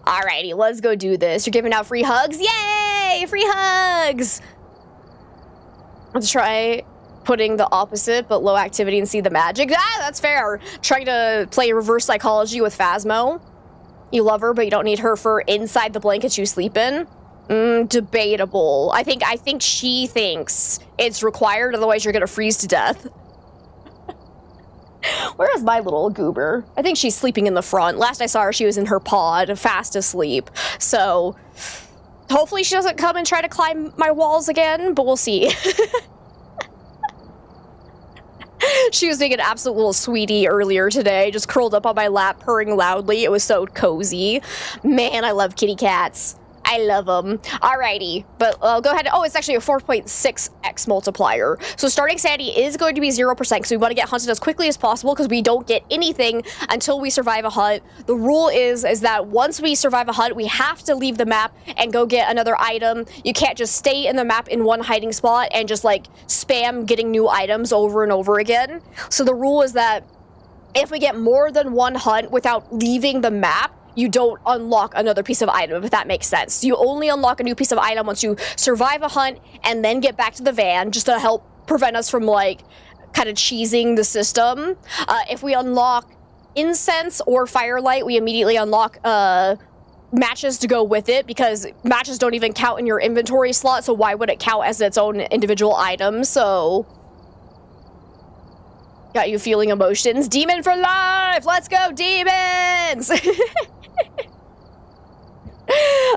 Alrighty, let's go do this. You're giving out free hugs? Yay! Free hugs! Let's try putting the opposite, but low activity and see the magic. Ah, that's fair. Trying to play reverse psychology with Phasmo. You love her, but you don't need her for inside the blankets you sleep in. Debatable. I think she thinks it's required, otherwise you're gonna freeze to death. Where is my little goober? I think she's sleeping in the front. Last I saw her, she was in her pod, fast asleep. So, hopefully she doesn't come and try to climb my walls again, but we'll see. She was being an absolute little sweetie earlier today, just curled up on my lap, purring loudly. It was so cozy. Man, I love kitty cats. I love them. Alrighty, but go ahead. Oh, it's actually a 4.6x multiplier. So starting sanity is going to be 0% because we want to get hunted as quickly as possible because we don't get anything until we survive a hunt. The rule is that once we survive a hunt, we have to leave the map and go get another item. You can't just stay in the map in one hiding spot and just like spam getting new items over and over again. So the rule is that if we get more than one hunt without leaving the map, you don't unlock another piece of item, if that makes sense. You only unlock a new piece of item once you survive a hunt and then get back to the van, just to help prevent us from, like, kind of cheesing the system. If we unlock incense or firelight, we immediately unlock matches to go with it, because matches don't even count in your inventory slot, so why would it count as its own individual item? So got you feeling emotions. Demon for life! Let's go, demons!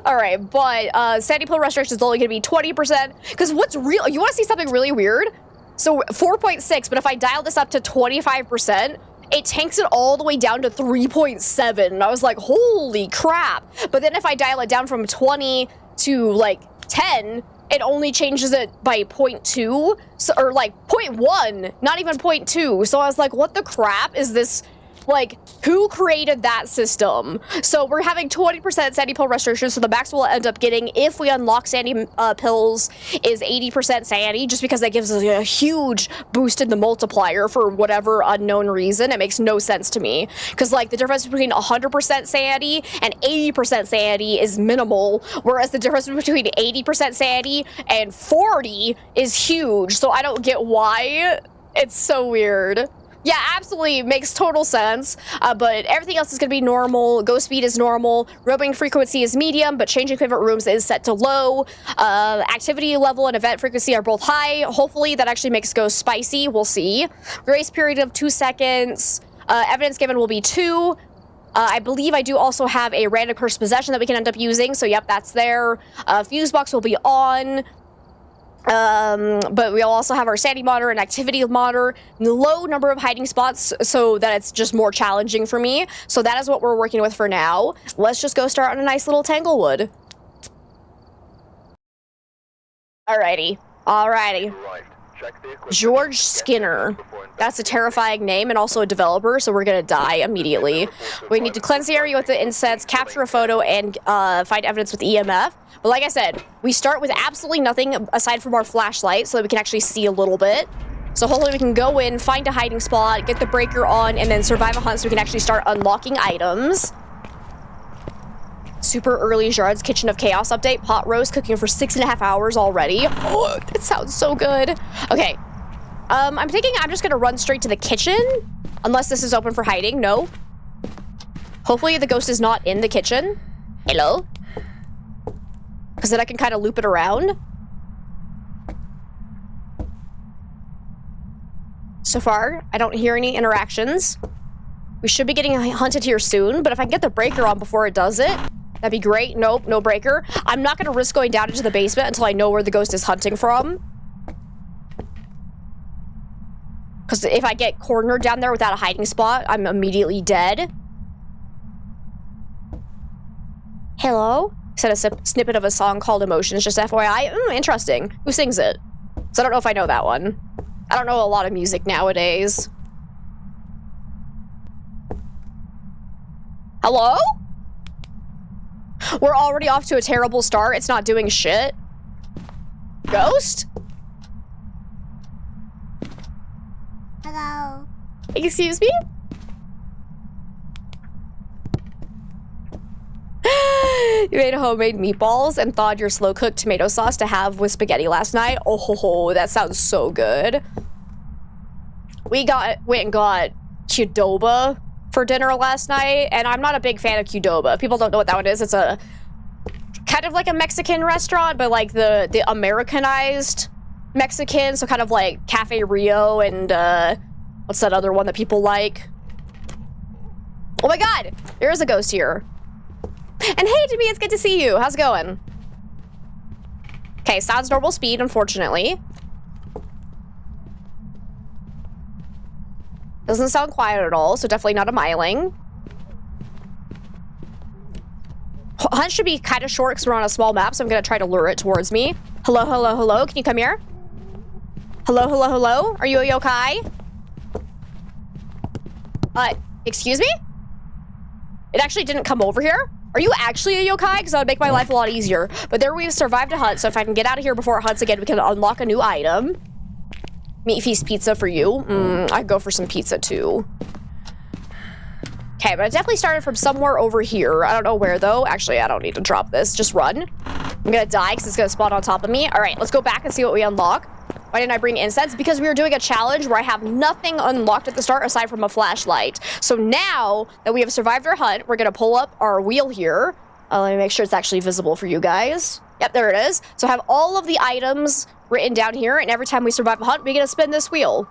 Alright, but sanity pill restoration is only going to be 20%. Because what's real... You want to see something really weird? So 4.6, but if I dial this up to 25%, it tanks it all the way down to 3.7. And I was like, holy crap. But then if I dial it down from 20 to, like, 10... it only changes it by 0.2, so, or like 0.1, not even 0.2. So I was like, what the crap is this? Like, who created that system? So we're having 20% sanity pill restoration, so the max we'll end up getting if we unlock sanity pills is 80% sanity, just because that gives us a huge boost in the multiplier for whatever unknown reason. It makes no sense to me, because like the difference between 100% sanity and 80% sanity is minimal, whereas the difference between 80% sanity and 40 is huge. So I don't get why. It's so weird. Yeah, absolutely makes total sense, but everything else is going to be normal. Ghost speed is normal. Roaming frequency is medium, but changing favorite rooms is set to low. Activity level and event frequency are both high. Hopefully that actually makes ghost spicy. We'll see. Grace period of 2 seconds. Evidence given will be 2. I believe I do also have a random cursed possession that we can end up using, so yep, that's there. Fuse box will be on. But we'll also have our sanity monitor and activity monitor, low number of hiding spots so that it's just more challenging for me. So that is what we're working with for now. Let's just go start on a nice little Tanglewood. Alrighty. George Skinner. That's a terrifying name and also a developer, so we're gonna die immediately. We need to cleanse the area with the incense, capture a photo, and find evidence with EMF. But like I said, we start with absolutely nothing aside from our flashlight so that we can actually see a little bit. So hopefully we can go in, find a hiding spot, get the breaker on, and then survive a hunt so we can actually start unlocking items. Super early Jared's Kitchen of Chaos update. Pot roast cooking for 6.5 hours already. Oh, it sounds so good. Okay. I'm thinking I'm just gonna run straight to the kitchen. Unless this is open for hiding. No. Hopefully the ghost is not in the kitchen. Hello? Because then I can kind of loop it around. So far, I don't hear any interactions. We should be getting hunted here soon, but if I can get the breaker on before it does it, that'd be great. Nope, no breaker. I'm not going to risk going down into the basement until I know where the ghost is hunting from. Because if I get cornered down there without a hiding spot, I'm immediately dead. Hello? Said a snippet of a song called Emotions, just FYI. Interesting. Who sings it? So I don't know if I know that one. I don't know a lot of music nowadays. Hello? We're already off to a terrible start. It's not doing shit. Ghost? Hello. Excuse me? You made homemade meatballs and thawed your slow-cooked tomato sauce to have with spaghetti last night. Oh, ho, ho, that sounds so good. We went and got Qdoba for dinner last night, and I'm not a big fan of Qdoba. If people don't know what that one is, it's a kind of like a Mexican restaurant, but like the Americanized Mexican, so kind of like Cafe Rio and what's that other one that people like? Oh my god, there is a ghost here. And hey, Jimmy, it's good to see you. How's it going? Okay, sounds normal speed, unfortunately. Doesn't sound quiet at all, so definitely not a miling. Hunt should be kind of short because we're on a small map, so I'm going to try to lure it towards me. Hello, hello, hello. Can you come here? Hello, hello, hello. Are you a yokai? Excuse me? It actually didn't come over here? Are you actually a yokai? Because that would make my life a lot easier. But there we've survived a hunt, so if I can get out of here before it hunts again, we can unlock a new item. Meat Feast pizza for you. I'd go for some pizza too. Okay, but I definitely started from somewhere over here. I don't know where though. Actually, I don't need to drop this. Just run. I'm gonna die because it's gonna spawn on top of me. All right, let's go back and see what we unlock. Why didn't I bring incense? Because we were doing a challenge where I have nothing unlocked at the start aside from a flashlight. So now that we have survived our hunt, we're gonna pull up our wheel here. Let me make sure it's actually visible for you guys. Yep, there it is. So I have all of the items written down here, and every time we survive a hunt, we get to spin this wheel.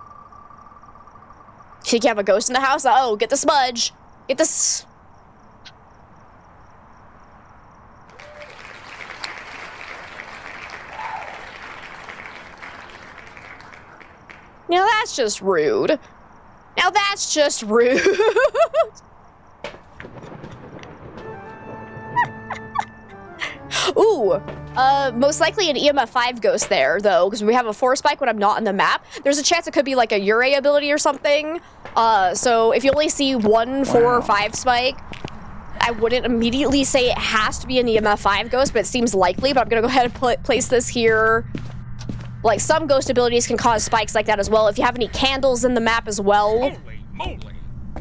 You can have a ghost in the house? Oh, get the smudge. Get this. Now that's just rude. Now that's just rude. Ooh, most likely an EMF 5 ghost there, though, because we have a 4 spike when I'm not on the map. There's a chance it could be like a Ure ability or something. So if you only see 1, 4, or 5 spike, I wouldn't immediately say it has to be an EMF 5 ghost, but it seems likely. But I'm gonna go ahead and place this here. Like, some ghost abilities can cause spikes like that as well. If you have any candles in the map as well, Holy moly.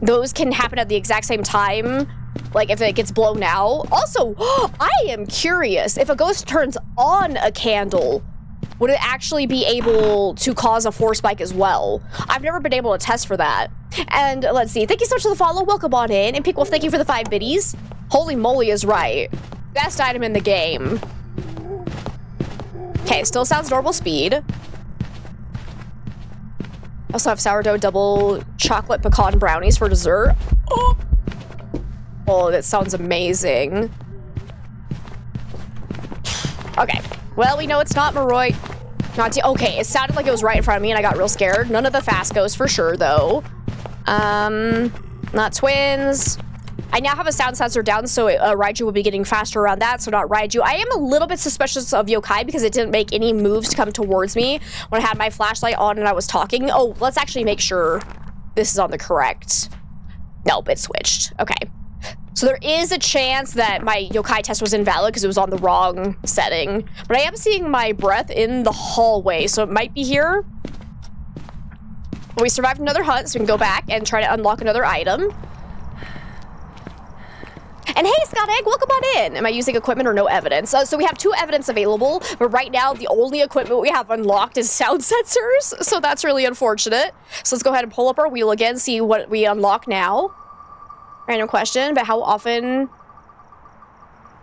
those can happen at the exact same time. Like, if it gets blown out. Also, I am curious, if a ghost turns on a candle, would it actually be able to cause a 4 spike as well? I've never been able to test for that. And let's see. Thank you so much for the follow. Welcome on in. And Pink Wolf, thank you for the 5 biddies. Holy moly is right. Best item in the game. Okay, still sounds normal speed. Also have sourdough double chocolate pecan brownies for dessert. Oh, that sounds amazing. Okay, well, we know it's not Maroi. Okay, it sounded like it was right in front of me and I got real scared. None of the fast ghosts for sure, though. Not twins. I now have a sound sensor down, so Raiju will be getting faster around that, so not Raiju. I am a little bit suspicious of yokai because it didn't make any moves to come towards me when I had my flashlight on and I was talking. Oh, let's actually make sure this is on the correct. Nope, it switched. Okay. So there is a chance that my yokai test was invalid because it was on the wrong setting. But I am seeing my breath in the hallway, so it might be here. But we survived another hunt, so we can go back and try to unlock another item. And hey, Scott Egg, welcome on in. Am I using equipment or no evidence? So we have 2 evidence available, but right now the only equipment we have unlocked is sound sensors, so that's really unfortunate. So let's go ahead and pull up our wheel again, see what we unlock now. Random question, but how often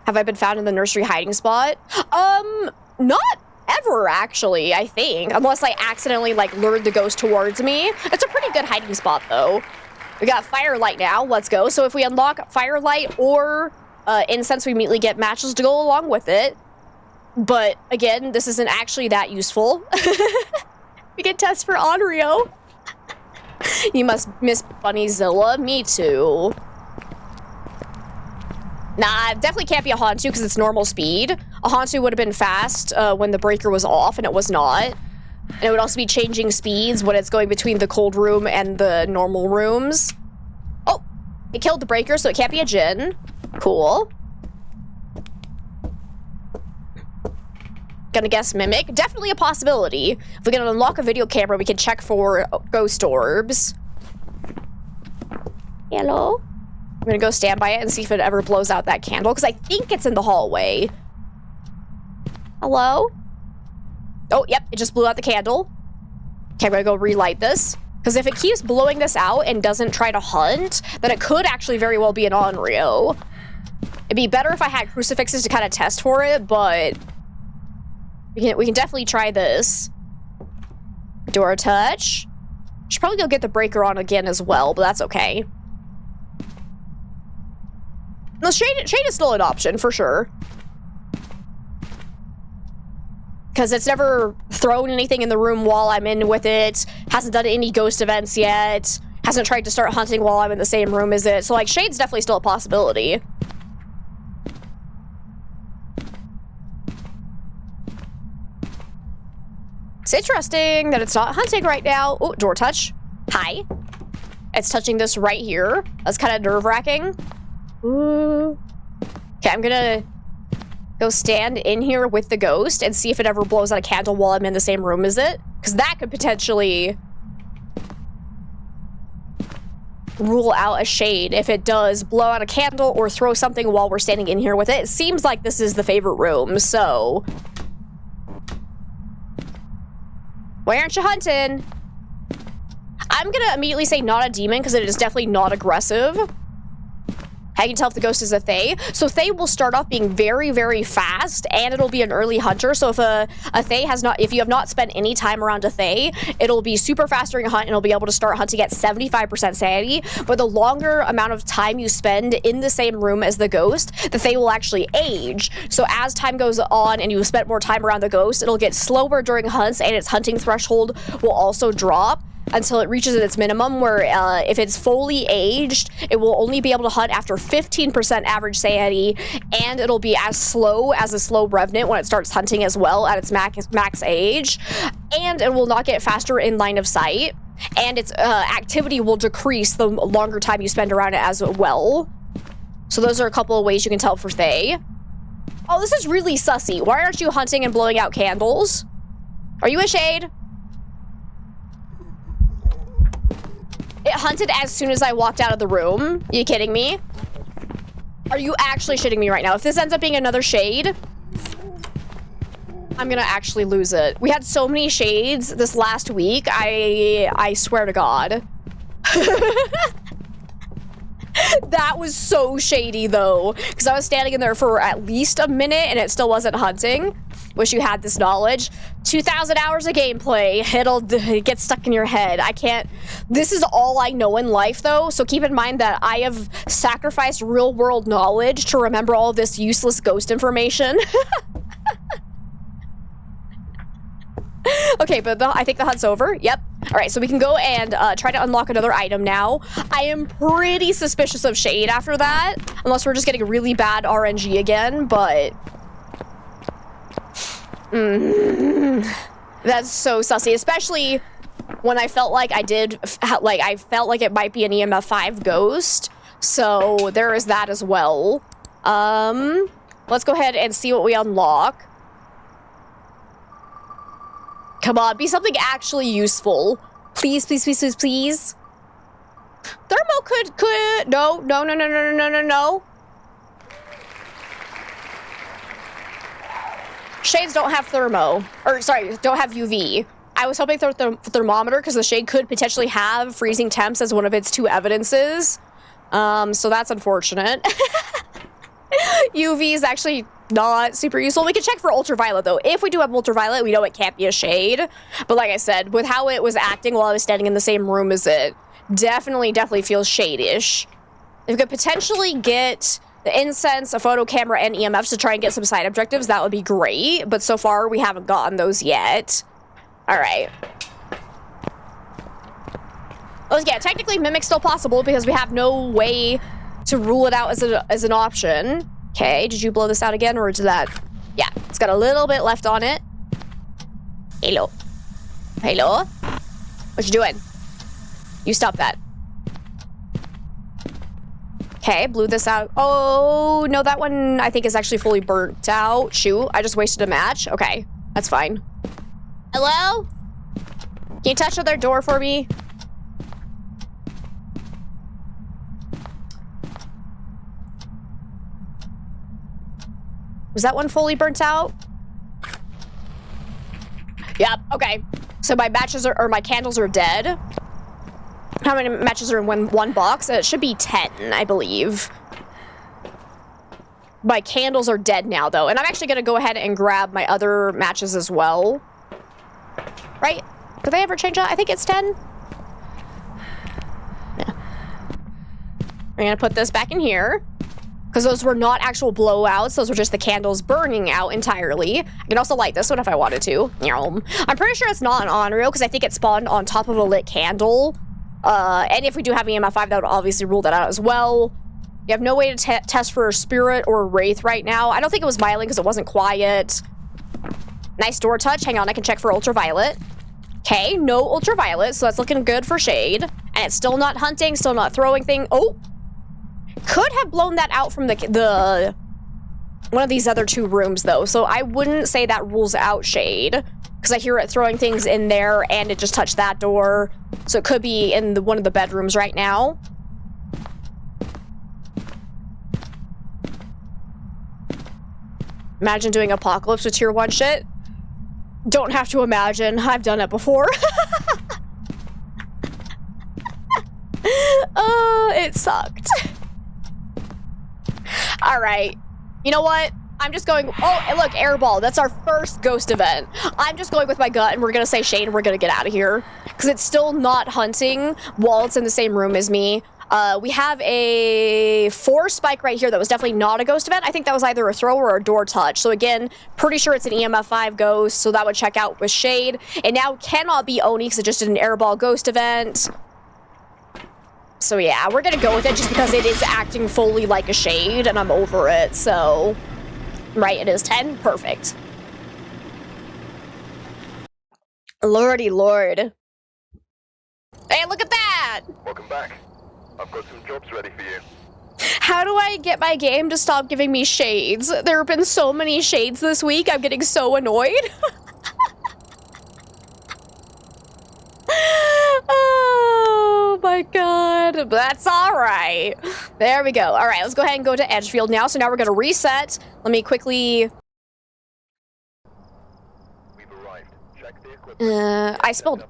have I been found in the nursery hiding spot? Not ever, actually, I think, unless I accidentally, like, lured the ghost towards me. It's a pretty good hiding spot, though. We got Firelight now. Let's go. So if we unlock Firelight or Incense, we immediately get matches to go along with it. But again, this isn't actually that useful. We can test for Onryo. You must miss Bunnyzilla. Me too. Nah, it definitely can't be a Hantu because it's normal speed. A Hantu would have been fast when the breaker was off, and it was not. And it would also be changing speeds when it's going between the cold room and the normal rooms. Oh, it killed the breaker, so it can't be a Jinn. Cool. Gonna guess Mimic. Definitely a possibility. If we can unlock a video camera, we can check for ghost orbs. Hello? I'm gonna go stand by it and see if it ever blows out that candle, because I think it's in the hallway. Hello? Oh, yep, it just blew out the candle. Okay, I'm gonna go relight this. Because if it keeps blowing this out and doesn't try to hunt, then it could actually very well be an Onryo. It'd be better if I had crucifixes to kind of test for it, but we can definitely try this. Door touch. Should probably go get the breaker on again as well, but that's okay. No, shade is still an option for sure. Because it's never thrown anything in the room while I'm in with it. Hasn't done any ghost events yet. Hasn't tried to start hunting while I'm in the same room as it. So, like, shade's definitely still a possibility. It's interesting that it's not hunting right now. Oh, door touch. Hi. It's touching this right here. That's kind of nerve-wracking. Ooh. Okay, I'm gonna go stand in here with the ghost and see if it ever blows out a candle while I'm in the same room as it. Because that could potentially rule out a shade if it does blow out a candle or throw something while we're standing in here with it. It seems like this is the favorite room, so... Why aren't you hunting? I'm gonna immediately say not a demon because it is definitely not aggressive. I can tell if the ghost is a Thaye. So Thaye will start off being very, very fast, and it'll be an early hunter. So if a Thaye if you have not spent any time around a Thaye, it'll be super fast during a hunt, and it'll be able to start hunting at 75% sanity. But the longer amount of time you spend in the same room as the ghost, the Thaye will actually age. So as time goes on and you spent more time around the ghost, it'll get slower during hunts, and its hunting threshold will also drop until it reaches its minimum, where if it's fully aged, it will only be able to hunt after 15% average sanity, and it'll be as slow as a slow revenant when it starts hunting as well at its max age, and it will not get faster in line of sight, and its activity will decrease the longer time you spend around it as well. So those are a couple of ways you can tell for Thaye. Oh, this is really sussy. Why aren't you hunting and blowing out candles? Are you a shade? It hunted as soon as I walked out of the room. Are you kidding me? Are you actually shitting me right now? If this ends up being another shade, I'm gonna actually lose it. We had so many shades this last week. I swear to God. That was so shady though, because I was standing in there for at least a minute and it still wasn't hunting. Wish you had this knowledge. 2,000 hours of gameplay. It'll get stuck in your head. I can't. This is all I know in life though, so keep in mind that I have sacrificed real world knowledge to remember all of this useless ghost information. Okay, but I think the hunt's over. Yep. All right, so we can go and try to unlock another item now. I am pretty suspicious of shade after that, unless we're just getting really bad RNG again, but... That's so sussy, especially when I felt like I felt like it might be an EMF 5 ghost, so there is that as well. Let's go ahead and see what we unlock. Come on, be something actually useful. Please, please, please, please, please. Thermo could, no. Shades don't have thermo, or sorry, don't have UV. I was hoping for thermometer because the shade could potentially have freezing temps as one of its 2 evidences. So that's unfortunate. UV is actually not super useful. We can check for ultraviolet though. If we do have ultraviolet, we know it can't be a shade. But like I said, with how it was acting while I was standing in the same room as it, definitely feels shade-ish. If we could potentially get the incense, a photo camera, and EMFs to try and get some side objectives, that would be great. But so far, we haven't gotten those yet. All right. Oh yeah, technically Mimic's still possible because we have no way to rule it out as an option. Okay, did you blow this out again, or did that? Yeah, it's got a little bit left on it. Hello. Hello? What you doing? You stop that. Okay, blew this out. Oh, no, that one I think is actually fully burnt out. Shoot, I just wasted a match. Okay, that's fine. Hello? Can you touch another door for me? Was that one fully burnt out? Yep, okay. So my matches are, or my candles are dead. How many matches are in one box? It should be 10, I believe. My candles are dead now, though. And I'm actually going to go ahead and grab my other matches as well. Right? Did they ever change that? I think it's 10. Yeah. We're going to put this back in here. Because those were not actual blowouts. Those were just the candles burning out entirely. I can also light this one if I wanted to. I'm pretty sure it's not an on-reel because I think it spawned on top of a lit candle. And if we do have EMF5, that would obviously rule that out as well. You have no way to test for a spirit or a wraith right now. I don't think it was Myling because it wasn't quiet. Nice door touch. Hang on, I can check for ultraviolet. Okay, no ultraviolet, so that's looking good for shade. And it's still not hunting, still not throwing thing. Oh! Could have blown that out from the one of these other two rooms, though. So I wouldn't say that rules out shade. Because I hear it throwing things in there, and it just touched that door. So it could be in one of the bedrooms right now. Imagine doing Apocalypse with tier 1 shit. Don't have to imagine. I've done it before. It sucked. All right. You know what? I'm just going... Oh, and look, airball. That's our first ghost event. I'm just going with my gut, and we're going to say shade, and we're going to get out of here. Because it's still not hunting while it's in the same room as me. We have a 4 spike right here that was definitely not a ghost event. I think that was either a throw or a door touch. So again, pretty sure it's an EMF5 ghost, so that would check out with shade. And now cannot be Oni because it just did an airball ghost event. So yeah, we're gonna go with it just because it is acting fully like a shade and I'm over it, so... Right, it is 10. Perfect. Lordy lord. Hey, look at that! Welcome back. I've got some jobs ready for you. How do I get my game to stop giving me shades? There have been so many shades this week, I'm getting so annoyed. Oh my god. But that's alright. There we go. Alright, let's go ahead and go to Edgefield now. So now we're gonna reset. Let me quickly... We've arrived. Check the equipment. I spilled...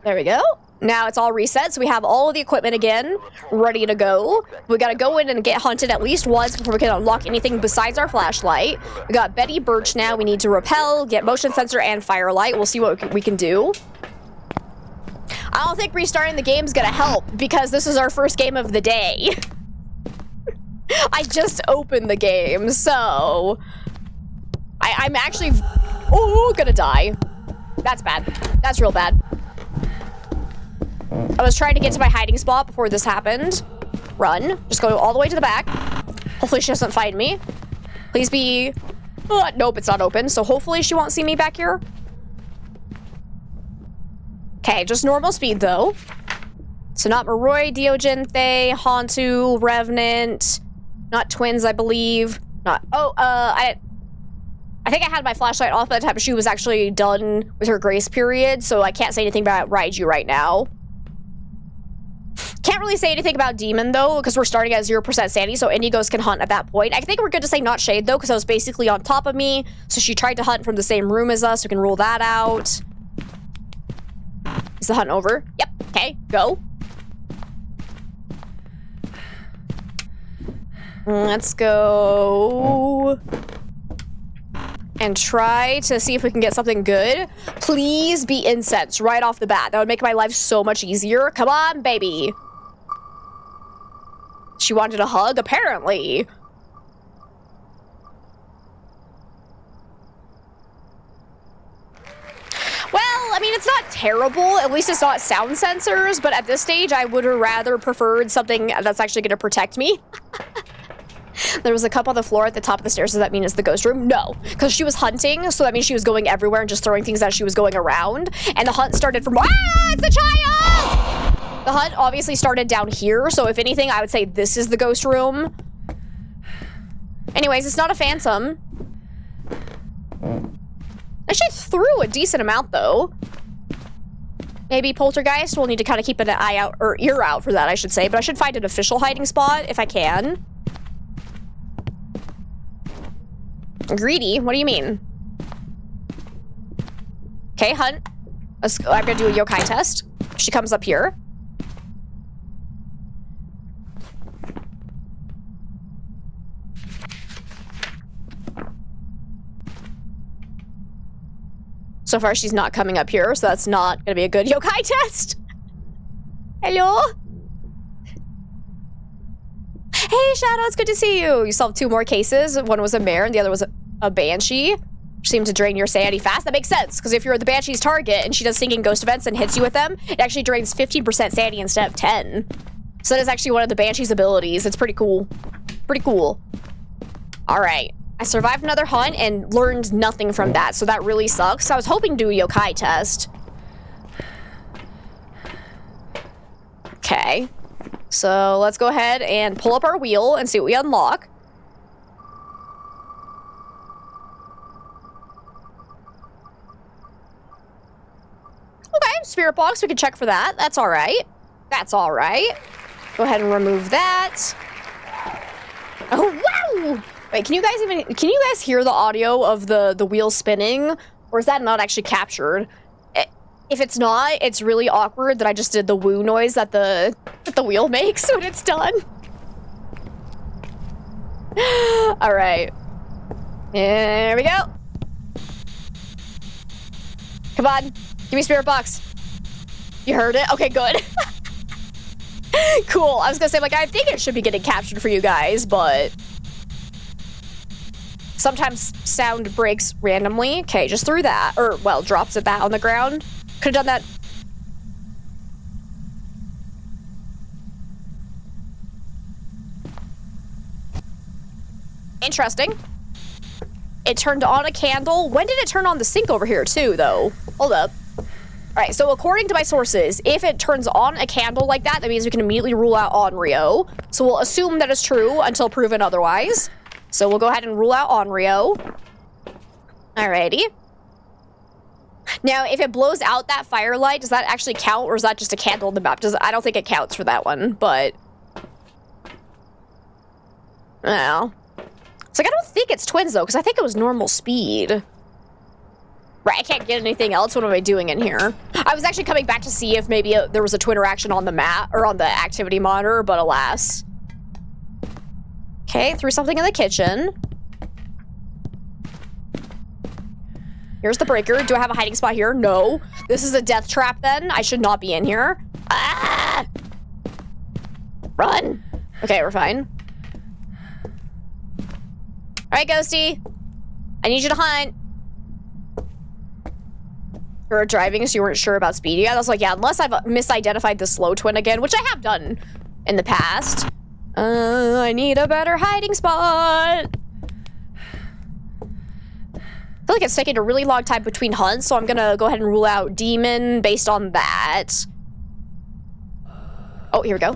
There we go. Now it's all reset, so we have all of the equipment again, ready to go. We gotta go in and get hunted at least once before we can unlock anything besides our flashlight. We got Betty Birch now. We need to repel, get motion sensor, and firelight. We'll see what we can do. I don't think restarting the game is gonna help, because this is our first game of the day. I just opened the game, so... I'm actually... Oh, gonna die. That's bad. That's real bad. I was trying to get to my hiding spot before this happened. Run. Just go all the way to the back. Hopefully she doesn't find me. Please be... nope, it's not open, so hopefully she won't see me back here. Okay, just normal speed, though. So not Maroi, Diogen, Thay, Hantu, Revenant. Not twins, I believe. Not... Oh, I think I had my flashlight off by the time she was actually done with her grace period, so I can't say anything about Raiju right now. Can't really say anything about Demon, though, because we're starting at 0% sanity, so Indigos can hunt at that point. I think we're good to say not Shade, though, because it was basically on top of me, so she tried to hunt from the same room as us, so we can rule that out. Is the hunt over? Yep. Okay, go. Let's go... and try to see if we can get something good. Please be incense right off the bat. That would make my life so much easier. Come on, baby. She wanted a hug, apparently. Well, I mean, it's not terrible. At least it's not sound sensors, but at this stage, I would have rather preferred something that's actually going to protect me. There was a cup on the floor at the top of the stairs. Does that mean it's the ghost room? No, because she was hunting, so that means she was going everywhere and just throwing things as she was going around. And the hunt started from... Ah, it's the child! The hunt obviously started down here, so if anything, I would say this is the ghost room. Anyways, it's not a phantom. Actually threw a decent amount, though. Maybe poltergeist. We'll need to kind of keep an eye out, or ear out for that, I should say. But I should find an official hiding spot if I can. Greedy? What do you mean? Okay, Hunt. I'm gonna do a yokai test. She comes up here. So far, she's not coming up here, so that's not gonna be a good yokai test. Hello? Hey, Shadow, it's good to see you. You solved 2 more cases. One was a mare, and the other was a banshee. Seem to drain your sanity fast. That makes sense, because if you're the banshee's target and she does singing ghost events and hits you with them, it actually drains 15% sanity instead of 10. So that is actually one of the banshee's abilities. It's pretty cool. Pretty cool. All right. I survived another hunt and learned nothing from that, so that really sucks. I was hoping to do a yokai test. Okay. So let's go ahead and pull up our wheel and see what we unlock. Okay, spirit box, we can check for that. That's all right. That's all right. Go ahead and remove that. Oh, wow! Wait, can you guys hear the audio of the wheel spinning? Or is that not actually captured? If it's not, it's really awkward that I just did the woo noise that the wheel makes when it's done. All right. There we go. Come on. Give me spirit box. You heard it? Okay, good. Cool. I was gonna say, like, I think it should be getting captured for you guys, but sometimes sound breaks randomly. Okay, just threw that. Or, well, drops it that on the ground. Could have done that. Interesting. It turned on a candle. When did it turn on the sink over here, too, though? Hold up. All right, so according to my sources, if it turns on a candle like that, that means we can immediately rule out Onryo. So we'll assume that is true until proven otherwise. So we'll go ahead and rule out Onryo. Alrighty. Now, if it blows out that firelight, does that actually count, or is that just a candle in the map? I don't think it counts for that one, but well, it's like I don't think it's twins though, because I think it was normal speed. Right, I can't get anything else. What am I doing in here? I was actually coming back to see if maybe there was a twin interaction on the map or on the activity monitor, but alas. Okay, threw something in the kitchen. Here's the breaker. Do I have a hiding spot here? No. This is a death trap then. I should not be in here. Ah! Run. Okay, we're fine. All right, Ghosty. I need you to hunt. You were driving, so you weren't sure about speed. Yeah, I was like, yeah, unless I've misidentified the slow twin again, which I have done in the past. I need a better hiding spot. I feel like it's taking a really long time between hunts, so I'm gonna go ahead and rule out demon based on that. Oh, here we go.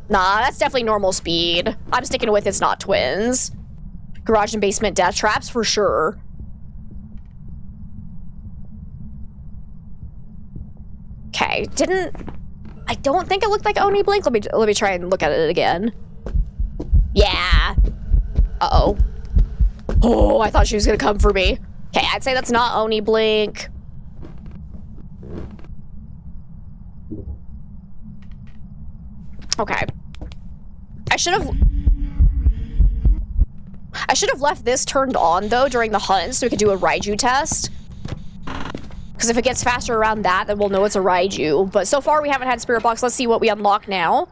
Nah, that's definitely normal speed. I'm sticking with it's not twins. Garage and basement death traps for sure. Okay, I don't think it looked like Oni Blink. Let me try and look at it again. Yeah. Uh-oh. Oh, I thought she was gonna come for me. Okay, I'd say that's not Oni Blink. Okay. I should have left this turned on, though, during the hunt, so we could do a Raiju test. Because if it gets faster around that, then we'll know it's a Raiju. But so far, we haven't had Spirit Box. Let's see what we unlock now.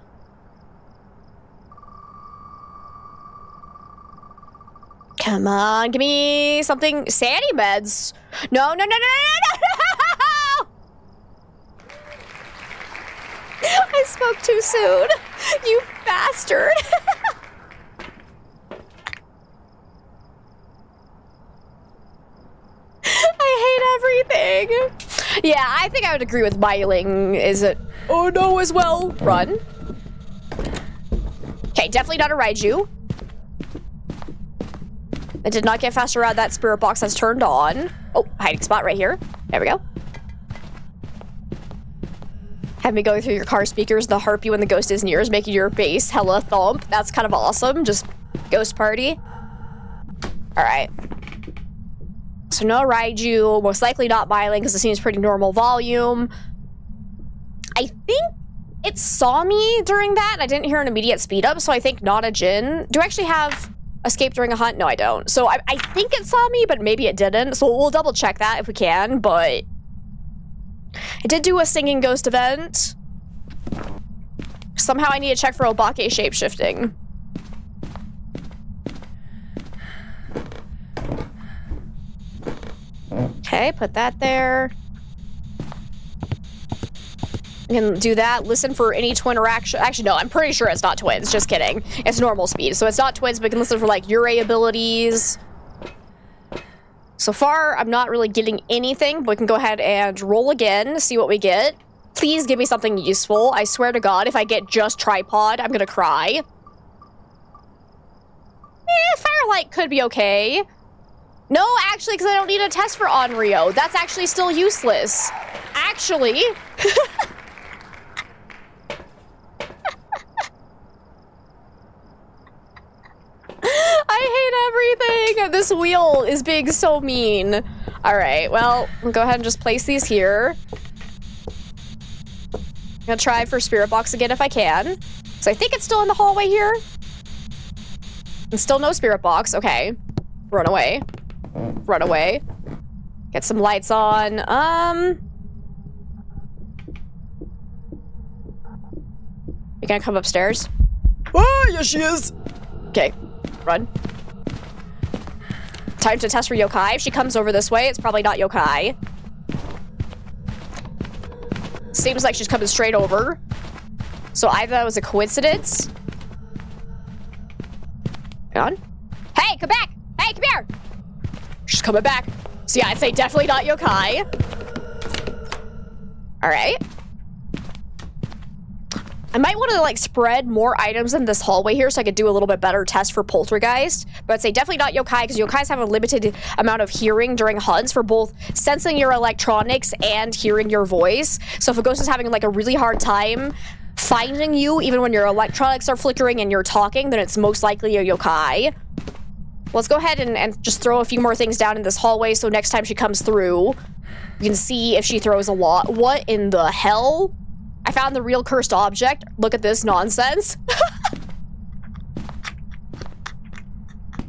Come on, give me something. Sanity meds. No, no, no, no, no, no, no! I spoke too soon. You bastard. I hate everything. Yeah, I think I would agree with Myling. Is it? Oh no, as well. Run. Okay, definitely not a Raiju. It did not get faster around that spirit box that's turned on. Oh, hiding spot right here. There we go. Have me going through your car speakers, the harpy when the ghost is near is making your bass hella thump. That's kind of awesome. Just ghost party. All right. So no Raiju, most likely not Myling because it seems pretty normal volume. I think it saw me during that. I didn't hear an immediate speed up, so I think not a Jinn. Do I actually have escape during a hunt? No, I don't. So I think it saw me, but maybe it didn't. So we'll double check that if we can, but it did do a singing ghost event. Somehow I need to check for Obake shapeshifting. Okay, put that there. We can do that. Listen for any twin interaction. Actually, no, I'm pretty sure it's not twins. Just kidding. It's normal speed. So it's not twins, but we can listen for like Yurei abilities. So far, I'm not really getting anything, but we can go ahead and roll again, see what we get. Please give me something useful. I swear to God, if I get just tripod, I'm gonna cry. Firelight could be okay. No, actually, because I don't need a test for Onryo. That's actually still useless. Actually. I hate everything. This wheel is being so mean. All right, well, we'll go ahead and just place these here. I'm gonna try for Spirit Box again if I can. So I think it's still in the hallway here. And still no Spirit Box. Okay. Run away. Run away. Get some lights on. You gonna come upstairs? Oh, yes she is. Okay. Run. Time to test for yokai. If she comes over this way, it's probably not yokai. Seems like she's coming straight over. So either that was a coincidence. Hang on. Hey, come back! Hey, come here! She's coming back. So yeah, I'd say definitely not yokai. Alright. I might want to like spread more items in this hallway here so I could do a little bit better test for poltergeist. But I'd say definitely not yokai because yokais have a limited amount of hearing during hunts for both sensing your electronics and hearing your voice. So if a ghost is having like a really hard time finding you, even when your electronics are flickering and you're talking, then it's most likely a yokai. Let's go ahead and just throw a few more things down in this hallway so next time she comes through, you can see if she throws a lot. What in the hell? I found the real cursed object. Look at this nonsense.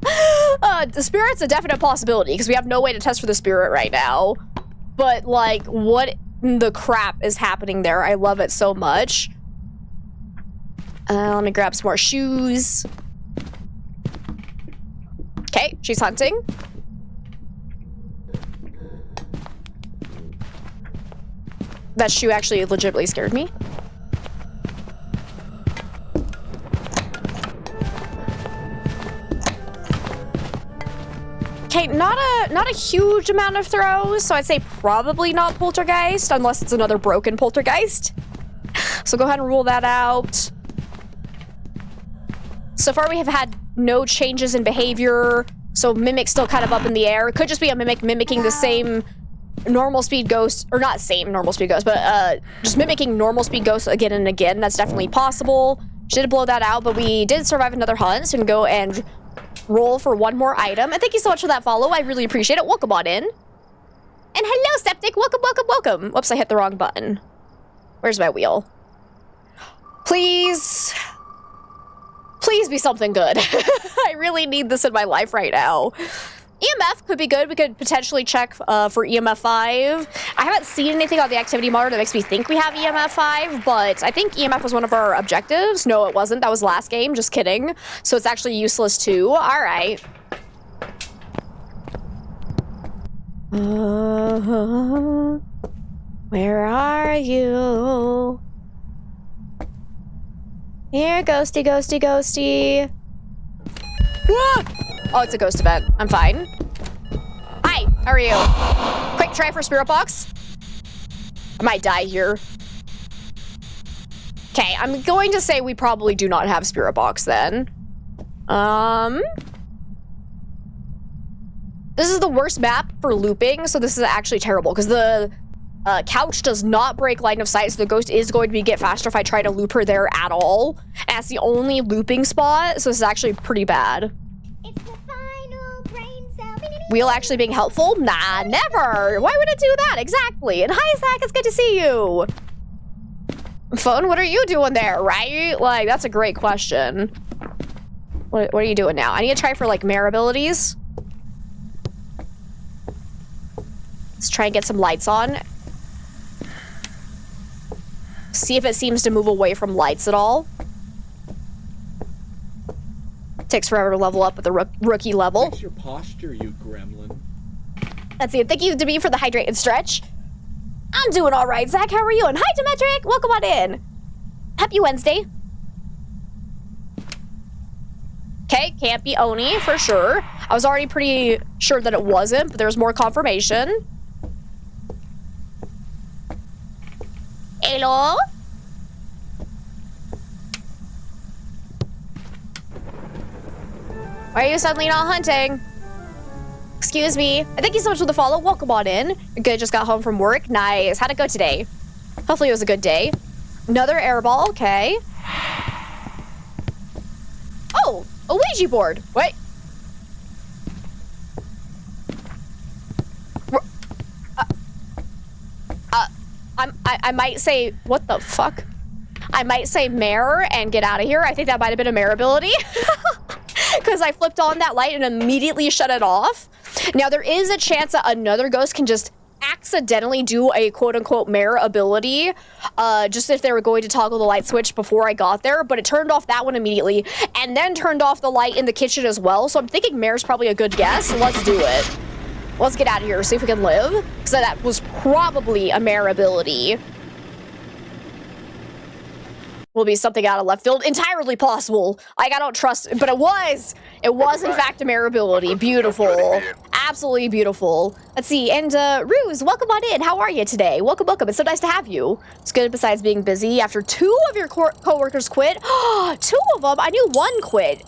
The spirit's a definite possibility because we have no way to test for the spirit right now. But like, what the crap is happening there? I love it so much. Let me grab some more shoes. Okay, she's hunting. That shoe actually legitimately scared me. Okay, not a huge amount of throws, so I'd say probably not poltergeist, unless it's another broken poltergeist. So go ahead and rule that out. So far we have had no changes in behavior, so Mimic's still kind of up in the air. It could just be a Mimic mimicking the same normal speed ghost, or not same normal speed ghost, but just mimicking normal speed ghosts again and again. That's definitely possible. She did blow that out, but we did survive another hunt, so we can go and roll for one more item. And thank you so much for that follow. I really appreciate it. Welcome on in. And hello, Septic. Welcome, welcome, welcome. Whoops, I hit the wrong button. Where's my wheel? Please. Please be something good. I really need this in my life right now. EMF could be good. We could potentially check for EMF 5. I haven't seen anything on the activity monitor that makes me think we have EMF 5, but I think EMF was one of our objectives. No, it wasn't. That was last game. Just kidding. So it's actually useless too. All right. Where are you? Here, ghosty, ghosty, ghosty. Ah! Oh, it's a ghost event. I'm fine. Hi, how are you? Quick try for Spirit Box. I might die here. Okay, I'm going to say we probably do not have Spirit Box then. This is the worst map for looping, so this is actually terrible because the Couch does not break line of sight, so the ghost is going to get faster if I try to loop her there at all. And that's the only looping spot, so this is actually pretty bad. It's the final brain cell. Wheel actually being helpful? Nah, never. Why would it do that? Exactly. And hi, Zach. It's good to see you. Phone, what are you doing there, right? Like, that's a great question. What are you doing now? I need to try for, like, mare abilities. Let's try and get some lights on. See if it seems to move away from lights at all. Takes forever to level up at the rookie level. Fix your posture, you gremlin. That's it. Thank you to me for the hydrate and stretch. I'm doing all right, Zach. How are you? And hi, Demetric. Welcome on in. Happy Wednesday. Okay, can't be Oni for sure. I was already pretty sure that it wasn't, but there's more confirmation. Hello? Why are you suddenly not hunting? Excuse me. Thank you so much for the follow. Welcome on in. You're good. Just got home from work. Nice. How'd it go today? Hopefully it was a good day. Another airball. Okay. Oh, a Ouija board. Wait. I might say, what the fuck? I might say mare and get out of here. I think that might have been a mare ability. Because I flipped on that light and immediately shut it off. Now, there is a chance that another ghost can just accidentally do a quote-unquote mare ability, just if they were going to toggle the light switch before I got there, but it turned off that one immediately, and then turned off the light in the kitchen as well, so I'm thinking mare's probably a good guess, so let's do it. Let's get out of here, see if we can live, because that was probably a mare ability. Will be something out of left field. Entirely possible. Like, I don't trust, but it was in fact a mare ability. Beautiful. Absolutely beautiful. Let's see, and Ruse, welcome on in. How are you today? Welcome, welcome. It's so nice to have you. It's good besides being busy after 2 of your co-workers quit. 2 of them? I knew 1 quit.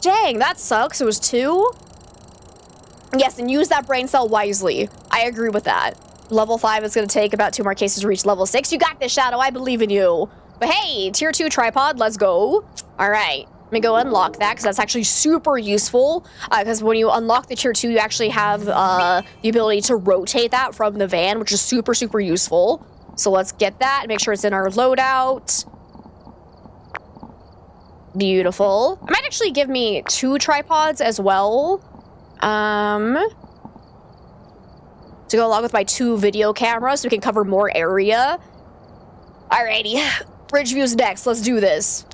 Dang, that sucks. It was 2? Yes, and use that brain cell wisely. I agree with that. Level 5 is going to take about 2 more cases to reach level 6. You got this, Shadow. I believe in you. But hey, tier 2 tripod, let's go. All right, let me go unlock that because that's actually super useful. Because when you unlock the tier 2, you actually have the ability to rotate that from the van, which is super, super useful. So let's get that and make sure it's in our loadout. Beautiful. It might actually give me 2 tripods as well. To go along with my 2 video cameras so we can cover more area. Alrighty. Ridgeview's next. Let's do this.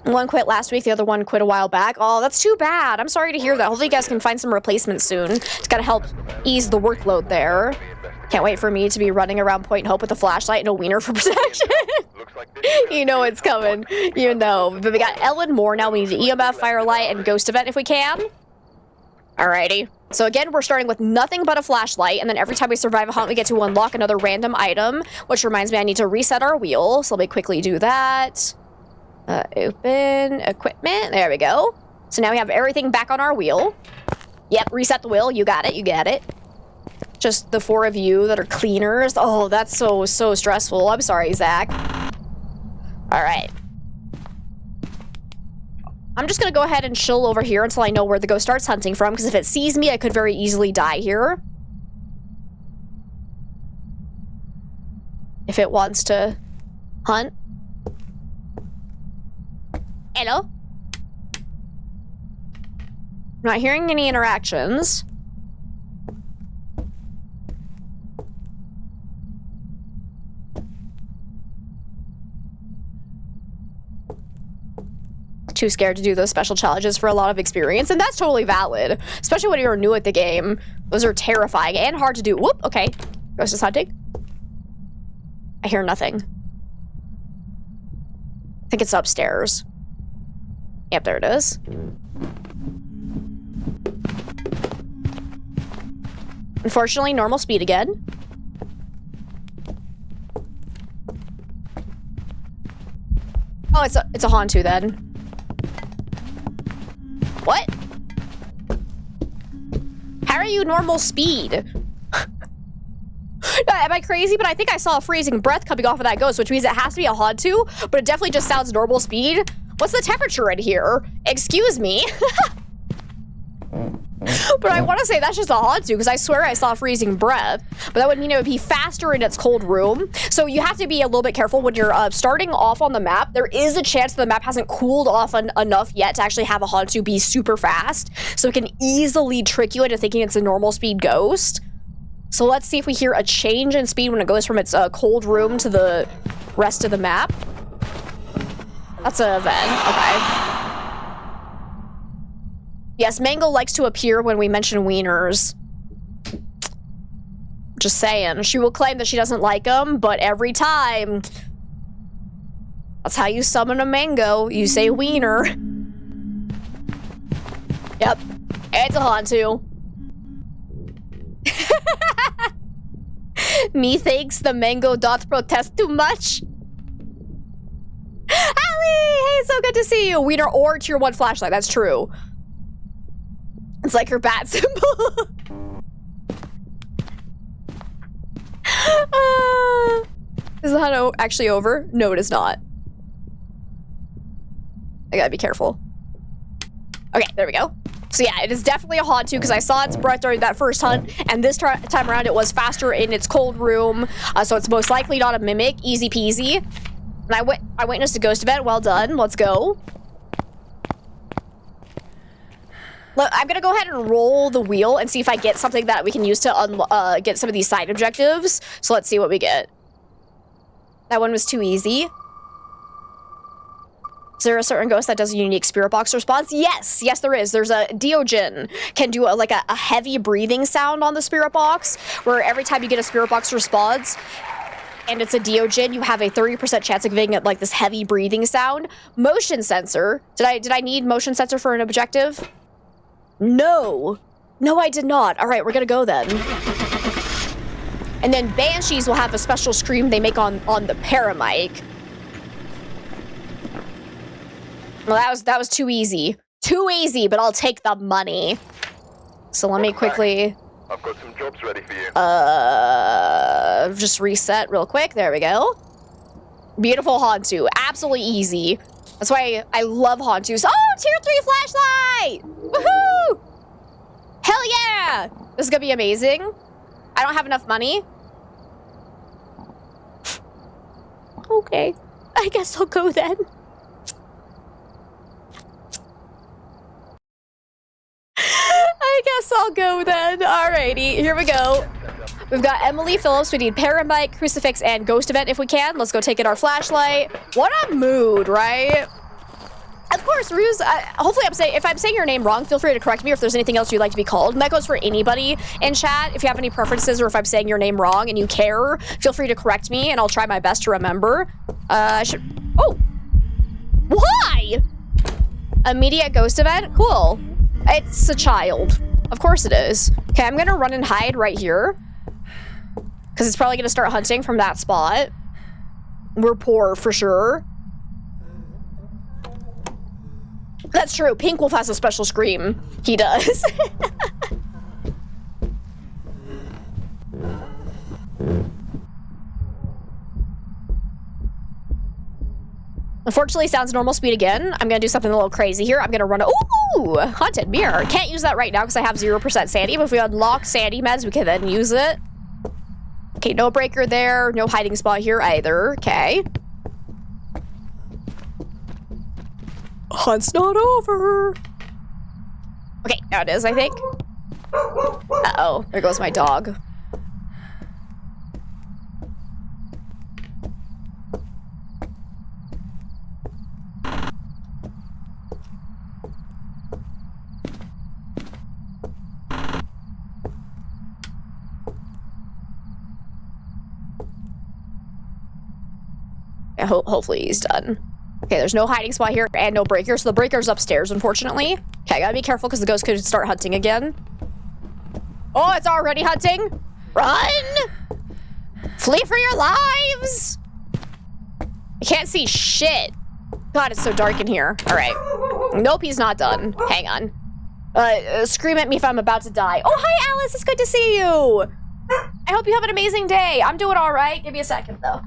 1 quit last week, the other 1 quit a while back. Oh, that's too bad. I'm sorry to hear that. Hopefully you guys can find some replacements soon. It's gotta help ease the workload there. Can't wait for me to be running around Point Hope with a flashlight and a wiener for protection. You know it's coming. You know. But we got Ellen Moore now. We need an EMF, Firelight, and Ghost Event if we can. Alrighty. So again, we're starting with nothing but a flashlight, and then every time we survive a hunt, we get to unlock another random item, which reminds me I need to reset our wheel, so let me quickly do that. Open equipment. There we go. So now we have everything back on our wheel. Yep, reset the wheel. You got it. You get it. Just the 4 of you that are cleaners. Oh, that's so stressful. I'm sorry, Zach. All right. I'm just gonna go ahead and chill over here until I know where the ghost starts hunting from, because if it sees me, I could very easily die here. If it wants to hunt. Hello? Not hearing any interactions. Too scared to do those special challenges for a lot of experience, and that's totally valid, especially when you're new at the game. Those are terrifying and hard to do. Whoop, okay. Ghost is hunting. I hear nothing. I think it's upstairs. Yep, there it is. Unfortunately, normal speed again. Oh, it's a Hantu then. What? How are you normal speed? Am I crazy? But I think I saw a freezing breath coming off of that ghost, which means it has to be a Hantu, but it definitely just sounds normal speed. What's the temperature in here? Excuse me. But I want to say that's just a Hantu because I swear I saw freezing breath. But that would mean it would be faster in its cold room. So you have to be a little bit careful when you're starting off on the map. There is a chance the map hasn't cooled off enough yet to actually have a Hantu be super fast. So it can easily trick you into thinking it's a normal speed ghost. So let's see if we hear a change in speed when it goes from its cold room to the rest of the map. That's a vent. Okay. Yes, Mango likes to appear when we mention wieners. Just saying. She will claim that she doesn't like them, but every time... That's how you summon a mango. You say wiener. Yep. It's a Hantu. Methinks the mango doth protest too much. Allie! Hey, so good to see you. Wiener or tier 1 flashlight. That's true. It's like her bat symbol. Is the hunt actually over? No, it is not. I gotta be careful. Okay, there we go. So yeah, it is definitely a Hantu because I saw its breath during that first hunt, and this time around it was faster in its cold room, so it's most likely not a mimic. Easy peasy. And I witnessed a ghost event. Well done. Let's go. Look, I'm gonna go ahead and roll the wheel and see if I get something that we can use to get some of these side objectives. So let's see what we get. That one was too easy. Is there a certain ghost that does a unique spirit box response? Yes, yes there is. There's a Diogen can do a heavy breathing sound on the spirit box, where every time you get a spirit box response, and it's a Diogen, you have a 30% chance of getting like this heavy breathing sound. Motion sensor. Did I need motion sensor for an objective? No. No, I did not. All right, we're gonna go then. And then Banshees will have a special scream they make on the paramic. Well, that was too easy. Too easy, but I'll take the money. So let me quickly... I've got some jobs ready for you. Just reset real quick. There we go. Beautiful Hantu. Absolutely easy. That's why I love Hantus. Oh, tier 3 flashlight! Woohoo! Hell yeah! This is gonna be amazing. I don't have enough money. Okay. I guess I'll go then. I guess I'll go then. Alrighty, here we go. We've got Emily Phillips. We need Paramite, Crucifix, and Ghost Event if we can. Let's go take in our flashlight. What a mood, right? Of course, Ruse, hopefully if I'm saying your name wrong, feel free to correct me, or if there's anything else you'd like to be called. And that goes for anybody in chat. If you have any preferences, or if I'm saying your name wrong and you care, feel free to correct me, and I'll try my best to remember. Oh! Why? Immediate Ghost Event? Cool. It's a child. Of course it is. Okay, I'm gonna run and hide right here. Because it's probably gonna start hunting from that spot. We're poor for sure. That's true. Pink Wolf has a special scream. He does. Unfortunately, sounds normal speed again. I'm gonna do something a little crazy here. I'm gonna run ooh! Haunted mirror. Can't use that right now because I have 0% sanity, but if we unlock sanity meds, we can then use it. Okay, no breaker there. No hiding spot here either. Okay. Hunt's not over. Okay, now it is, I think. Uh-oh, there goes my dog. Yeah, hopefully he's done. Okay, there's no hiding spot here and no breaker, so the breaker's upstairs, unfortunately. Okay, I gotta be careful because the ghost could start hunting again. Oh, it's already hunting! Run! Flee for your lives! I can't see shit. God, it's so dark in here. All right. Nope, he's not done. Hang on. Scream at me if I'm about to die. Oh, hi, Alice. It's good to see you. I hope you have an amazing day. I'm doing all right. Give me a second, though.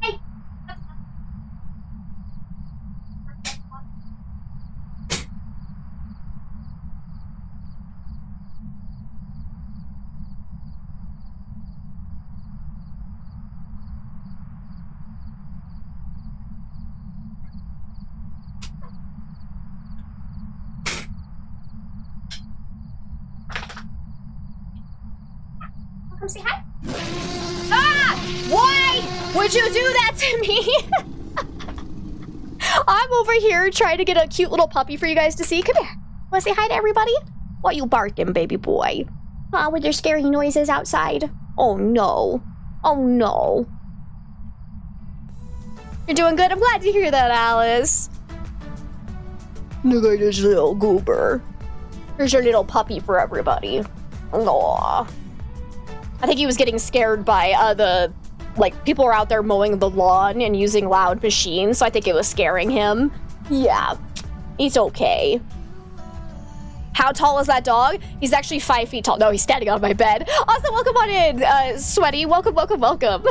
Hey. Come say hi. Ah! Why would you do that to me? I'm over here trying to get a cute little puppy for you guys to see. Come here. Want to say hi to everybody? Why you barking, baby boy? With your scary noises outside. Oh no. Oh no. You're doing good. I'm glad to hear that, Alice. Look at this little goober. Here's your little puppy for everybody. Aww. I think he was getting scared by people were out there mowing the lawn and using loud machines, so I think it was scaring him. Yeah, he's okay. How tall is that dog? He's actually 5 feet tall. No, he's standing on my bed. Also, welcome on in, Sweaty. Welcome, welcome, welcome.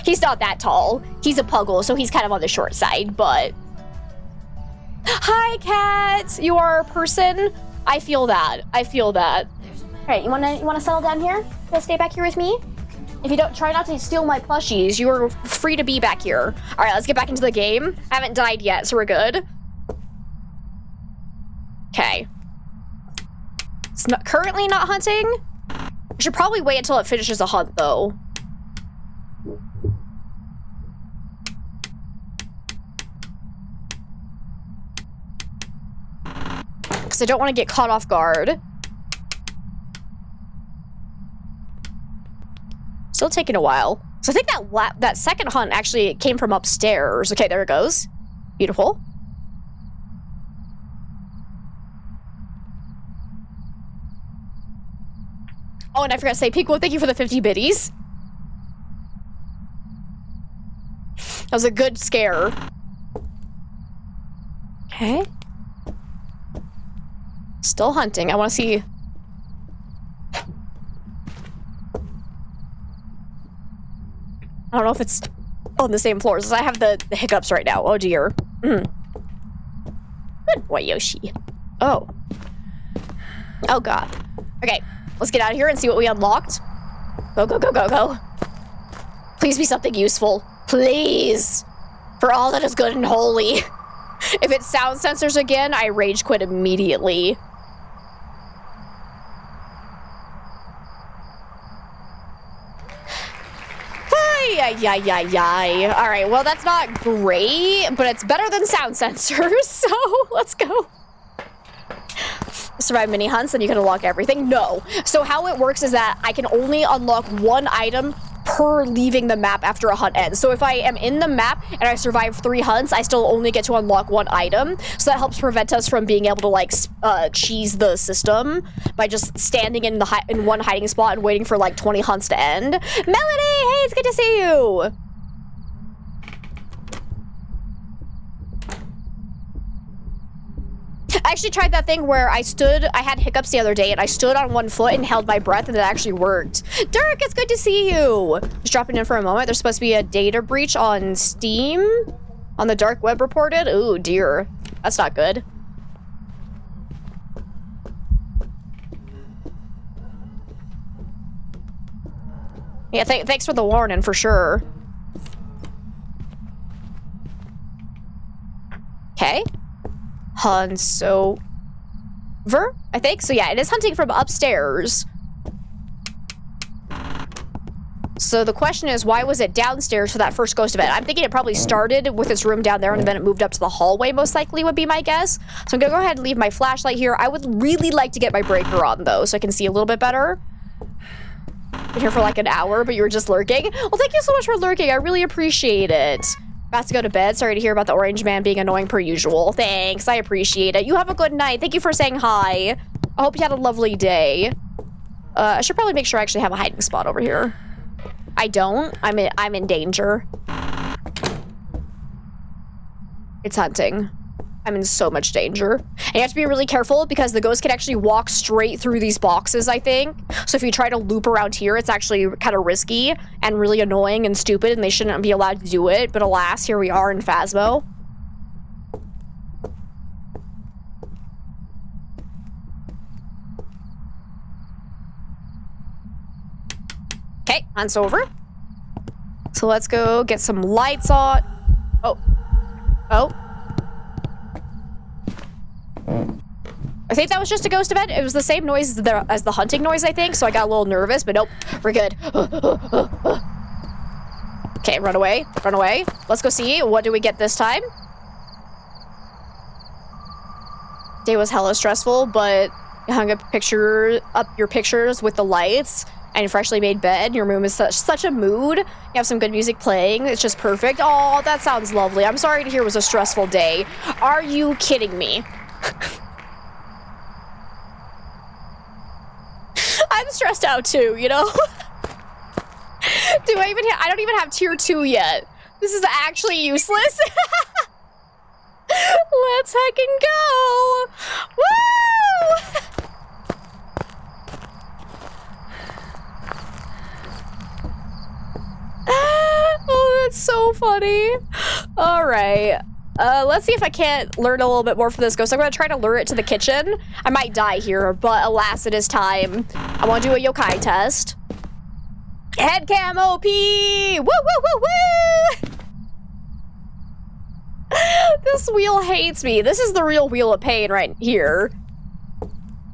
He's not that tall. He's a puggle, so he's kind of on the short side, but... Hi, cat. You are a person? I feel that. I feel that. All right, you wanna settle down here? You wanna stay back here with me? If you don't, try not to steal my plushies. You are free to be back here. All right, let's get back into the game. I haven't died yet, so we're good. Okay. It's currently not hunting. I should probably wait until it finishes a hunt, though. Because I don't want to get caught off guard. Still taking a while. So I think that second hunt actually came from upstairs. Okay, there it goes. Beautiful. Oh, and I forgot to say, Pico, thank you for the 50 biddies. That was a good scare. Okay. Still hunting. I want to see... I don't know if it's on the same floors as I have the hiccups right now. Oh, dear. Good boy, Yoshi. Oh. Oh, God. Okay, let's get out of here and see what we unlocked. Go, go, go, go, go. Please be something useful. Please. For all that is good and holy. If it's sound sensors again, I rage quit immediately. Yay. All right, well, that's not great, but it's better than sound sensors, so let's go. Survive mini hunts, then you can unlock everything. No. So how it works is that I can only unlock one item per leaving the map after a hunt ends. So if I am in the map and I survive 3 hunts, I still only get to unlock 1 item. So that helps prevent us from being able to like cheese the system by just standing in one hiding spot and waiting for like 20 hunts to end. Melody, hey, it's good to see you. I actually tried that thing where I had hiccups the other day and I stood on 1 foot and held my breath and it actually worked. Dirk, it's good to see you. Just dropping in for a moment. There's supposed to be a data breach on Steam on the dark web reported. Ooh, dear. That's not good. Yeah, thanks for the warning for sure. Okay. Hunsover, I think. So yeah, it is hunting from upstairs. So the question is, why was it downstairs for that first ghost event? I'm thinking it probably started with its room down there and then it moved up to the hallway, most likely would be my guess. So I'm gonna go ahead and leave my flashlight here. I would really like to get my breaker on though, so I can see a little bit better. Been here for like an hour, but you were just lurking. Well, thank you so much for lurking. I really appreciate it. About to go to bed. Sorry to hear about the orange man being annoying per usual. Thanks, I appreciate it. You have a good night. Thank you for saying hi. I hope you had a lovely day. I should probably make sure I actually have a hiding spot over here. I don't. I'm in danger. It's hunting. I'm in so much danger. And you have to be really careful because the ghost can actually walk straight through these boxes, I think. So if you try to loop around here, it's actually kind of risky and really annoying and stupid, and they shouldn't be allowed to do it. But alas, here we are in Phasmo. Okay, hunt's over. So let's go get some lights on. Oh. Oh. I think that was just a ghost event. It was the same noise as the hunting noise, I think, so I got a little nervous, but nope, we're good. Okay, run away, run away. Let's go see, what do we get this time? Day was hella stressful, but you hung up your pictures with the lights and freshly made bed. Your room is such a mood. You have some good music playing. It's just perfect. Oh, that sounds lovely. I'm sorry to hear it was a stressful day. Are you kidding me? I'm stressed out too, you know? I don't even have tier 2 yet. This is actually useless. Let's heckin' go! Woo! Oh, that's so funny. All right. Let's see if I can't learn a little bit more from this ghost. I'm gonna try to lure it to the kitchen. I might die here, but alas, it is time. I want to do a yokai test. Head cam OP! Woo, woo, woo, woo! This wheel hates me. This is the real wheel of pain right here.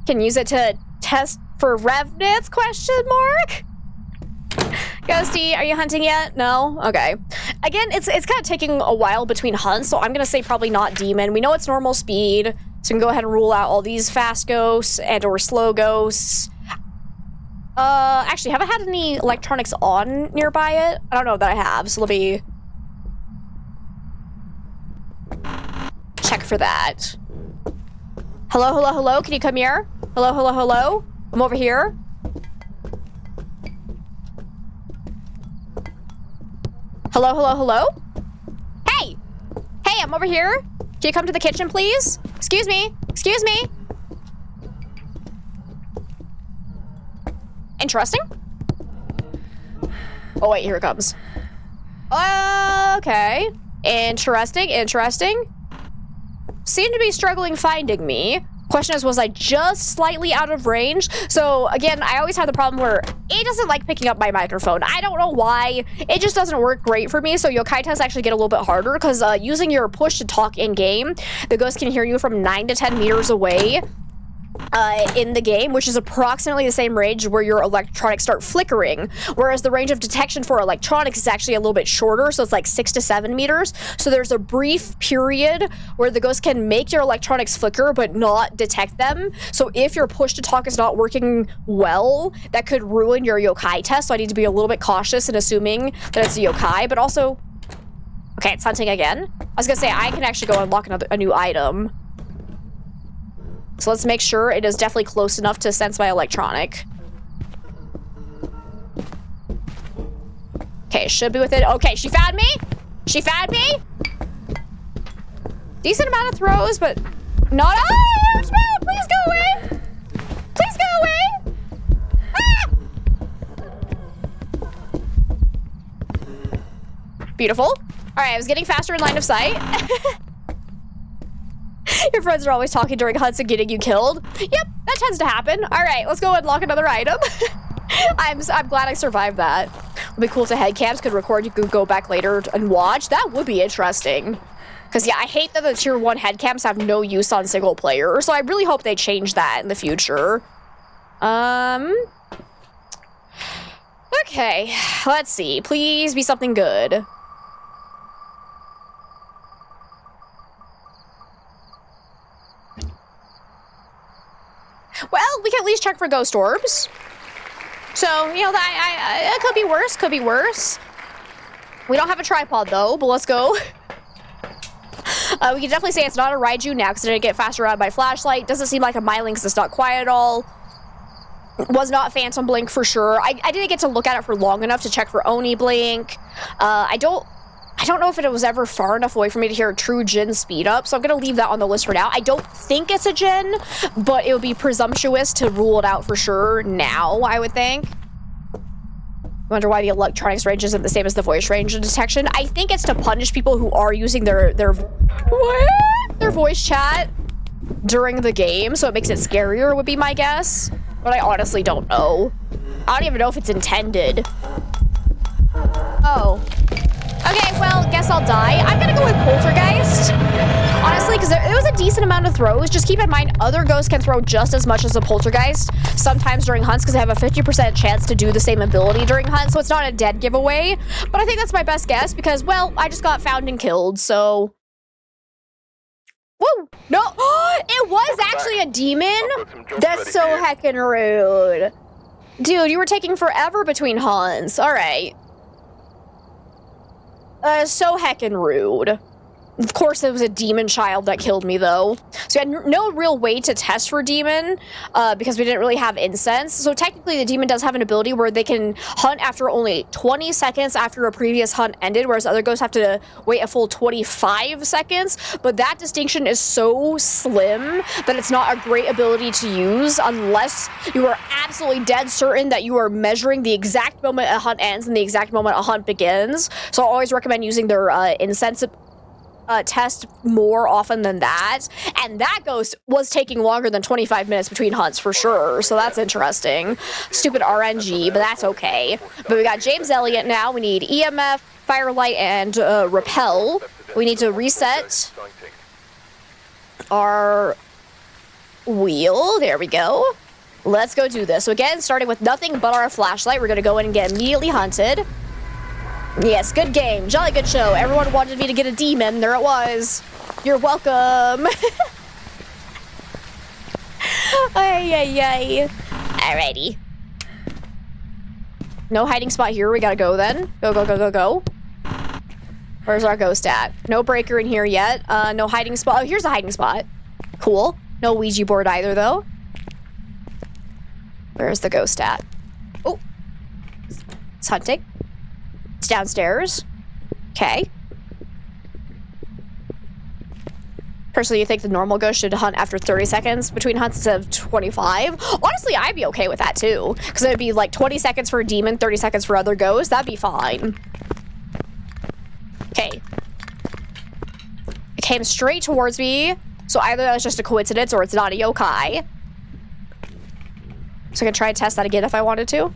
Can use it to test for revenants, question mark? Ghosty, are you hunting yet? No? Okay. Again, it's kind of taking a while between hunts, so I'm gonna say probably not demon. We know it's normal speed, so we can go ahead and rule out all these fast ghosts and or slow ghosts. Actually, have I had any electronics on nearby it? I don't know that I have, so let me check for that. Hello, hello, hello, can you come here? Hello, hello, hello? I'm over here. Hello, hello, hello? Hey! Hey, I'm over here. Can you come to the kitchen, please? Excuse me. Excuse me. Interesting. Oh, wait, here it comes. Okay. Interesting, interesting. Seem to be struggling finding me. Question is, was I just slightly out of range? So again, I always have the problem where it doesn't like picking up my microphone. I don't know why. It just doesn't work great for me. So yokai tests actually get a little bit harder because using your push to talk in game, the ghost can hear you from 9 to 10 meters away. In the game, which is approximately the same range where your electronics start flickering, whereas the range of detection for electronics is actually a little bit shorter, so it's like 6 to 7 meters. So there's a brief period where the ghost can make your electronics flicker but not detect them. So if your push to talk is not working well, that could ruin your yokai test. So I need to be a little bit cautious in assuming that it's a yokai, but also, okay, it's hunting again. I was gonna say I can actually go unlock a new item. So let's make sure it is definitely close enough to sense my electronic. Okay, should be within. Okay, she found me. She found me. Decent amount of throws, but not. Oh, please go away. Please go away. Ah! Beautiful. All right, I was getting faster in line of sight. Your friends are always talking during hunts and getting you killed. Yep, that tends to happen. All right, let's go unlock another item. I'm glad I survived that. It'd be cool to headcams could record. You could go back later and watch. That would be interesting. Because, yeah, I hate that the tier 1 headcams have no use on single player. So I really hope they change that in the future. Okay, let's see. Please be something good. Well, we can at least check for ghost orbs. So, you know, it could be worse, could be worse. We don't have a tripod, though, but let's go. We can definitely say it's not a Raiju now, because it didn't get faster around by flashlight. Doesn't seem like a Myling, because it's not quiet at all. Was not Phantom Blink for sure. I didn't get to look at it for long enough to check for Oni Blink. I don't I don't know if it was ever far enough away for me to hear a true Djinn speed up, so I'm gonna leave that on the list for now. I don't think it's a Djinn, but it would be presumptuous to rule it out for sure now, I would think. Wonder why the electronics range isn't the same as the voice range of detection. I think it's to punish people who are using their voice chat during the game, so it makes it scarier would be my guess. But I honestly don't know. I don't even know if it's intended. Oh. Okay, well, guess I'll die. I'm gonna go with Poltergeist. Honestly, because there was a decent amount of throws. Just keep in mind, other ghosts can throw just as much as a Poltergeist, sometimes during hunts, because they have a 50% chance to do the same ability during hunts, so it's not a dead giveaway. But I think that's my best guess, because, well, I just got found and killed, so... Woo! No! It was actually a demon? That's so heckin' rude. Dude, you were taking forever between hunts. Alright. So heckin' rude. Of course, it was a demon child that killed me, though. So we had no real way to test for demon, because we didn't really have incense. So technically, the demon does have an ability where they can hunt after only 20 seconds after a previous hunt ended, whereas other ghosts have to wait a full 25 seconds. But that distinction is so slim that it's not a great ability to use unless you are absolutely dead certain that you are measuring the exact moment a hunt ends and the exact moment a hunt begins. So I always recommend using their incense test more often than that, and that ghost was taking longer than 25 minutes between hunts for sure, so that's interesting. Stupid RNG, but that's okay. But we got James Elliott now. We need EMF, Firelight, and Repel. We need to reset our wheel. There we go. Let's go do this. So again, starting with nothing but our flashlight, we're gonna go in and get immediately hunted. Yes, good game. Jolly good show. Everyone wanted me to get a demon. There it was. You're welcome. Ay, ay, ay. Alrighty. No hiding spot here. We gotta go then. Go, go, go, go, go. Where's our ghost at? No breaker in here yet. No hiding spot. Oh, here's a hiding spot. Cool. No Ouija board either, though. Where's the ghost at? Oh. It's hunting. It's downstairs. Okay. Personally, you think the normal ghost should hunt after 30 seconds between hunts instead of 25? Honestly, I'd be okay with that too. Because it would be like 20 seconds for a demon, 30 seconds for other ghosts. That'd be fine. Okay. It came straight towards me. So either that was just a coincidence or it's not a yokai. So I can try and test that again if I wanted to.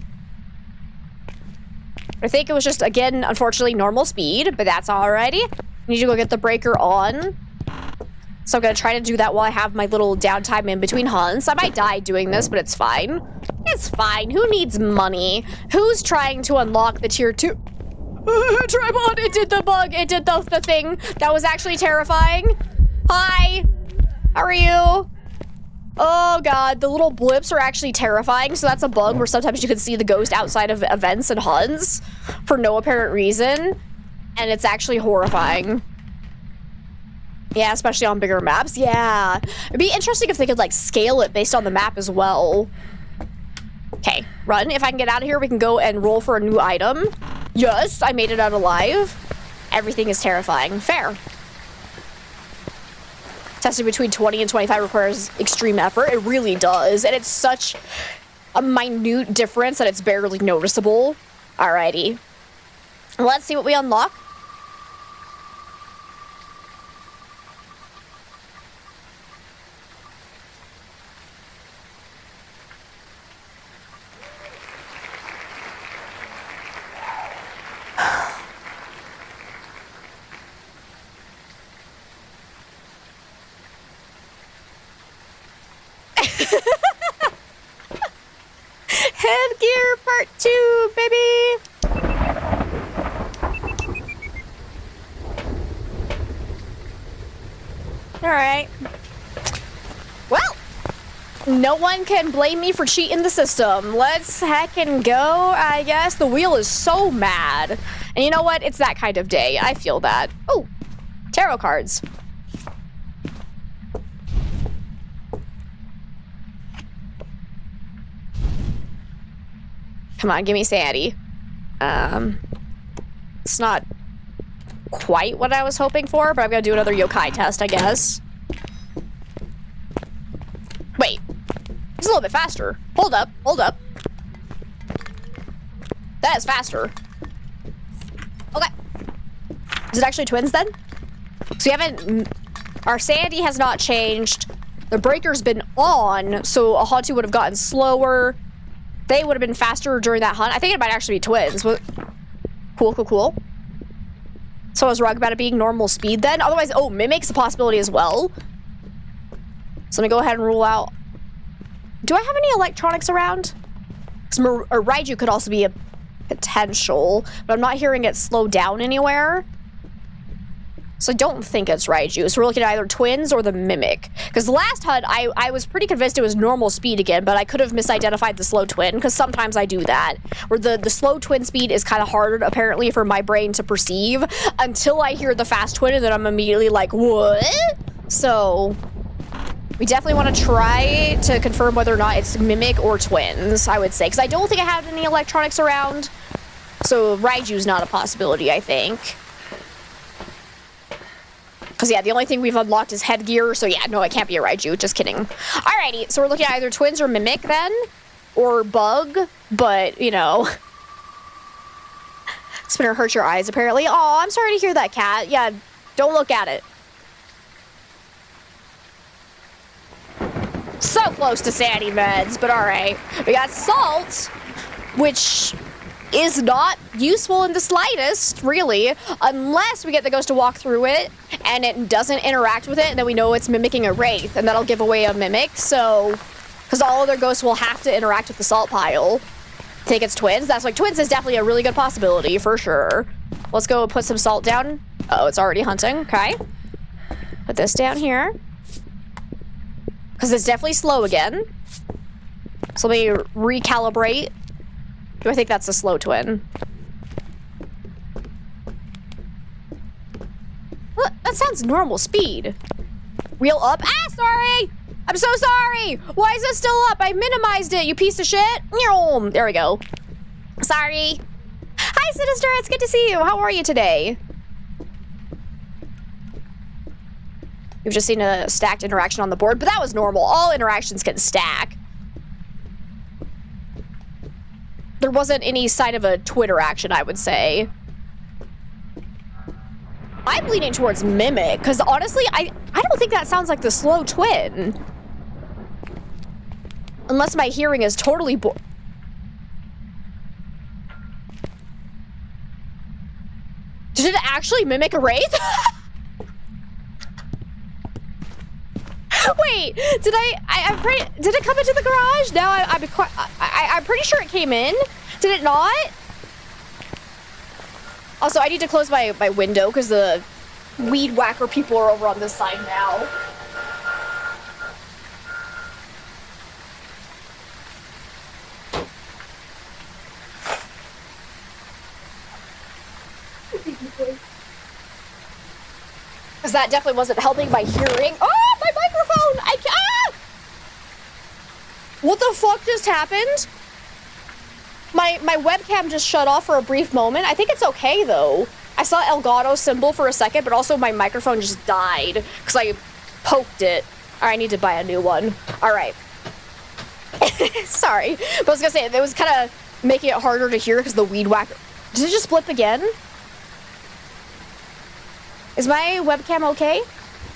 I think it was just, again, unfortunately, normal speed, but that's alrighty. Need to go get the breaker on. So I'm gonna try to do that while I have my little downtime in between hunts. I might die doing this, but it's fine. It's fine. Who needs money? Who's trying to unlock the tier 2? Tripod! It did the bug! It did the thing that was actually terrifying. Hi! How are you? Oh god, the little blips are actually terrifying, so that's a bug where sometimes you can see the ghost outside of events and hunts for no apparent reason, and it's actually horrifying. Yeah, especially on bigger maps. Yeah. It'd be interesting if they could, like, scale it based on the map as well. Okay, run. If I can get out of here, we can go and roll for a new item. Yes, I made it out alive. Everything is terrifying. Fair. Testing between 20 and 25 requires extreme effort. It really does. And it's such a minute difference that it's barely noticeable. Alrighty. Let's see what we unlock. Headgear part 2, baby! Alright. Well, no one can blame me for cheating the system. Let's heckin' go, I guess. The wheel is so mad. And you know what? It's that kind of day. I feel that. Oh, tarot cards. Come on, give me sanity. It's not quite what I was hoping for, but I'm gonna do another yokai test, I guess. Wait, it's a little bit faster. Hold up, hold up. That is faster. Okay. Is it actually twins then? So we haven't, our sanity has not changed. The breaker's been on, so a Hatu would have gotten slower. They would have been faster during that hunt. I think it might actually be twins. Cool, cool, cool. So I was wrong about it being normal speed then. Otherwise, oh, Mimic's a possibility as well. So let me go ahead and rule out. Do I have any electronics around? Because Raiju could also be a potential, but I'm not hearing it slow down anywhere. So I don't think it's Raiju. So we're looking at either twins or the Mimic. Because the last hunt, I was pretty convinced it was normal speed again, but I could have misidentified the slow twin, because sometimes I do that. Where the slow twin speed is kind of hard, apparently, for my brain to perceive, until I hear the fast twin, and then I'm immediately like, what? So we definitely want to try to confirm whether or not it's Mimic or twins, I would say. Because I don't think I have any electronics around. So Raiju's not a possibility, I think. Because, yeah, the only thing we've unlocked is headgear, so yeah, no, it can't be a Raiju, just kidding. Alrighty, so we're looking at either twins or Mimic then, or Bug, but, you know. It's gonna hurt your eyes, apparently. Oh, I'm sorry to hear that, cat. Yeah, don't look at it. So close to sanity meds, but alright. We got salt, which is not useful in the slightest, really, unless we get the ghost to walk through it and it doesn't interact with it, and then we know it's mimicking a wraith, and that'll give away a mimic. So, because all other ghosts will have to interact with the salt pile. Think it's twins? That's like, twins is definitely a really good possibility, for sure. Let's go put some salt down. Oh, it's already hunting. Okay. Put this down here. Because it's definitely slow again. So let me recalibrate. Do I think that's a slow twin? What? That sounds normal speed. Wheel up. Ah, sorry! I'm so sorry! Why is it still up? I minimized it, you piece of shit! There we go. Sorry. Hi, Sinister, it's good to see you. How are you today? We've just seen a stacked interaction on the board, but that was normal. All interactions can stack. There wasn't any sign of a Twitter action, I would say. I'm leaning towards Mimic, because honestly, I don't think that sounds like the slow twin. Unless my hearing is totally Did it actually mimic a wraith? Wait, did did it come into the garage? Now I'm pretty sure it came in. Did it not? Also, I need to close my window because the weed whacker people are over on this side now. Because that definitely wasn't helping my hearing. Oh, my microphone! Ah! What the fuck just happened? My webcam just shut off for a brief moment. I think it's okay, though. I saw Elgato symbol for a second, but also my microphone just died because I poked it. All right, I need to buy a new one. All right. Sorry. But I was going to say, it was kind of making it harder to hear because the weed whacker... Did it just flip again? Is my webcam okay?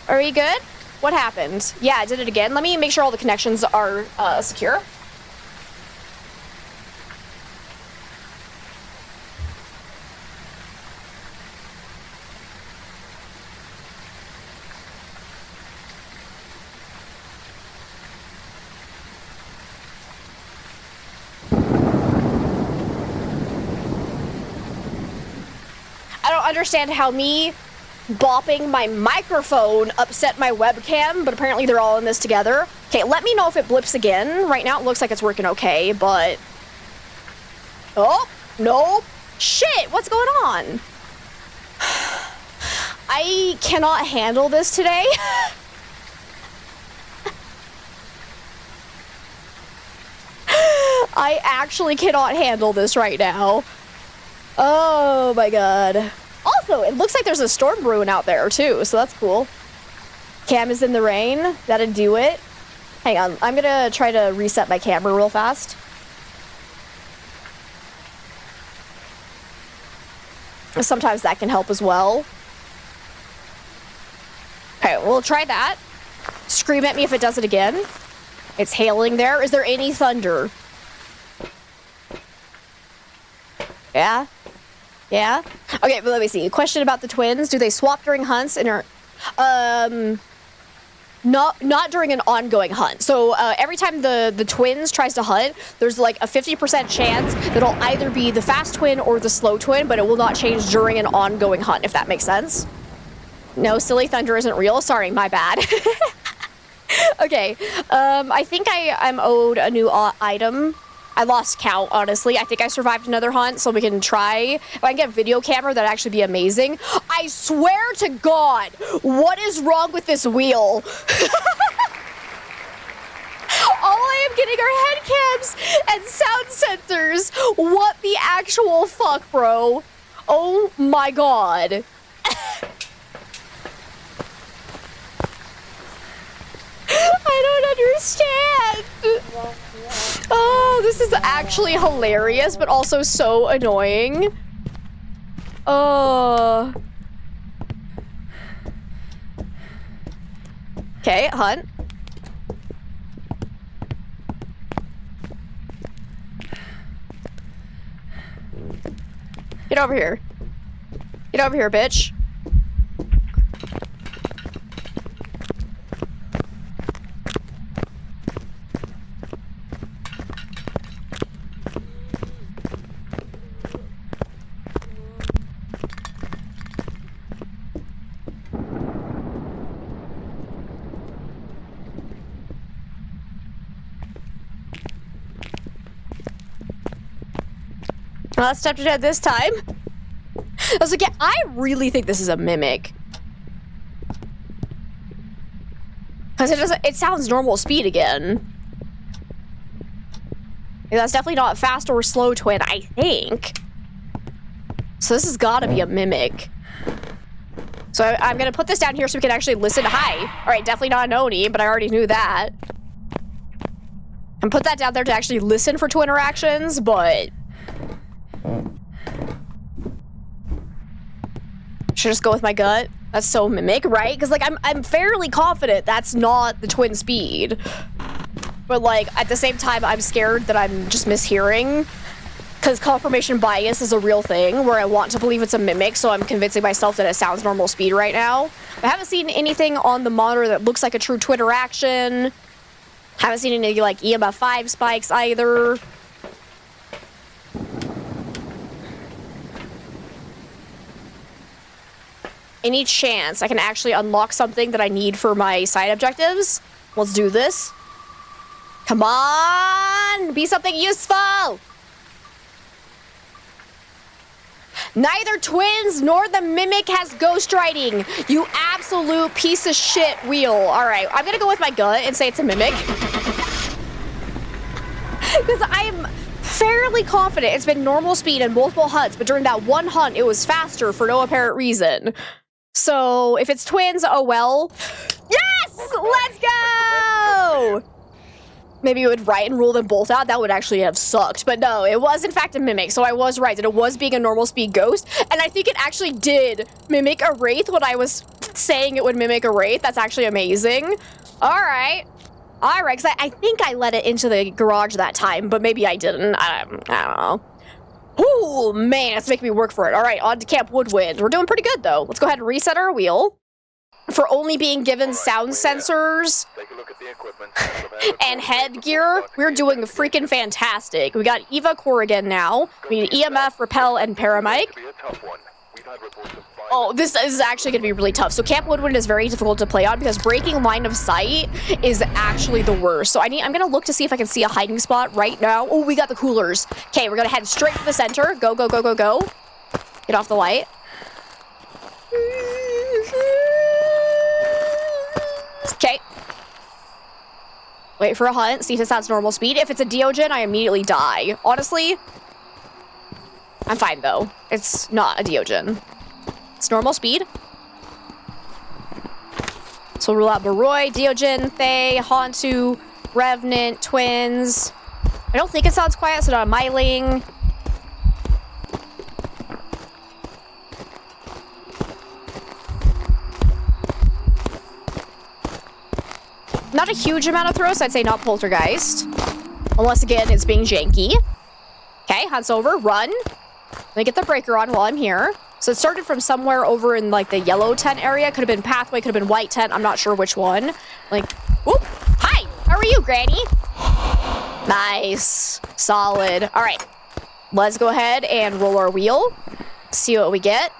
Are we good? What happened? Yeah, I did it again. Let me make sure all the connections are secure. I don't understand how me bopping my microphone upset my webcam, but apparently they're all in this together. Okay, let me know if it blips again. Right now it looks like it's working okay, but... Oh, no. Shit, what's going on? I cannot handle this today. I actually cannot handle this right now. Oh my god. Oh, Also, it looks like there's a storm brewing out there too, so that's cool. Cam is in the rain. That'd do it. Hang on, I'm gonna try to reset my camera real fast. Sometimes that can help as well. Okay, we'll try that. Scream at me if it does it again. It's hailing there. Is there any thunder? Yeah? Yeah? Okay, but let me see. Question about the twins. Do they swap during hunts and are... Not during an ongoing hunt. So every time the twins tries to hunt, there's like a 50% chance that it'll either be the fast twin or the slow twin, but it will not change during an ongoing hunt, if that makes sense. No, silly thunder isn't real. Sorry, my bad. Okay, I think I'm owed a new item. I lost count, honestly. I think I survived another hunt, so we can try. If I can get a video camera, that'd actually be amazing. I swear to God, what is wrong with this wheel? All I am getting are head cams and sound sensors. What the actual fuck, bro? Oh my God. I don't understand. Oh, this is actually hilarious, but also so annoying. Oh. Okay, hunt. Get over here. Get over here, bitch. Well, I stepped ahead this time. I was like, yeah, I really think this is a mimic. Because it sounds normal speed again. Yeah, that's definitely not fast or slow twin, I think. So this has got to be a mimic. So I'm going to put this down here so we can actually listen. Hi. All right, definitely not an Oni, but I already knew that. And put that down there to actually listen for twin interactions, but... Should I just go with my gut? That's so mimic, right? Because like I'm fairly confident that's not the twin speed. But like at the same time, I'm scared that I'm just mishearing. Because confirmation bias is a real thing where I want to believe it's a mimic, so I'm convincing myself that it sounds normal speed right now. I haven't seen anything on the monitor that looks like a true twin interaction. Haven't seen any like EMF 5 spikes either. Any chance I can actually unlock something that I need for my side objectives? Let's do this. Come on! Be something useful! Neither twins nor the mimic has ghostwriting. You absolute piece of shit wheel. All right, I'm gonna go with my gut and say it's a mimic. Because I'm fairly confident it's been normal speed in multiple hunts, but during that one hunt, it was faster for no apparent reason. So if it's twins, oh well. Yes! Let's go! Maybe it would write and rule them both out. That would actually have sucked. But no, it was in fact a mimic. So I was right that it was being a normal speed ghost. And I think it actually did mimic a wraith when I was saying it would mimic a wraith. That's actually amazing. All right. All right, because I think I let it into the garage that time, but maybe I didn't. I don't know. Oh, man, it's making me work for it. All right, on to Camp Woodwind. We're doing pretty good, though. Let's go ahead and reset our wheel. For only being given sound sensors and headgear, we're doing freaking fantastic. We got Eva Corrigan now. We need EMF, Repel, and Paramike. Oh, this is actually going to be really tough. So Camp Woodwind is very difficult to play on because breaking line of sight is actually the worst. So I'm going to look to see if I can see a hiding spot right now. Oh, we got the coolers. Okay, we're going to head straight to the center. Go, go, go, go, go. Get off the light. Okay. Wait for a hunt. See if it sounds normal speed. If it's a Deogen, I immediately die. Honestly, I'm fine, though. It's not a Deogen. It's normal speed. So we'll rule out Baroi, Deogen, Fae, Hantu, Revenant, Twins. I don't think it sounds quiet, so not a Myling. Not a huge amount of throws, I'd say not Poltergeist. Unless, again, it's being janky. Okay, Hunt's over, run. Let me get the breaker on while I'm here. So it started from somewhere over in, like, the yellow tent area. Could have been pathway, could have been white tent. I'm not sure which one. Like, whoop. Hi, how are you, Granny? Nice. Solid. All right. Let's go ahead and roll our wheel. See what we get.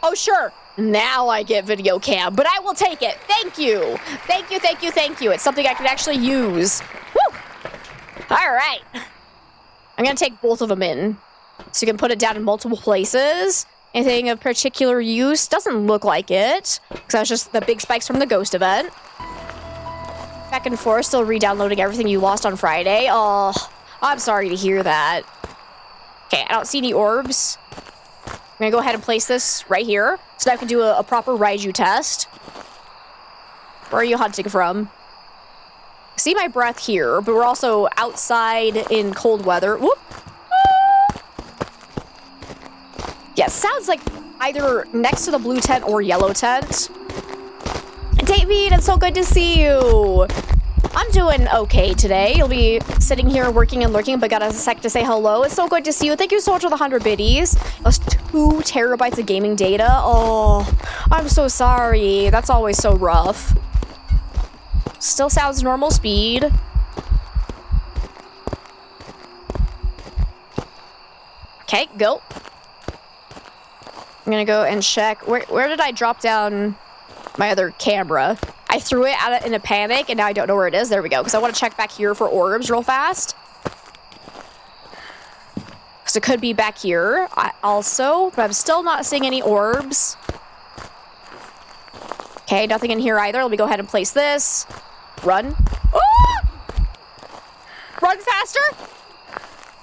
Oh, sure. Now I get video cam, but I will take it. Thank you. Thank you, thank you, thank you. It's something I can actually use. Woo! All right. I'm going to take both of them in. So you can put it down in multiple places. Anything of particular use? Doesn't look like it. Because that was just the big spikes from the ghost event. Back and forth, still re-downloading everything you lost on Friday. Oh, I'm sorry to hear that. Okay, I don't see any orbs. I'm gonna go ahead and place this right here, so that I can do a proper Raiju test. Where are you hunting from? I see my breath here, but we're also outside in cold weather. Whoop! Yeah, sounds like either next to the blue tent or yellow tent. David, it's so good to see you. I'm doing okay today. You'll be sitting here working and lurking, but got a sec to say hello. It's so good to see you. Thank you so much for the 100 biddies. That's 2 terabytes of gaming data. Oh, I'm so sorry. That's always so rough. Still sounds normal speed. Okay, go. I'm gonna go and check. Where did I drop down my other camera? I threw it out in a panic, and now I don't know where it is. There we go, because I want to check back here for orbs real fast. Because it could be back here also, but I'm still not seeing any orbs. Okay, nothing in here either. Let me go ahead and place this. Run. Oh! Run faster!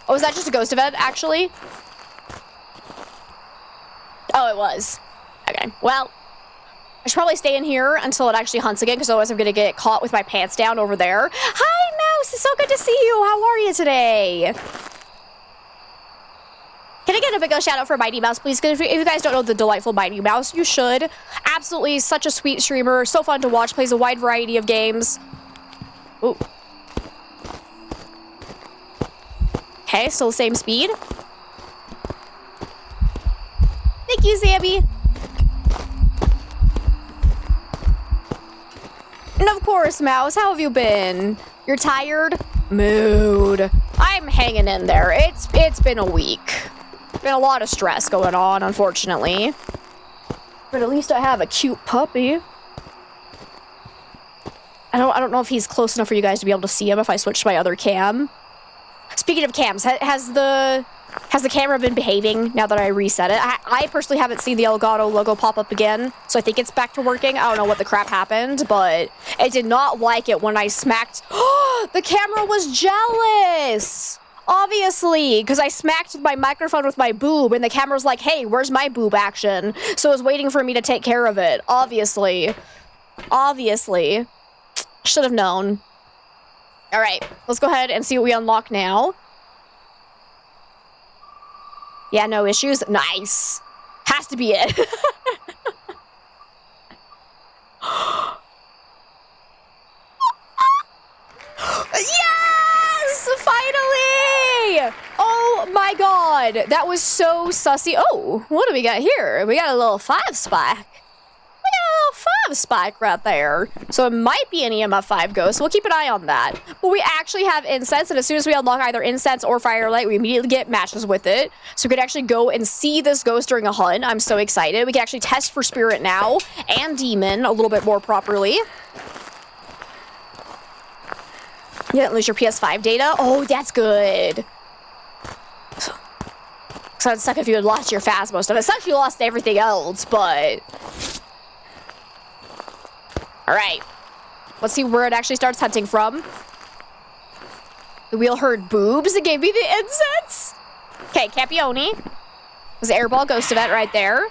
Oh, was that just a ghost event, actually? Oh, it was. Okay, well, I should probably stay in here until it actually hunts again, because otherwise I'm going to get caught with my pants down over there. Hi, Mouse! It's so good to see you! How are you today? Can I get a big shout out for Mighty Mouse, please? Because if you guys don't know the delightful Mighty Mouse, you should. Absolutely such a sweet streamer. So fun to watch. Plays a wide variety of games. Ooh. Okay, still the same speed. Thank you, Zammy. And of course, Mouse, how have you been? You're tired? Mood. I'm hanging in there. It's been a week. Been a lot of stress going on, unfortunately. But at least I have a cute puppy. I don't know if he's close enough for you guys to be able to see him if I switch to my other cam. Speaking of cams, has the camera been behaving now that I reset it? I personally haven't seen the Elgato logo pop up again, so I think it's back to working. I don't know what the crap happened, but it did not like it when I smacked. Oh, the camera was jealous! Obviously, because I smacked my microphone with my boob, and the camera's like, hey, where's my boob action? So it was waiting for me to take care of it. Obviously. Obviously. Should have known. All right, let's go ahead and see what we unlock now. Yeah, no issues. Nice. Has to be it. Yes! Finally! Oh my god. That was so sussy. Oh, what do we got here? We got a little 5-spike. We got a little 5-spike right there. So it might be an EMF 5 ghost. We'll keep an eye on that. But we actually have incense, and as soon as we unlock either incense or firelight, we immediately get matches with it. So we could actually go and see this ghost during a hunt. I'm so excited. We can actually test for spirit now and demon a little bit more properly. You didn't lose your PS5 data? Oh, that's good. So it'd suck if you had lost your Phasmo stuff. It sucks you lost everything else, but... Alright. Let's see where it actually starts hunting from. The wheel heard boobs. It gave me the incense. Okay, Campione. There's the airball ghost event right there.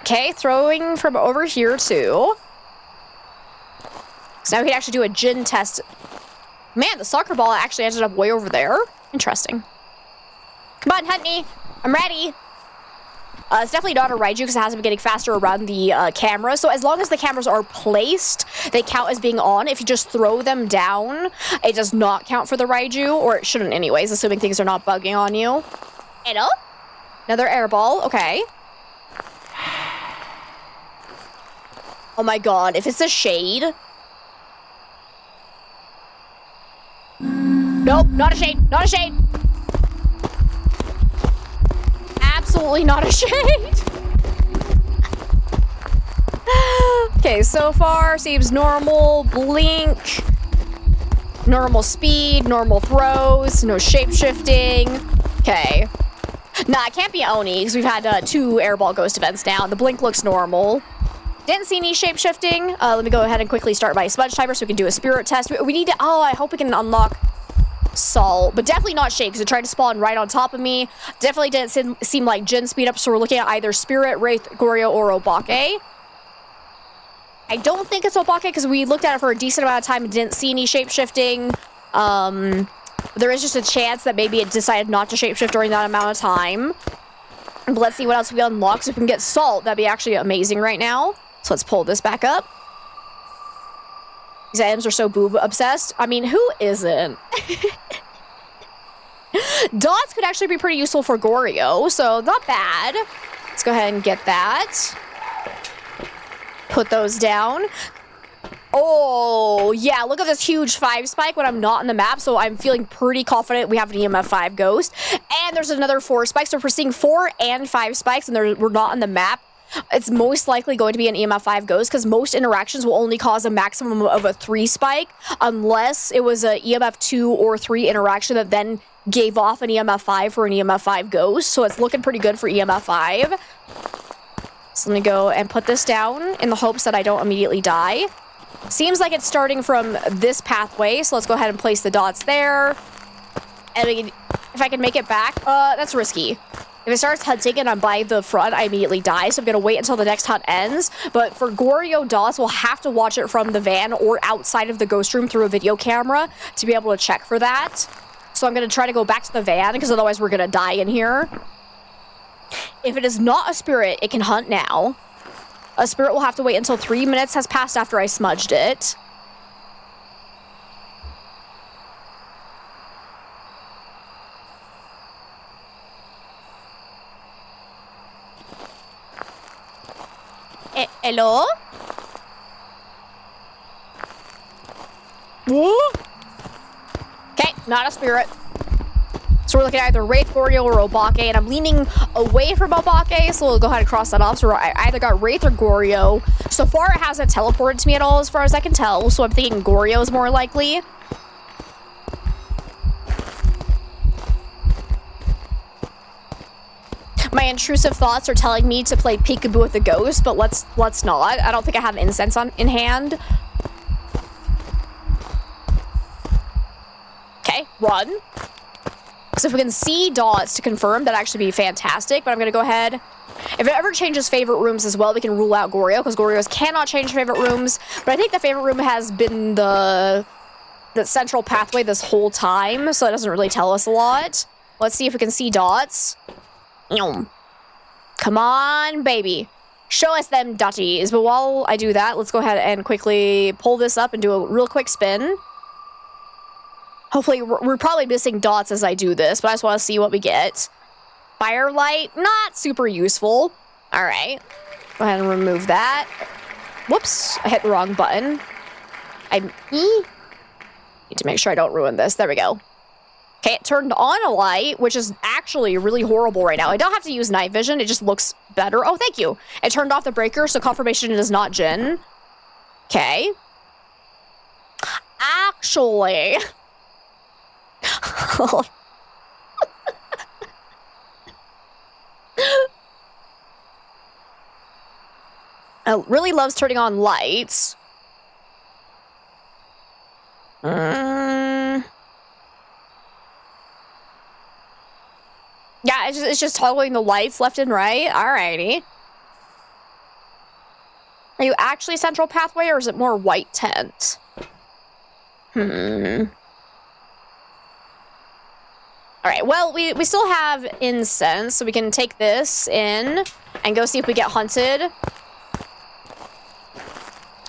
Okay, throwing from over here too. So now we can actually do a gin test. Man, the soccer ball actually ended up way over there. Interesting. Come on, hunt me. I'm ready. It's definitely not a Raiju because it hasn't been getting faster around the camera. So as long as the cameras are placed, they count as being on. If you just throw them down, it does not count for the Raiju, or it shouldn't anyways, assuming things are not bugging on you. Hello? Another airball. Okay. Oh my god, if it's a shade. Nope, not a shade, not a shade. Absolutely not a shade. Okay, so far seems normal. Blink. Normal speed, normal throws, no shape-shifting. Okay. Nah, it can't be Oni, because we've had 2 airball ghost events now. The blink looks normal. Didn't see any shape-shifting. Let me go ahead and quickly start my smudge timer so we can do a spirit test. We need to... Oh, I hope we can unlock Salt, but definitely not Shade, because it tried to spawn right on top of me. Definitely didn't seem like Jin speed up, so we're looking at either Spirit, Wraith, Goryo, or Obake. I don't think it's Obake, because we looked at it for a decent amount of time and didn't see any shape-shifting. There is just a chance that maybe it decided not to shapeshift during that amount of time. But let's see what else we unlock. So if we can get Salt, that'd be actually amazing right now. So let's pull this back up. These items are so boob obsessed. I mean, who isn't? Dots could actually be pretty useful for Goryo, so not bad. Let's go ahead and get that. Put those down. Oh, yeah, look at this huge 5 spike when I'm not on the map, so I'm feeling pretty confident we have an EMF 5 ghost. And there's another 4 spikes, so if we're seeing 4 and 5 spikes and we're not on the map, it's most likely going to be an EMF 5 ghost, because most interactions will only cause a maximum of a 3 spike, unless it was a EMF 2 or 3 interaction that then gave off an EMF 5 for an EMF 5 ghost, so it's looking pretty good for EMF 5. So let me go and put this down in the hopes that I don't immediately die. Seems like it's starting from this pathway, so let's go ahead and place the dots there. And if I can make it back, that's risky. If it starts hunting and I'm by the front, I immediately die, so I'm going to wait until the next hunt ends. But for Goryo dots, we'll have to watch it from the van or outside of the ghost room through a video camera to be able to check for that. So I'm going to try to go back to the van, because otherwise we're going to die in here. If it is not a spirit, it can hunt now. A spirit will have to wait until 3 minutes has passed after I smudged it. Hello? Okay, not a spirit. So we're looking at either Wraith, Goryo, or Obake, and I'm leaning away from Obake, so we'll go ahead and cross that off. So I either got Wraith or Goryo. So far, it hasn't teleported to me at all, as far as I can tell, so I'm thinking Goryo is more likely. My intrusive thoughts are telling me to play peekaboo with the ghost, but let's not. I don't think I have incense in hand. Okay, run. So if we can see dots to confirm, that'd actually be fantastic, but I'm going to go ahead. If it ever changes favorite rooms as well, we can rule out Goryo, because Goryos cannot change favorite rooms, but I think the favorite room has been the central pathway this whole time, so it doesn't really tell us a lot. Let's see if we can see dots. Come on, baby. Show us them dotties. But while I do that, let's go ahead and quickly pull this up and do a real quick spin. Hopefully, we're probably missing dots as I do this, but I just want to see what we get. Firelight, not super useful. All right. Go ahead and remove that. Whoops, I hit the wrong button. I need to make sure I don't ruin this. There we go. Okay, it turned on a light, which is actually really horrible right now. I don't have to use night vision. It just looks better. Oh, thank you. It turned off the breaker, so confirmation it is not Jin. Okay. Actually... really loves turning on lights. Yeah, it's just toggling the lights left and right. Alrighty. Are you actually Central Pathway, or is it more white tent? Alright, well, we still have incense, so we can take this in and go see if we get hunted.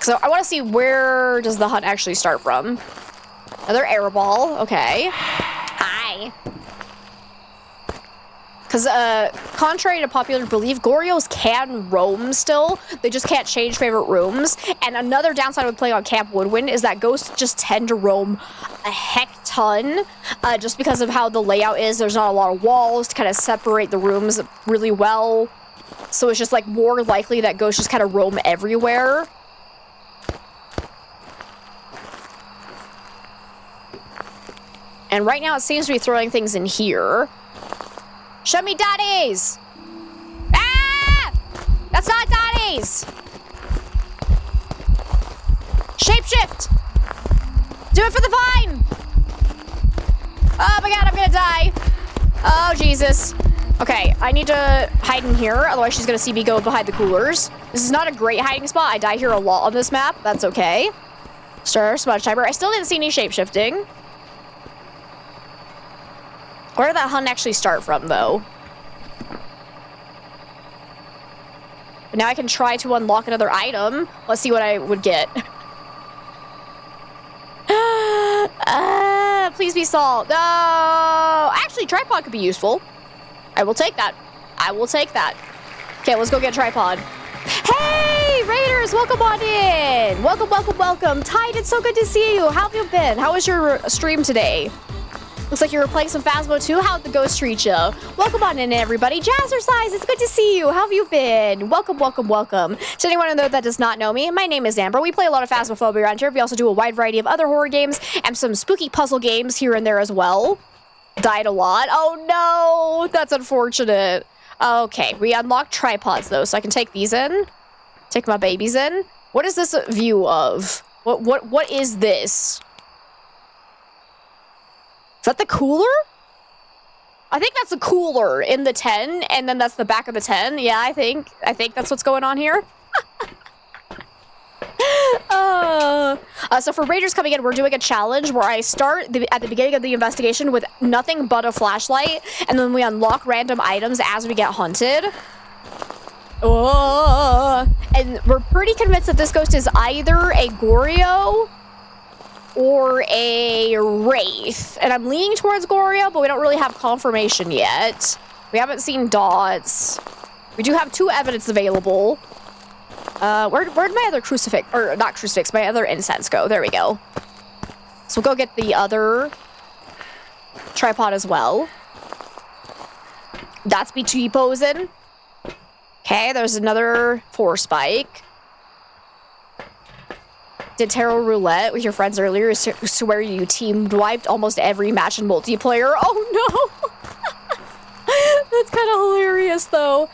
So I want to see, where does the hunt actually start from? Another air ball. Okay. Hi. Because, contrary to popular belief, Gorios can roam still. They just can't change favorite rooms. And another downside with playing on Camp Woodwind is that ghosts just tend to roam a heck ton. Just because of how the layout is. There's not a lot of walls to kind of separate the rooms really well. So it's just, like, more likely that ghosts just kind of roam everywhere. And right now it seems to be throwing things in here. Show me daddies! Ah! That's not daddies! Shapeshift! Do it for the vine! Oh my god, I'm gonna die. Oh, Jesus. Okay, I need to hide in here, otherwise she's gonna see me go behind the coolers. This is not a great hiding spot. I die here a lot on this map. That's okay. Stir, smudge timer. I still didn't see any shapeshifting. Where did that hunt actually start from, though? But now I can try to unlock another item. Let's see what I would get. Please be salt. No! Actually, tripod could be useful. I will take that. I will take that. Okay, let's go get a tripod. Hey, Raiders! Welcome on in! Welcome, welcome, welcome. Tide, it's so good to see you. How have you been? How was your stream today? Looks like you were playing some Phasmo too. How'd the ghost treat you? Welcome on in, everybody. Jazzercise, it's good to see you. How have you been? Welcome, welcome, welcome. To anyone in there that does not know me, my name is Amber. We play a lot of Phasmophobia around here. We also do a wide variety of other horror games and some spooky puzzle games here and there as well. Died a lot. Oh no, that's unfortunate. Okay, we unlocked tripods though, so I can take these in. Take my babies in. What is this view of? What is this? Is that the cooler? I think that's the cooler in the 10, and then that's the back of the 10. Yeah, I think that's what's going on here. So for Raiders coming in, we're doing a challenge where I start at the beginning of the investigation with nothing but a flashlight, and then we unlock random items as we get hunted. Oh, and we're pretty convinced that this ghost is either a Goryo or a Wraith. And I'm leaning towards Goryo, but we don't really have confirmation yet. We haven't seen dots. We do have 2 evidence available. Where'd my other crucifix, or not crucifix, my other incense go? There we go. So we'll go get the other tripod as well. That's BT posing. Okay, there's another 4 spike. Did tarot roulette with your friends earlier. Swear you team wiped almost every match in multiplayer. Oh no! That's kind of hilarious though.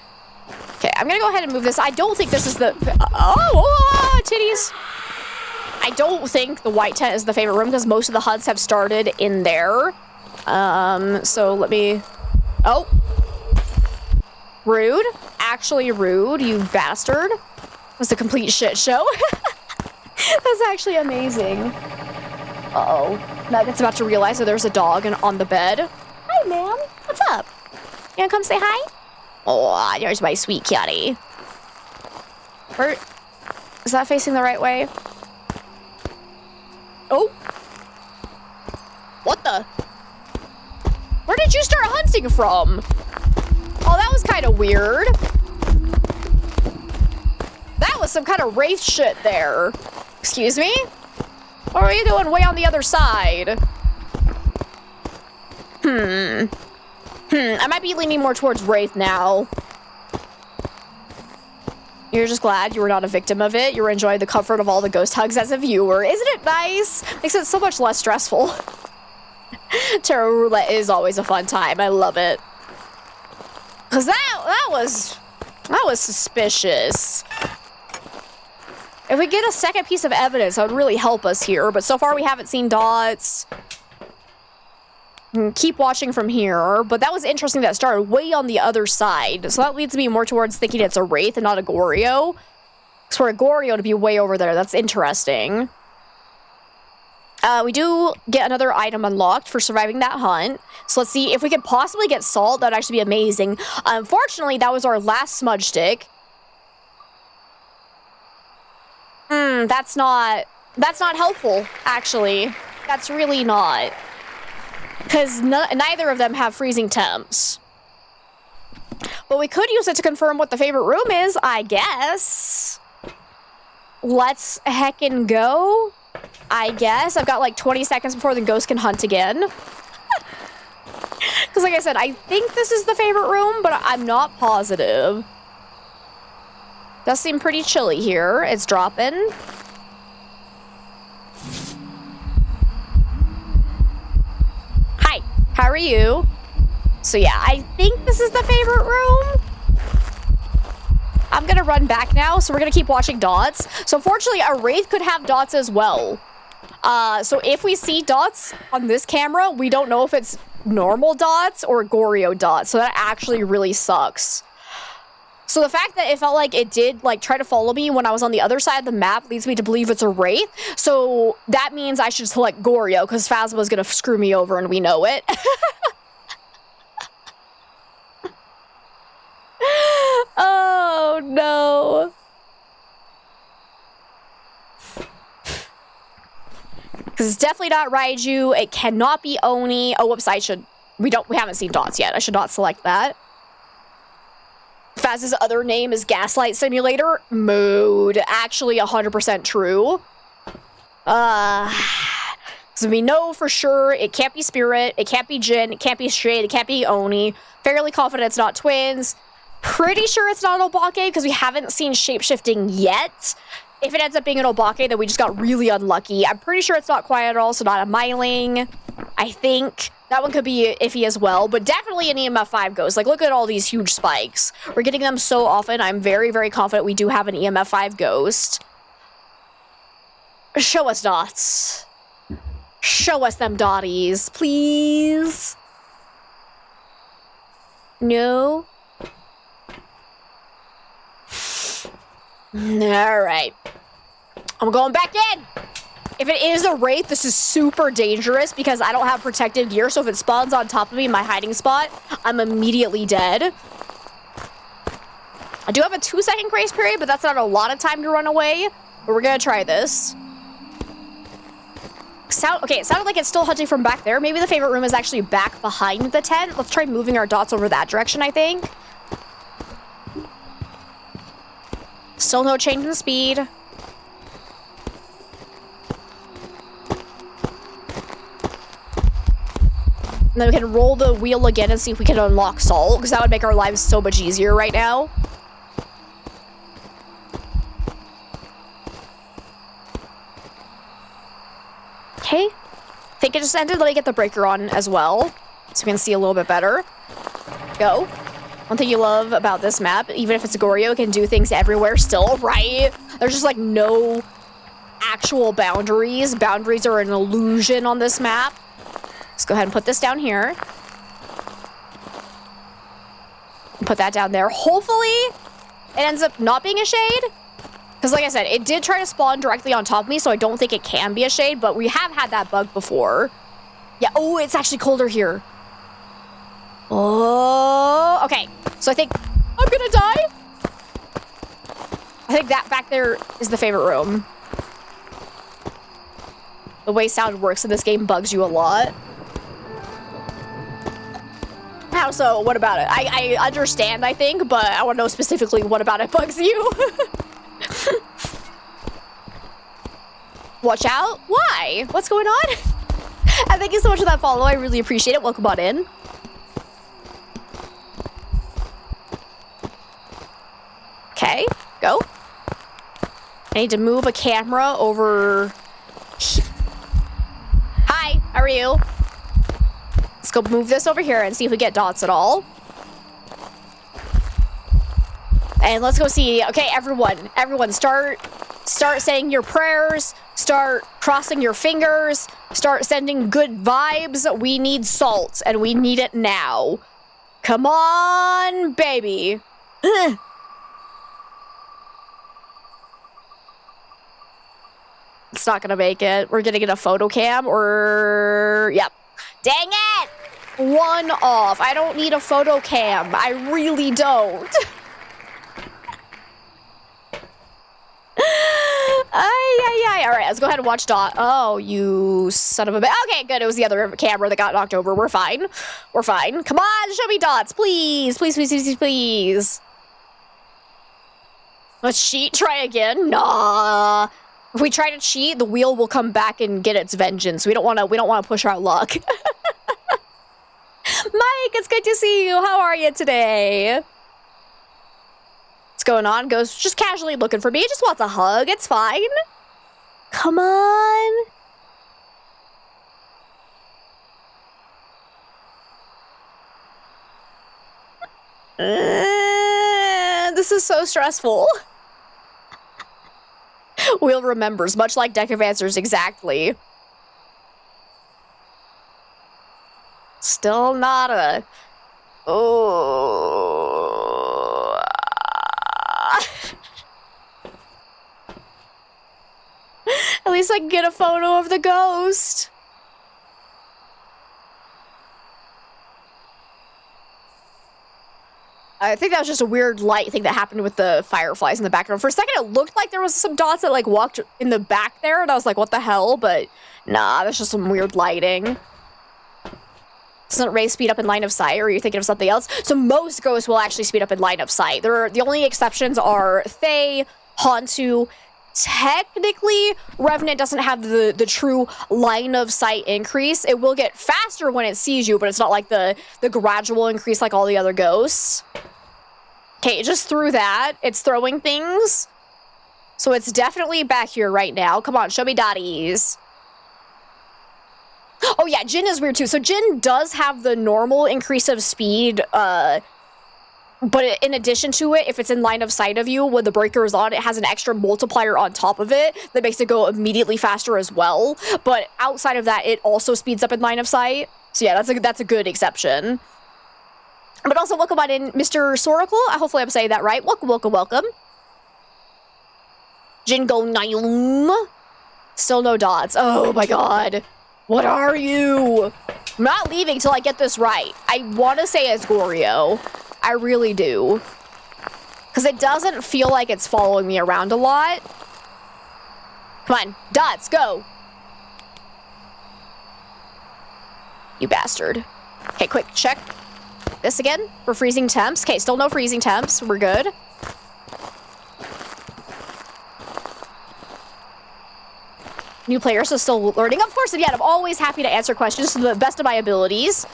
Okay, I'm gonna go ahead and move this. I don't think this is the... Oh, titties! I don't think the white tent is the favorite room because most of the HUDs have started in there. So let me... Oh. Rude. Actually rude, you bastard. It was a complete shit show. That's actually amazing. Uh-oh. Nugget's about to realize that there's a dog on the bed. Hi, ma'am. What's up? You wanna come say hi? Oh, there's my sweet kitty. Where... Is that facing the right way? Oh. What the? Where did you start hunting from? Oh, that was kind of weird. That was some kind of wraith shit there. Excuse me? What are you doing way on the other side? I might be leaning more towards wraith now. You're just glad you were not a victim of it. You were enjoying the comfort of all the ghost hugs as a viewer. Isn't it nice? Makes it so much less stressful. Tarot roulette is always a fun time. I love it. Cause that was suspicious. If we get a second piece of evidence, that would really help us here. But so far, we haven't seen dots. Keep watching from here. But that was interesting that it started way on the other side. So that leads me more towards thinking it's a Wraith and not a Goryo. Because for a Goryo to be way over there, that's interesting. We do get another item unlocked for surviving that hunt. So let's see if we could possibly get salt. That'd actually be amazing. Unfortunately, that was our last smudge stick. That's not helpful, actually. That's really not. Because neither of them have freezing temps. But we could use it to confirm what the favorite room is, I guess. Let's heckin' go. I guess. I've got like 20 seconds before the ghost can hunt again. Because like I said, I think this is the favorite room, but I'm not positive. Does seem pretty chilly here. It's dropping. Hi, how are you? So yeah, I think this is the favorite room. I'm gonna run back now, so we're gonna keep watching dots. So fortunately, a Wraith could have dots as well. So if we see dots on this camera, we don't know if it's normal dots or Goryo dots. So that actually really sucks. So the fact that it felt like it did like try to follow me when I was on the other side of the map leads me to believe it's a Wraith. So that means I should select Goryo because Phasma is gonna screw me over and we know it. Oh no. Because it's definitely not Raiju. It cannot be Oni. Oh, whoops, we haven't seen dots yet. I should not select that. Faz's other name is Gaslight Simulator. Mood. Actually 100% true. So we know for sure it can't be Spirit, it can't be Jin, it can't be Shade, it can't be Oni. Fairly confident it's not twins. Pretty sure it's not Obake because we haven't seen shapeshifting yet. If it ends up being an Obake, then we just got really unlucky. I'm pretty sure it's not Quiet at all, so not a Myling. I think that one could be iffy as well, but definitely an EMF 5 ghost. Like, look at all these huge spikes. We're getting them so often. I'm very, very confident we do have an EMF 5 ghost. Show us dots. Show us them dotties, please. No. Alright. I'm going back in. If it is a Wraith, this is super dangerous because I don't have protective gear, so if it spawns on top of me in my hiding spot, I'm immediately dead. I do have a 2-second grace period, but that's not a lot of time to run away. But we're gonna try this. Okay, it sounded like it's still hunting from back there. Maybe the favorite room is actually back behind the tent. Let's try moving our dots over that direction, I think. Still no change in speed. And then we can roll the wheel again and see if we can unlock Salt, because that would make our lives so much easier right now. Okay. I think it just ended. Let me get the breaker on as well, so we can see a little bit better. Go. One thing you love about this map, even if it's a Goryo, it can do things everywhere still, right? There's just like no actual boundaries. Boundaries are an illusion on this map. Let's go ahead and put this down here. Put that down there. Hopefully, it ends up not being a Shade. Because like I said, it did try to spawn directly on top of me, so I don't think it can be a Shade, but we have had that bug before. Yeah, oh, it's actually colder here. Oh, okay. So I think I'm gonna die. I think that back there is the favorite room. The way sound works in this game bugs you a lot. How so? What about it? I understand, I think, but I want to know specifically what about it bugs you. Watch out. Why? What's going on? And thank you so much for that follow. I really appreciate it. Welcome on in. Okay, go. I need to move a camera over. Hi, how are you? Let's go move this over here and see if we get dots at all. And let's go see. Okay, everyone start start saying your prayers, start crossing your fingers, start sending good vibes. We need salt, and we need it now. Come on, baby. It's not gonna make it. We're gonna get a photo cam or... Yep. Dang it! One off. I don't need a photo cam. I really don't. Ay. All right, let's go ahead and watch Dot. Oh, you son of a bitch. Okay, good. It was the other camera that got knocked over. We're fine. We're fine. Come on, show me Dots. Please. Please. Let's cheat. Try again. Nah. If we try to cheat, the wheel will come back and get its vengeance. We don't want to push our luck. Mike, it's good to see you. How are you today? What's going on? Ghost just casually looking for me. Just wants a hug. It's fine. Come on. This is so stressful. Wheel remembers, much like Deck of Answers, exactly. Still not a... Oh. At least I can get a photo of the ghost. I think that was just a weird light thing that happened with the fireflies in the background. For a second, it looked like there was some dots that, like, walked in the back there, and I was like, what the hell? But, nah, that's just some weird lighting. Doesn't Ray speed up in line of sight, or are you thinking of something else? So most ghosts will actually speed up in line of sight. The only exceptions are Fae, Hantu. Technically, Revenant doesn't have the true line of sight increase. It will get faster when it sees you, but it's not like the gradual increase like all the other ghosts. Okay, it just threw that. It's throwing things. So it's definitely back here right now. Come on, show me dotties. Oh yeah, Jin is weird too. So Jin does have the normal increase of speed, but in addition to it, if it's in line of sight of you when the breaker is on, it has an extra multiplier on top of it that makes it go immediately faster as well. But outside of that, it also speeds up in line of sight. So yeah, that's a good exception. But also, welcome on in, Mr. Soracle. Hopefully I'm saying that right. Welcome. Jingo Nyum. Still no dots. Oh my god. What are you? I'm not leaving till I get this right. I want to say it's Goryo. I really do. Because it doesn't feel like it's following me around a lot. Come on, dots, go. You bastard. Okay, quick, check this again for freezing temps. Okay, still no freezing temps. We're good. New players, so still learning. Of course, again, I'm always happy to answer questions to the best of my abilities.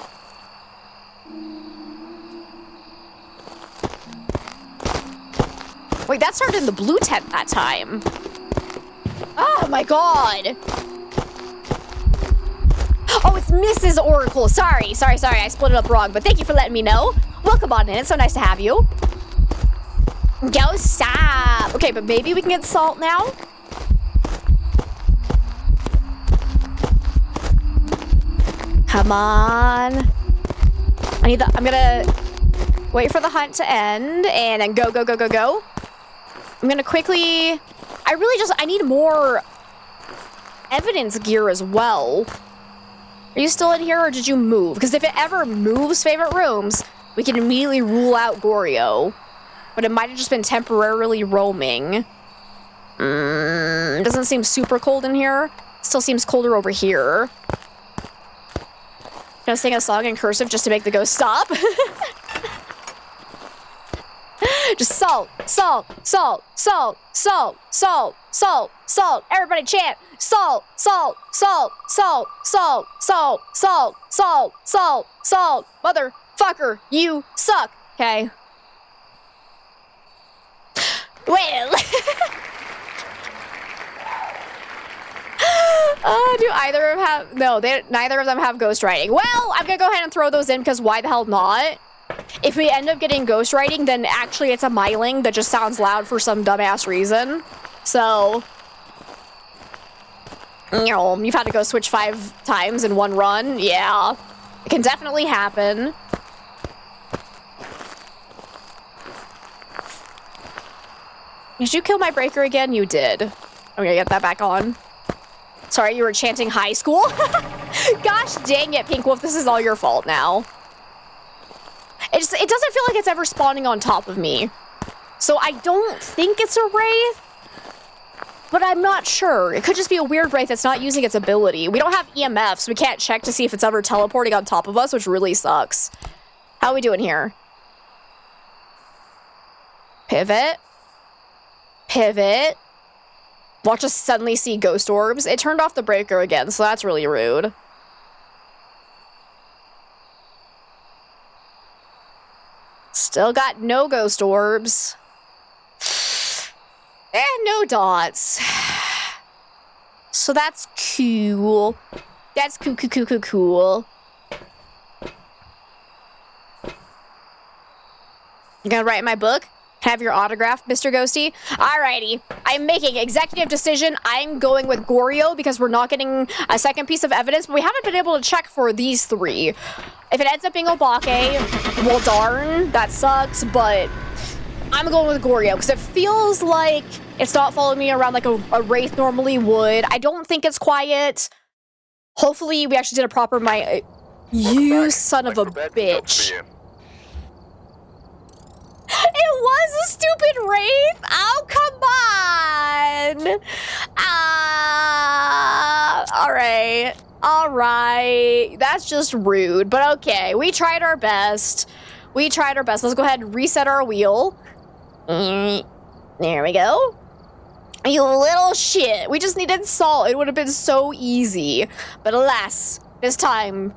Wait, that started in the blue tent that time. Oh my god. Oh, it's Mrs. Oracle. Sorry. I split it up wrong, but thank you for letting me know. Welcome on in. It's so nice to have you. Go stop. Okay, but maybe we can get salt now. Come on. I'm gonna wait for the hunt to end and then go. I'm gonna quickly, I need more evidence gear as well. Are you still in here or did you move? Because if it ever moves favorite rooms, we can immediately rule out Goryo. But it might have just been temporarily roaming. Doesn't seem super cold in here. Still seems colder over here. Gonna sing a song in cursive just to make the ghost stop. Just salt. Everybody chant. Salt. Motherfucker, you suck. Okay. Well. Do either of them have... No, neither of them have ghostwriting. Well, I'm gonna go ahead and throw those in because why the hell not? If we end up getting ghostwriting, then actually it's a myling that just sounds loud for some dumbass reason. So, you've had to go switch 5 times in one run. Yeah, it can definitely happen. Did you kill my breaker again? You did. I'm gonna get that back on. Sorry, you were chanting high school? Gosh dang it, Pink Wolf, this is all your fault now. It doesn't feel like it's ever spawning on top of me. So I don't think it's a Wraith, but I'm not sure. It could just be a weird Wraith that's not using its ability. We don't have EMF, so we can't check to see if it's ever teleporting on top of us, which really sucks. How are we doing here? Pivot. Pivot. Watch us suddenly see ghost orbs. It turned off the breaker again, so that's really rude. Still got no ghost orbs. And no dots. So that's cool. That's cool. You gonna write in my book? Have your autograph, Mr. Ghosty? Alrighty. I'm making executive decision. I'm going with Goryo because we're not getting a second piece of evidence, but we haven't been able to check for these 3. If it ends up being Obake, well, darn, that sucks, but I'm going with Goryo because it feels like it's not following me around like a Wraith normally would. I don't think it's quiet. Hopefully, we actually did a proper You son of a bitch. It was a stupid Wraith! Oh, come on! Alright. That's just rude, but okay. We tried our best. Let's go ahead and reset our wheel. There we go. You little shit. We just needed salt. It would have been so easy. But alas, it's time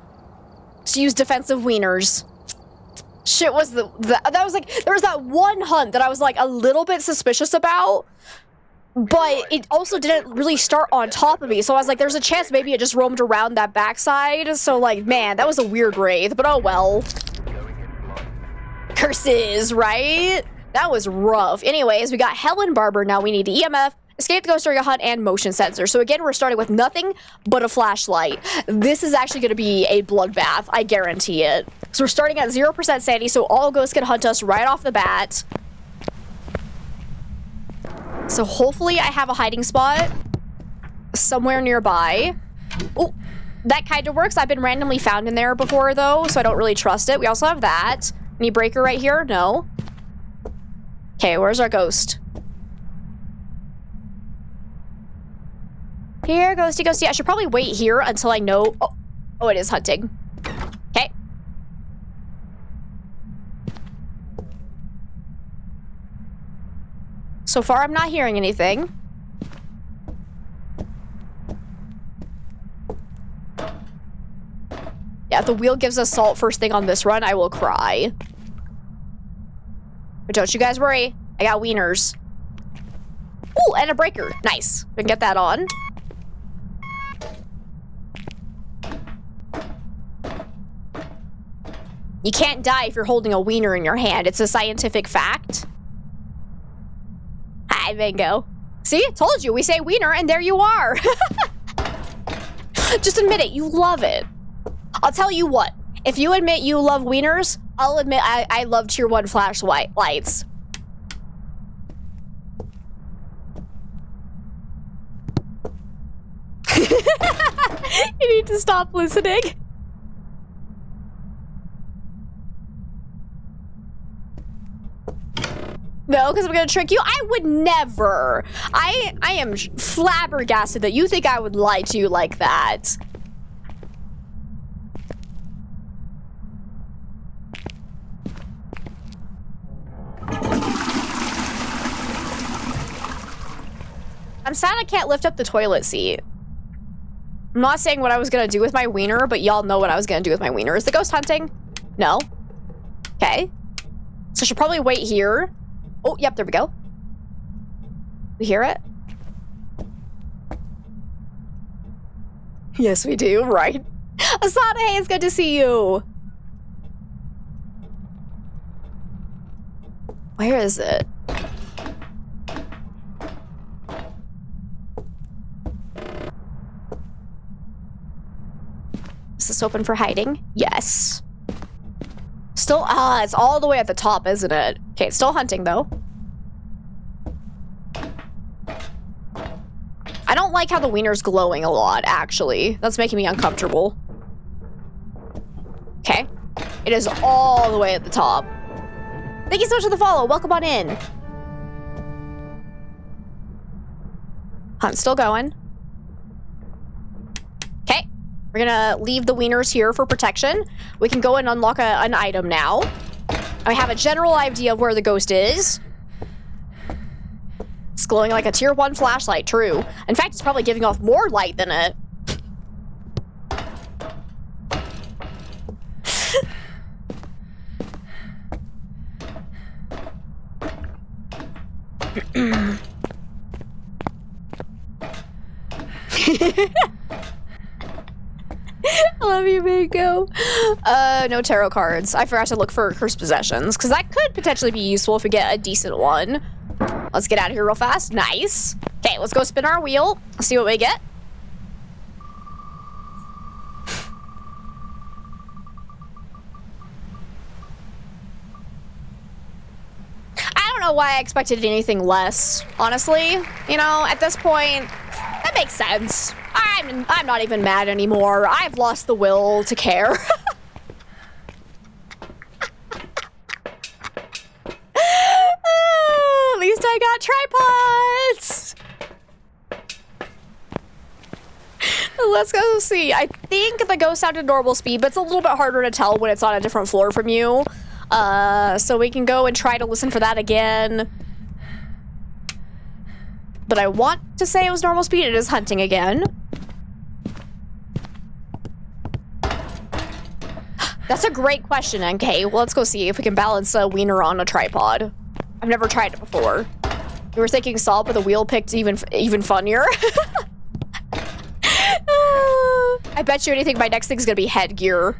to use defensive wieners. Shit was that was like, there was that one hunt that I was like a little bit suspicious about, but it also didn't really start on top of me, so I was like, there's a chance maybe it just roamed around that backside, so like, man, that was a weird Wraith, but oh well. Curses, right? That was rough. Anyways, we got Helen Barber, now we need EMF, escape the ghost during a hunt, and motion sensor. So again, we're starting with nothing but a flashlight. This is actually going to be a bloodbath, I guarantee it. So we're starting at 0% sanity, so all ghosts can hunt us right off the bat. So hopefully I have a hiding spot somewhere nearby. Oh, that kind of works. I've been randomly found in there before, though, so I don't really trust it. We also have that. Any breaker right here? No. Okay, where's our ghost? Here, ghosty, ghosty. I should probably wait here until I know... Oh, it is hunting. Okay. So far, I'm not hearing anything. Yeah, if the wheel gives us salt first thing on this run, I will cry. But don't you guys worry. I got wieners. Ooh, and a breaker. Nice. We can get that on. You can't die if you're holding a wiener in your hand. It's a scientific fact. Hi, Bingo. See? Told you. We say wiener, and there you are. Just admit it. You love it. I'll tell you what. If you admit you love wieners, I'll admit I love Tier 1 flashlights. You need to stop listening. No, because I'm gonna trick you. I would never. I am flabbergasted that you think I would lie to you like that. I'm sad I can't lift up the toilet seat. I'm not saying what I was gonna do with my wiener, but y'all know what I was gonna do with my wiener. Is the ghost hunting? No. Okay. So I should probably wait here. Oh, yep, there we go. We hear it? Yes, we do, right? Asana, hey, it's good to see you. Where is it? Is this open for hiding? Yes. Still, it's all the way at the top, isn't it? Okay, it's still hunting, though. I don't like how the wiener's glowing a lot, actually. That's making me uncomfortable. Okay. It is all the way at the top. Thank you so much for the follow. Welcome on in. Hunt's still going. Okay. We're gonna leave the wieners here for protection. We can go and unlock an item now. I have a general idea of where the ghost is. It's glowing like a tier 1 flashlight, true. In fact, it's probably giving off more light than it. I love you, Mako. No tarot cards. I forgot to look for cursed possessions, because that could potentially be useful if we get a decent one. Let's get out of here real fast. Nice. Okay, let's go spin our wheel. Let's see what we get. I don't know why I expected anything less, honestly. You know, at this point, that makes sense. I'm not even mad anymore. I've lost the will to care. At least I got tripods. Let's go see. I think the ghost sounded normal speed, but it's a little bit harder to tell when it's on a different floor from you. So we can go and try to listen for that again. But I want to say it was normal speed. It is hunting again. That's a great question, NK. Well, let's go see if we can balance a wiener on a tripod. I've never tried it before. You were thinking salt, but the wheel picked even funnier. I bet you anything my next thing is gonna be headgear.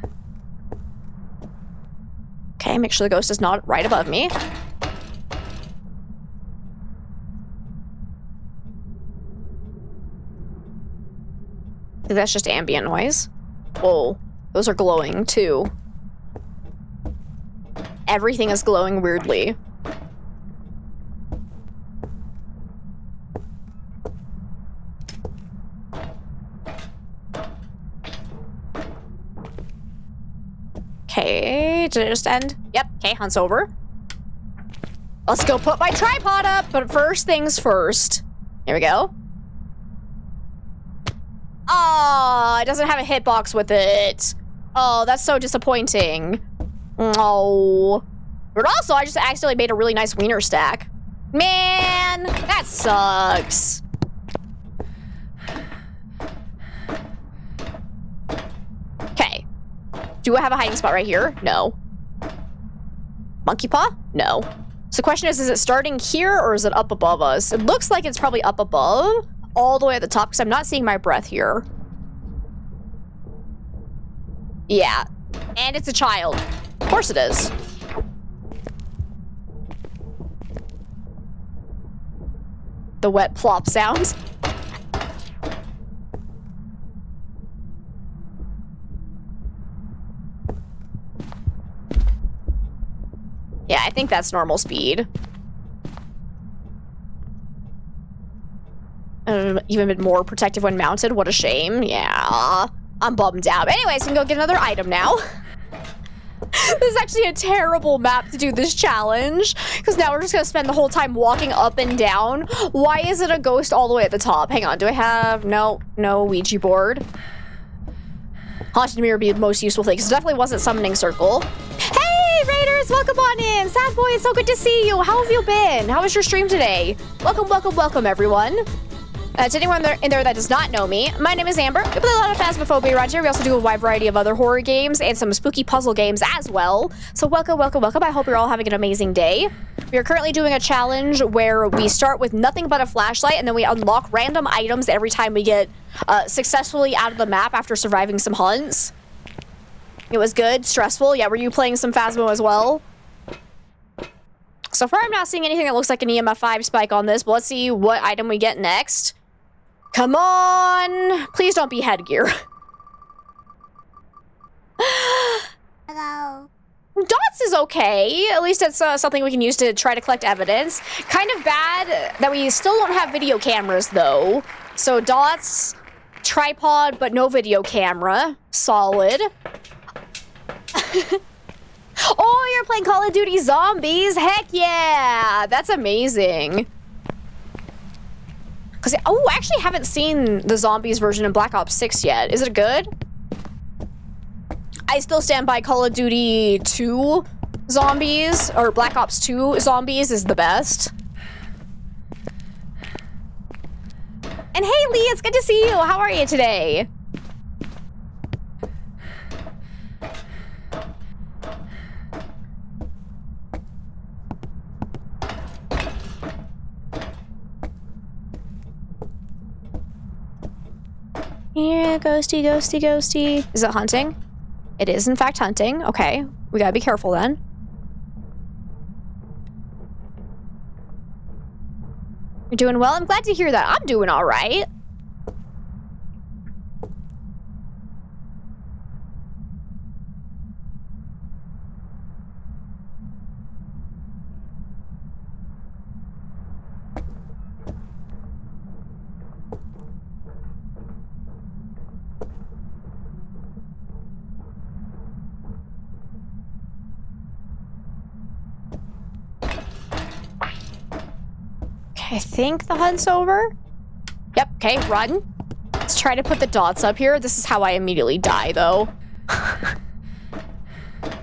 Okay, make sure the ghost is not right above me. I think that's just ambient noise. Whoa, those are glowing too. Everything is glowing weirdly. Okay, did it just end? Yep, okay, hunt's over. Let's go put my tripod up, but first things first. Here we go. Oh, it doesn't have a hitbox with it. Oh, that's so disappointing. Oh. But also, I just accidentally made a really nice wiener stack. Man, that sucks. Okay. Do I have a hiding spot right here? No. Monkey paw? No. So the question is it starting here or is it up above us? It looks like it's probably up above, all the way at the top, because I'm not seeing my breath here. Yeah. And it's a child. Of course it is. The wet plop sound. Yeah, I think that's normal speed. Even a bit more protective when mounted. What a shame. Yeah, I'm bummed out. Anyways, we can go get another item now. This is actually a terrible map to do this challenge, because now we're just gonna spend the whole time walking up and down. Why is it a ghost all the way at the top? Hang on, do I have... No Ouija board. Haunted mirror would be the most useful thing, because it definitely wasn't summoning circle. Hey, Raiders, welcome on in. Sad boy, it's so good to see you. How have you been? How was your stream today? Welcome, welcome, welcome, everyone. To anyone in there that does not know me, my name is Amber. We play a lot of Phasmophobia around here. We also do a wide variety of other horror games and some spooky puzzle games as well. So welcome, welcome, welcome. I hope you're all having an amazing day. We are currently doing a challenge where we start with nothing but a flashlight and then we unlock random items every time we get successfully out of the map after surviving some hunts. It was good, stressful. Yeah, were you playing some Phasmo as well? So far, I'm not seeing anything that looks like an EMF 5 spike on this, but let's see what item we get next. Come on! Please don't be headgear. is okay. At least it's something we can use to try to collect evidence. Kind of bad that we still don't have video cameras, though. So dots, tripod, but no video camera. Solid. Oh, you're playing Call of Duty Zombies? Heck yeah! That's amazing. Because, oh, I actually haven't seen the Zombies version in Black Ops 6 yet. Is it good? I still stand by Call of Duty 2 Zombies, or Black Ops 2 Zombies is the best. And hey, Lee, it's good to see you. How are you today? Yeah, ghosty, ghosty, ghosty. Is it hunting? It is, in fact, hunting. Okay, we gotta be careful then. You're doing well? I'm glad to hear that. I'm doing all right. I think the hunt's over. Yep, okay, run. Let's try to put the dots up here. This is how I immediately die, though.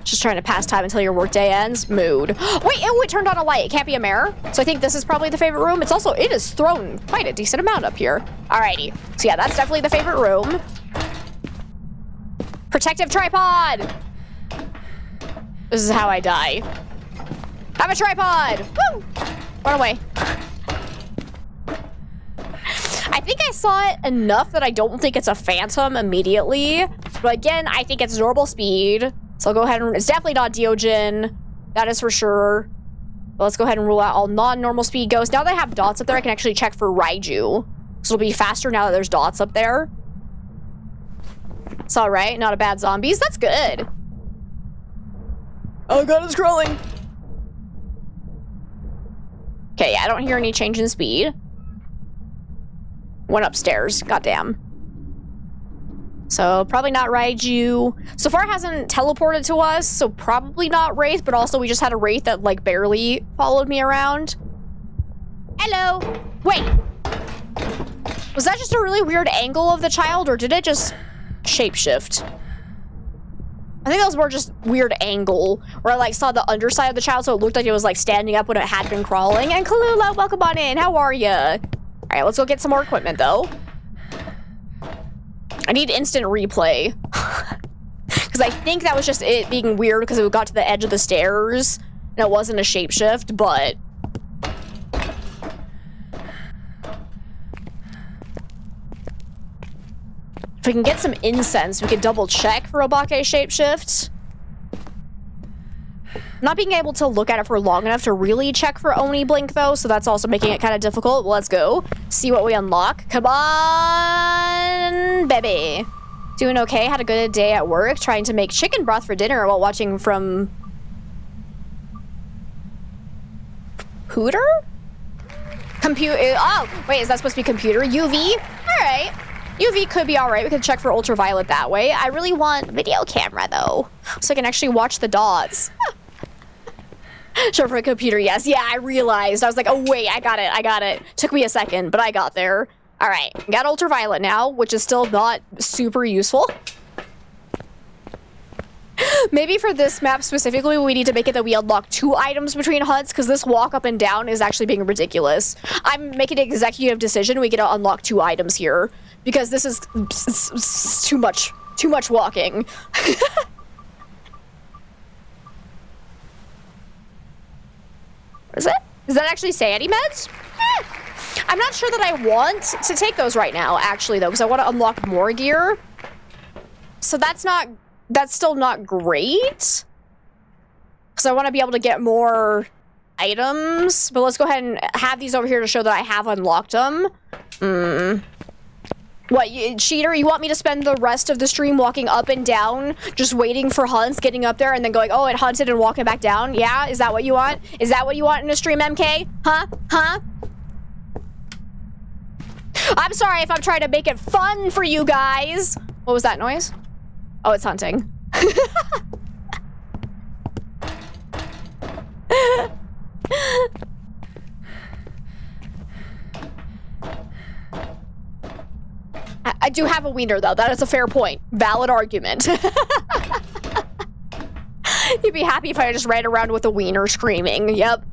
Just trying to pass time until your workday ends. Mood. Wait, oh, it turned on a light. It can't be a mirror. So I think this is probably the favorite room. It's also, it is thrown quite a decent amount up here. Alrighty. So yeah, that's definitely the favorite room. Protective tripod. This is how I die. Have a tripod. Woo! Run away. I think I saw it enough that I don't think it's a phantom immediately. But again, I think it's normal speed. So I'll go ahead and... It's definitely not Diogen. That is for sure. But let's go ahead and rule out all non-normal speed ghosts. Now that I have dots up there, I can actually check for Raiju. So it'll be faster now that there's dots up there. It's alright. Not a bad zombies. That's good. Oh god, it's crawling. Okay, yeah, I don't hear any change in speed. Went upstairs. Goddamn. So, probably not Raiju. So far, it hasn't teleported to us, so probably not Wraith, but also we just had a Wraith that, like, barely followed me around. Hello! Wait! Was that just a really weird angle of the child, or did it just shapeshift? I think that was more just weird angle, where I, like, saw the underside of the child, so it looked like it was, like, standing up when it had been crawling. And Kalula, welcome on in. How are ya? All right, let's go get some more equipment, though. I need instant replay. Because I think that was just it being weird because it got to the edge of the stairs and it wasn't a shapeshift, but... If we can get some incense, we could double check for Obake shapeshift. Not being able to look at it for long enough to really check for Oni Blink, though, so that's also making it kind of difficult. Let's go. See what we unlock. Come on, baby. Doing okay. Had a good day at work. Trying to make chicken broth for dinner while watching from... Hooter? Oh, wait, is that supposed to be computer? UV? All right. UV could be all right. We could check for ultraviolet that way. I really want video camera, though, so I can actually watch the dots. Sure, for a computer, yes. Yeah, I realized. I was like, oh, wait, I got it. Took me a second, but I got there. All right, got ultraviolet now, which is still not super useful. Maybe for this map specifically, we need to make it that we unlock 2 items between hunts, because this walk up and down is actually being ridiculous. I'm making an executive decision. We get to unlock 2 items here, because this is too much walking. Is it? Does that actually say any meds? I'm not sure that I want to take those right now, actually, though, because I want to unlock more gear. So that's still not great. Because I want to be able to get more items. But let's go ahead and have these over here to show that I have unlocked them. What, you cheater? You want me to spend the rest of the stream walking up and down, just waiting for hunts, getting up there, and then going, oh, it hunted and walking back down? Yeah? Is that what you want? Is that what you want in a stream, MK? Huh? Huh? I'm sorry if I'm trying to make it fun for you guys. What was that noise? Oh, it's hunting. I do have a wiener, though. That is a fair point. Valid argument. You'd be happy if I just ran around with a wiener screaming. Yep.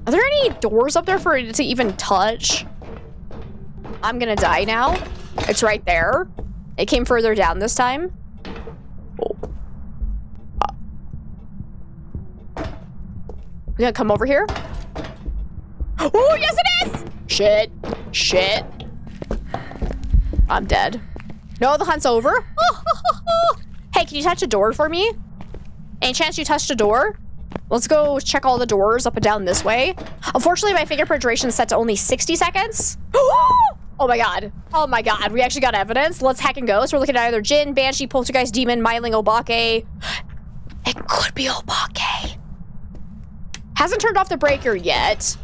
Are there any doors up there for it to even touch? I'm gonna die now. It's right there. It came further down this time. Oh. You gonna come over here? Oh, yes it is! Shit. Shit. I'm dead. No, the hunt's over. Hey, can you touch a door for me? Any chance you touched a door? Let's go check all the doors up and down this way. Unfortunately, my fingerprint duration is set to only 60 seconds. Oh my god. Oh my god. We actually got evidence. Let's hack and go. So we're looking at either Jinn, Banshee, Poltergeist, Demon, Myling, Obake. It could be Obake. Hasn't turned off the breaker yet.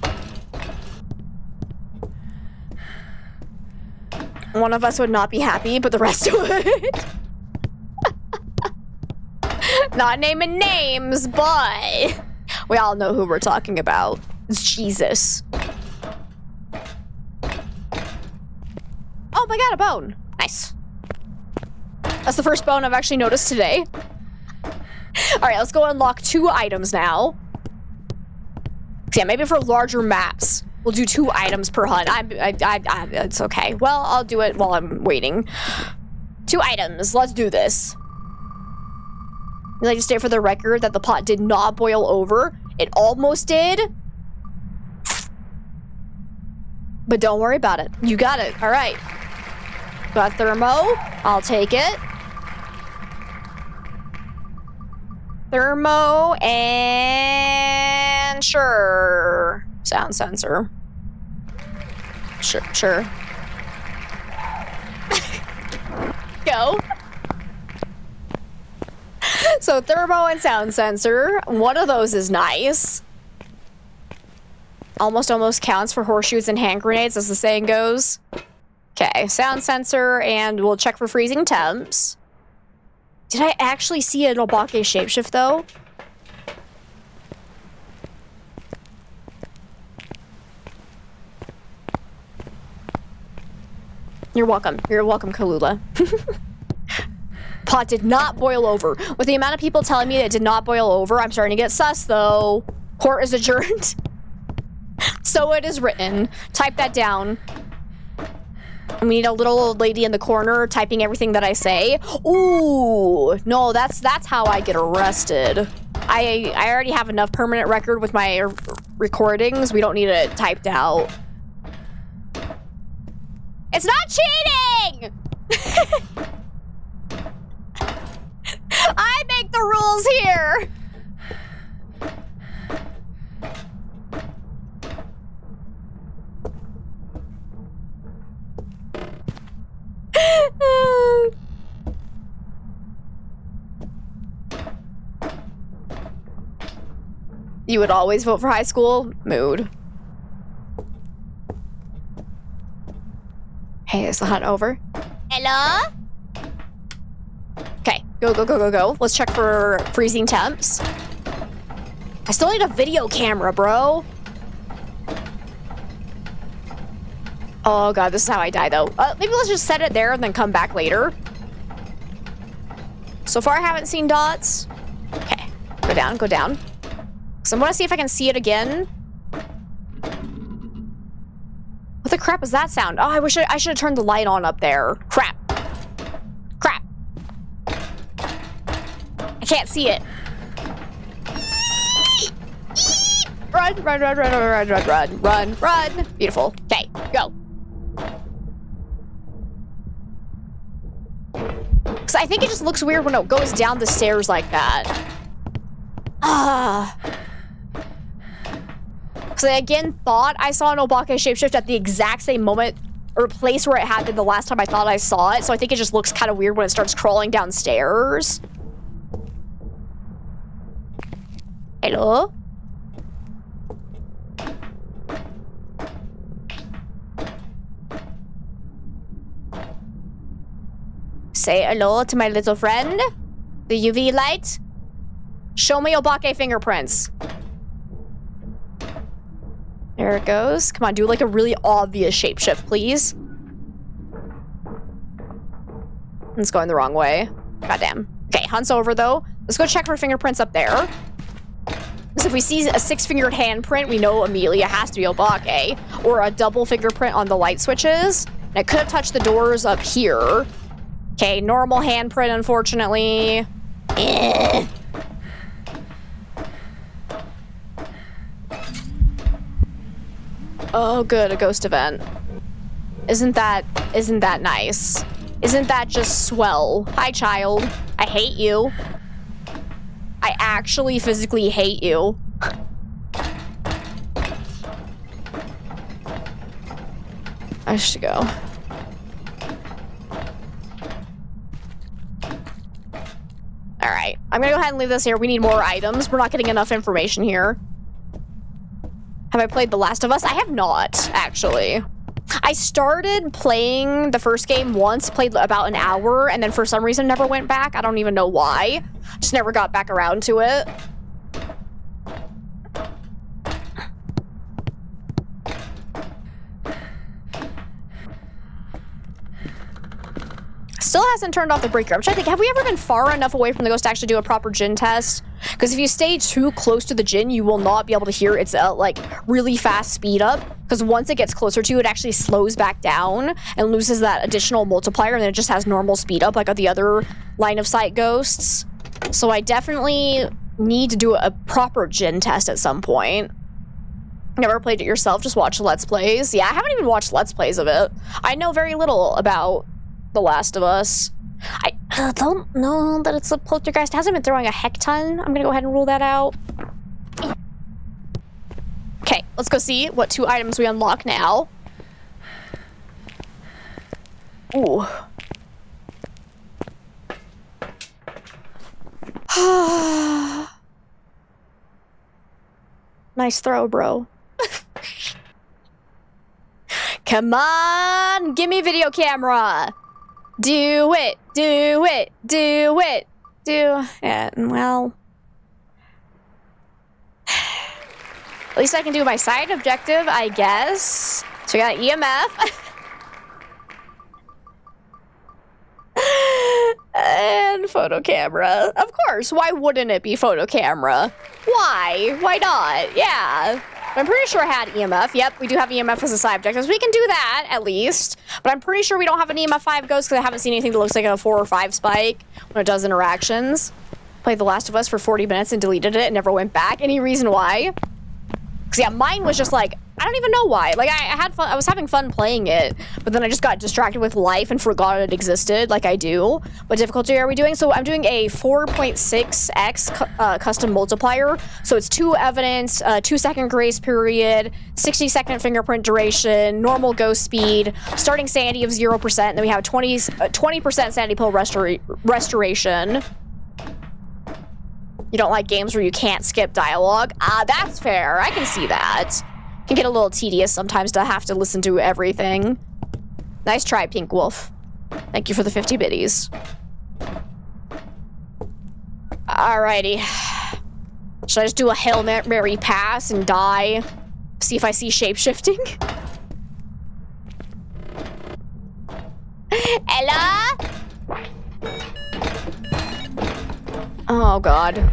One of us would not be happy, but the rest would. Not naming names, but we all know who we're talking about. It's Jesus. Oh my god, a bone. Nice. That's the first bone I've actually noticed today. All right, let's go unlock 2 items now. Yeah, maybe for larger maps, we'll do 2 items per hunt. It's okay. Well, I'll do it while I'm waiting. 2 items. Let's do this. I'd like to state for the record that the pot did not boil over. It almost did. But don't worry about it. You got it. All right. Got thermo. I'll take it. Thermo and sure. Sound sensor. Sure. Go. So thermo and sound sensor. One of those is nice. Almost counts for horseshoes and hand grenades, as the saying goes. Okay, sound sensor, and we'll check for freezing temps. Did I actually see an Obake shapeshift, though? You're welcome. You're welcome, Kalula. Pot did not boil over. With the amount of people telling me that it did not boil over, I'm starting to get sus, though. Court is adjourned. So it is written. Type that down. We need a little old lady in the corner typing everything that I say. Ooh, no, that's how I get arrested. I already have enough permanent record with my recordings. We don't need it typed out. It's not cheating! I make the rules here! You would always vote for high school? Mood. Hey, is the hunt over? Hello? Okay, go. Let's check for freezing temps. I still need a video camera, bro. Oh god, this is how I die, though. Maybe let's just set it there and then come back later. So far, I haven't seen dots. Okay, go down. So I want to see if I can see it again. What the crap is that sound? Oh, I wish I should have turned the light on up there. Crap. I can't see it. Run. Beautiful. Okay, go. Because I think it just looks weird when it goes down the stairs like that. Because I again thought I saw an Obake shapeshift at the exact same moment or place where it happened the last time I thought I saw it. So I think it just looks kind of weird when it starts crawling downstairs. Hello? Say hello to my little friend. The UV light. Show me Obake fingerprints. There it goes. Come on, do like a really obvious shapeshift, please. It's going the wrong way. Goddamn. Okay, Hunt's over though. Let's go check for fingerprints up there. Because if we see a 6-fingered handprint, we know immediately it has to be Obake. Or a double fingerprint on the light switches. And it could have touched the doors up here. Okay, normal handprint, unfortunately. Oh, good, a ghost event. Isn't that nice? Isn't that just swell? Hi, child. I hate you. I actually physically hate you. I should go. Alright, I'm gonna go ahead and leave this here. We need more items. We're not getting enough information here. Have I played The Last of Us? I have not, actually. I started playing the first game once, played about an hour, and then for some reason never went back. I don't even know why. Just never got back around to it. Still hasn't turned off the breaker. I'm trying to think, have we ever been far enough away from the ghost to actually do a proper Jin test? Because if you stay too close to the Jin, you will not be able to hear its like really fast speed up. Because once it gets closer to you, it actually slows back down and loses that additional multiplier, and then it just has normal speed up like the other line of sight ghosts. So I definitely need to do a proper Jin test at some point. Never played it yourself, just watch Let's Plays. Yeah, I haven't even watched Let's Plays of it. I know very little about The Last of Us. I don't know that it's a poltergeist. It hasn't been throwing a heck ton. I'm gonna go ahead and rule that out. Okay, let's go see what 2 items we unlock now. Ooh. Nice throw, bro. Come on, give me video camera. Do it, do it, do it, do it. Well, at least I can do my side objective, I guess. So we got EMF. And photo camera. Of course, why wouldn't it be photo camera? Why? Why not? Yeah. I'm pretty sure I had EMF. Yep, we do have EMF as a side objective, so we can do that, at least. But I'm pretty sure we don't have an EMF 5 ghost because I haven't seen anything that looks like a 4 or 5 spike when it does interactions. Played The Last of Us for 40 minutes and deleted it and never went back. Any reason why? Because, yeah, mine was just like, I don't even know why. Like, I had fun. I was having fun playing it, but then I just got distracted with life and forgot it existed, like I do. What difficulty are we doing? So I'm doing a 4.6x custom multiplier. So it's 2 evidence, 2-second grace period, 60-second fingerprint duration, normal ghost speed, starting sanity of 0%, and then we have 20% sanity pill restoration. You don't like games where you can't skip dialogue? That's fair. I can see that. Can get a little tedious sometimes to have to listen to everything. Nice try, Pink Wolf. Thank you for the 50 biddies. Alrighty. Should I just do a Hail Mary pass and die? See if I see shape-shifting? Ella? Oh, God.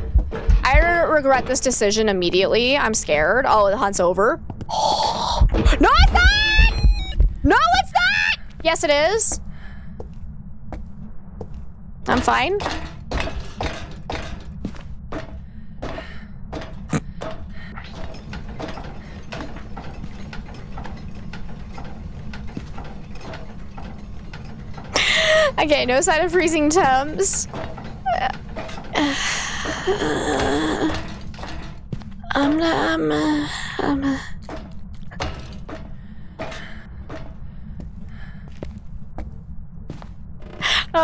I regret this decision immediately. I'm scared. Oh, the hunt's over. No, it's not! No, it's not! Yes, it is. I'm fine. Okay, no sign of freezing temps.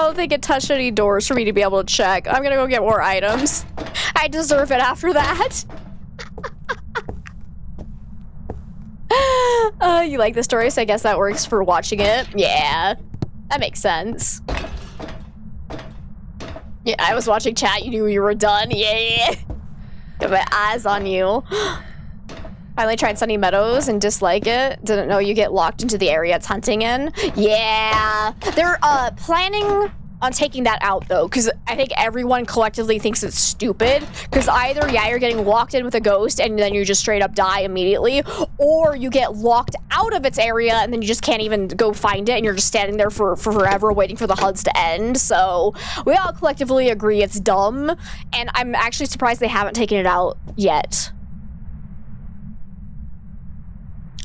don't think it touched any doors for me to be able to check. I'm gonna go get more items. I deserve it after that. You like the story, so I guess that works for watching it. Yeah, that makes sense. Yeah, I was watching chat. You knew you were done. Yeah. Got my eyes on you. Finally tried Sunny Meadows and dislike it. Didn't know you get locked into the area it's hunting in. Yeah. They're planning on taking that out though, because I think everyone collectively thinks it's stupid. Because either, yeah, you're getting locked in with a ghost and then you just straight up die immediately, or you get locked out of its area and then you just can't even go find it and you're just standing there for forever waiting for the HUDs to end. So we all collectively agree it's dumb, and I'm actually surprised they haven't taken it out yet.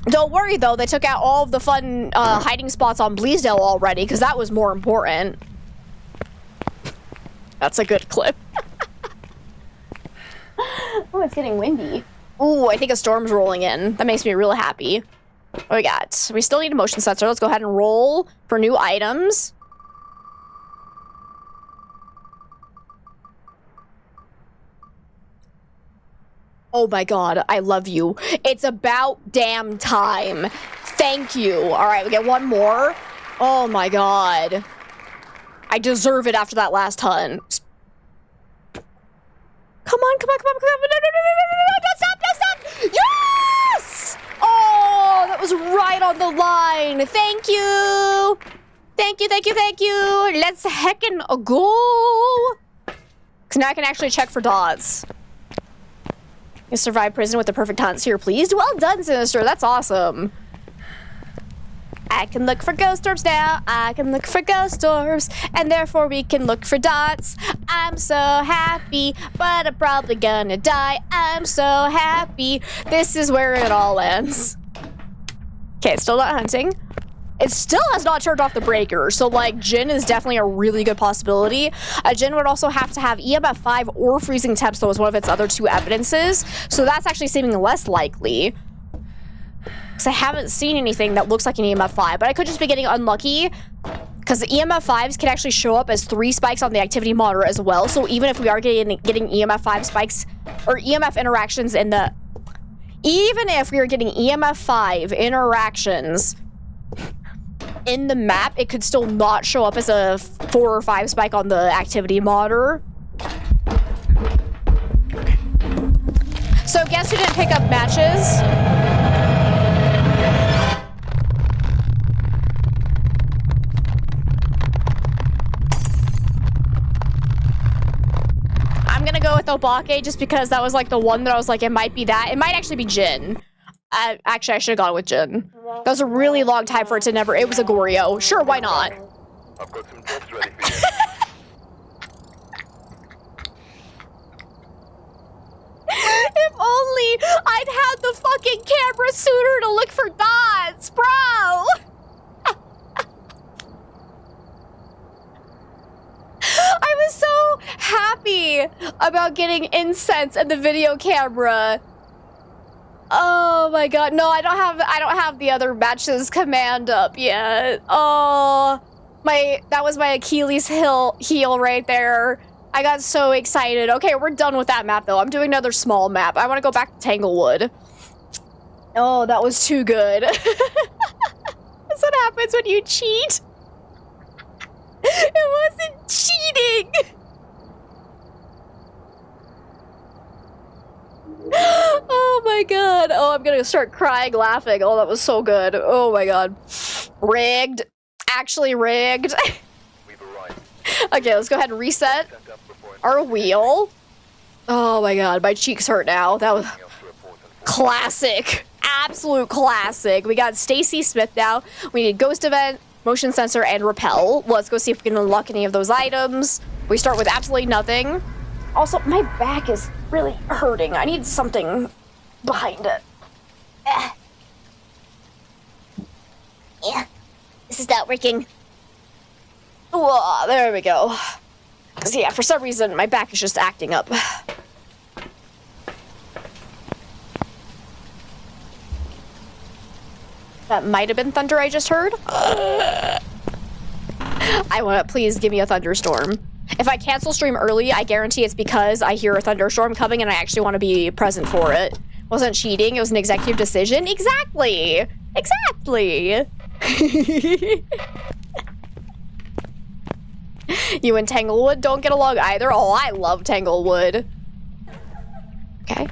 Don't worry though, they took out all of the fun hiding spots on Bleasdale already, because that was more important. That's a good clip. Oh, it's getting windy. Ooh, I think a storm's rolling in. That makes me really happy. What we got? We still need a motion sensor. Let's go ahead and roll for new items. Oh my god, I love you. It's about damn time. Thank you. All right, we get one more. Oh my god. I deserve it after that last hunt. Come on, come on, come on, come on. No, don't stop, don't stop. Yes! Oh, that was right on the line. Thank you. Thank you, thank you, thank you. Let's heckin' go. Because now I can actually check for dots. You survived prison with the perfect hunt, so you're pleased? Well done, Sinister. That's awesome. I can look for ghost orbs now. I can look for ghost orbs, and therefore we can look for dots. I'm so happy, but I'm probably gonna die. I'm so happy. This is where it all ends. Okay, still not hunting. It still has not turned off the breaker, so like Jinn is definitely a really good possibility. Jinn would also have to have EMF 5 or freezing temps though as one of its other two evidences, so that's actually seeming less likely. Because I haven't seen anything that looks like an EMF 5, but I could just be getting unlucky because the EMF 5s can actually show up as 3 spikes on the activity monitor as well, so even if we are getting EMF 5 spikes or EMF interactions in the... Even if we are getting EMF 5 interactions in the map, it could still not show up as a 4 or 5 spike on the activity monitor. So guess who didn't pick up matches? I'm gonna go with Obake just because that was like the one that I was like, it might be that. It might actually be Jinn. Actually, I should have gone with Jinn. That was a really long time for it to never... It was a Goryo. Sure, why not? I've got some jobs ready for you. If only I'd had the fucking camera sooner to look for dots, bro! I was so happy about getting incense and the video camera. Oh my god, no, I don't have the other matches command up yet. Oh, that was my Achilles heel right there. I got so excited. Okay, we're done with that map though. I'm doing another small map. I want to go back to Tanglewood. Oh, that was too good. That's what happens when you cheat. It wasn't cheating. Oh my god. Oh, I'm gonna start crying laughing. Oh, that was so good. Oh my god. Rigged. Actually rigged. We've arrived. Okay, let's go ahead and reset our wheel. Oh my god, my cheeks hurt now. That was classic. Absolute classic. We got Stacy Smith now. We need Ghost Event, Motion Sensor, and Repel. Let's go see if we can unlock any of those items. We start with absolutely nothing. Also, my back is really hurting. I need something behind it. Yeah, this is not working. Oh, there we go. Because, yeah, for some reason, my back is just acting up. That might have been thunder I just heard. I want to please give me a thunderstorm. If I cancel stream early, I guarantee it's because I hear a thunderstorm coming and I actually want to be present for it. Wasn't cheating, it was an executive decision. Exactly. Exactly. You and Tanglewood don't get along either. Oh, I love Tanglewood. Okay.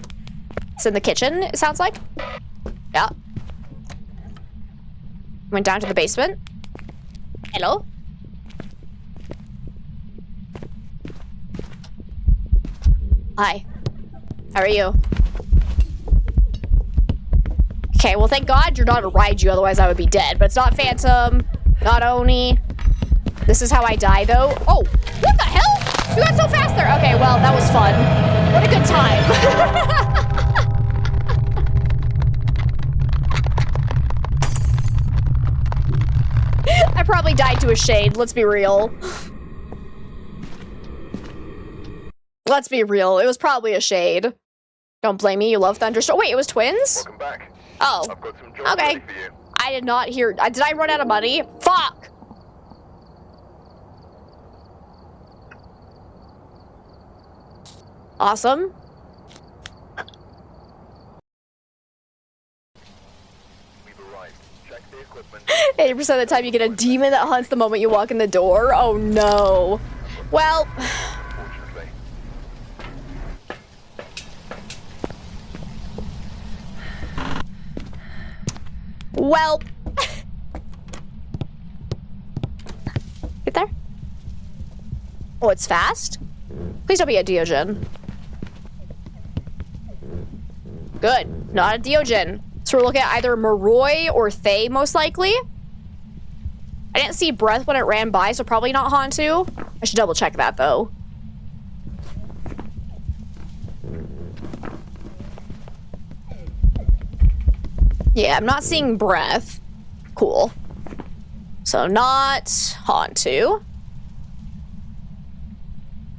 It's in the kitchen, it sounds like. Yeah. Went down to the basement. Hello? Hi. How are you? Okay, well thank God you're not a Raiju, otherwise I would be dead. But it's not Phantom, not Oni. This is how I die though. Oh, what the hell? You got so fast there. Okay, well that was fun. What a good time. I probably died to a shade, let's be real. Let's be real, it was probably a shade. Don't blame me, you love Thunderstorm. Wait, it was twins? Welcome back. Oh, I've got some jobs okay. ready for you. I did not hear, did I run out of money? Fuck! Awesome. We've arrived. Check the equipment. 80% of the time you get a demon that hunts the moment you walk in the door. Oh no. Well, Fortunately. well. Get there. Oh, it's fast? Please don't be a Diogen. Good, not a Diogen. So we're looking at either Moroi or Thay, most likely. I didn't see breath when it ran by, so probably not Hantu. I should double check that, though. Yeah, I'm not seeing breath. Cool. So not Hantu.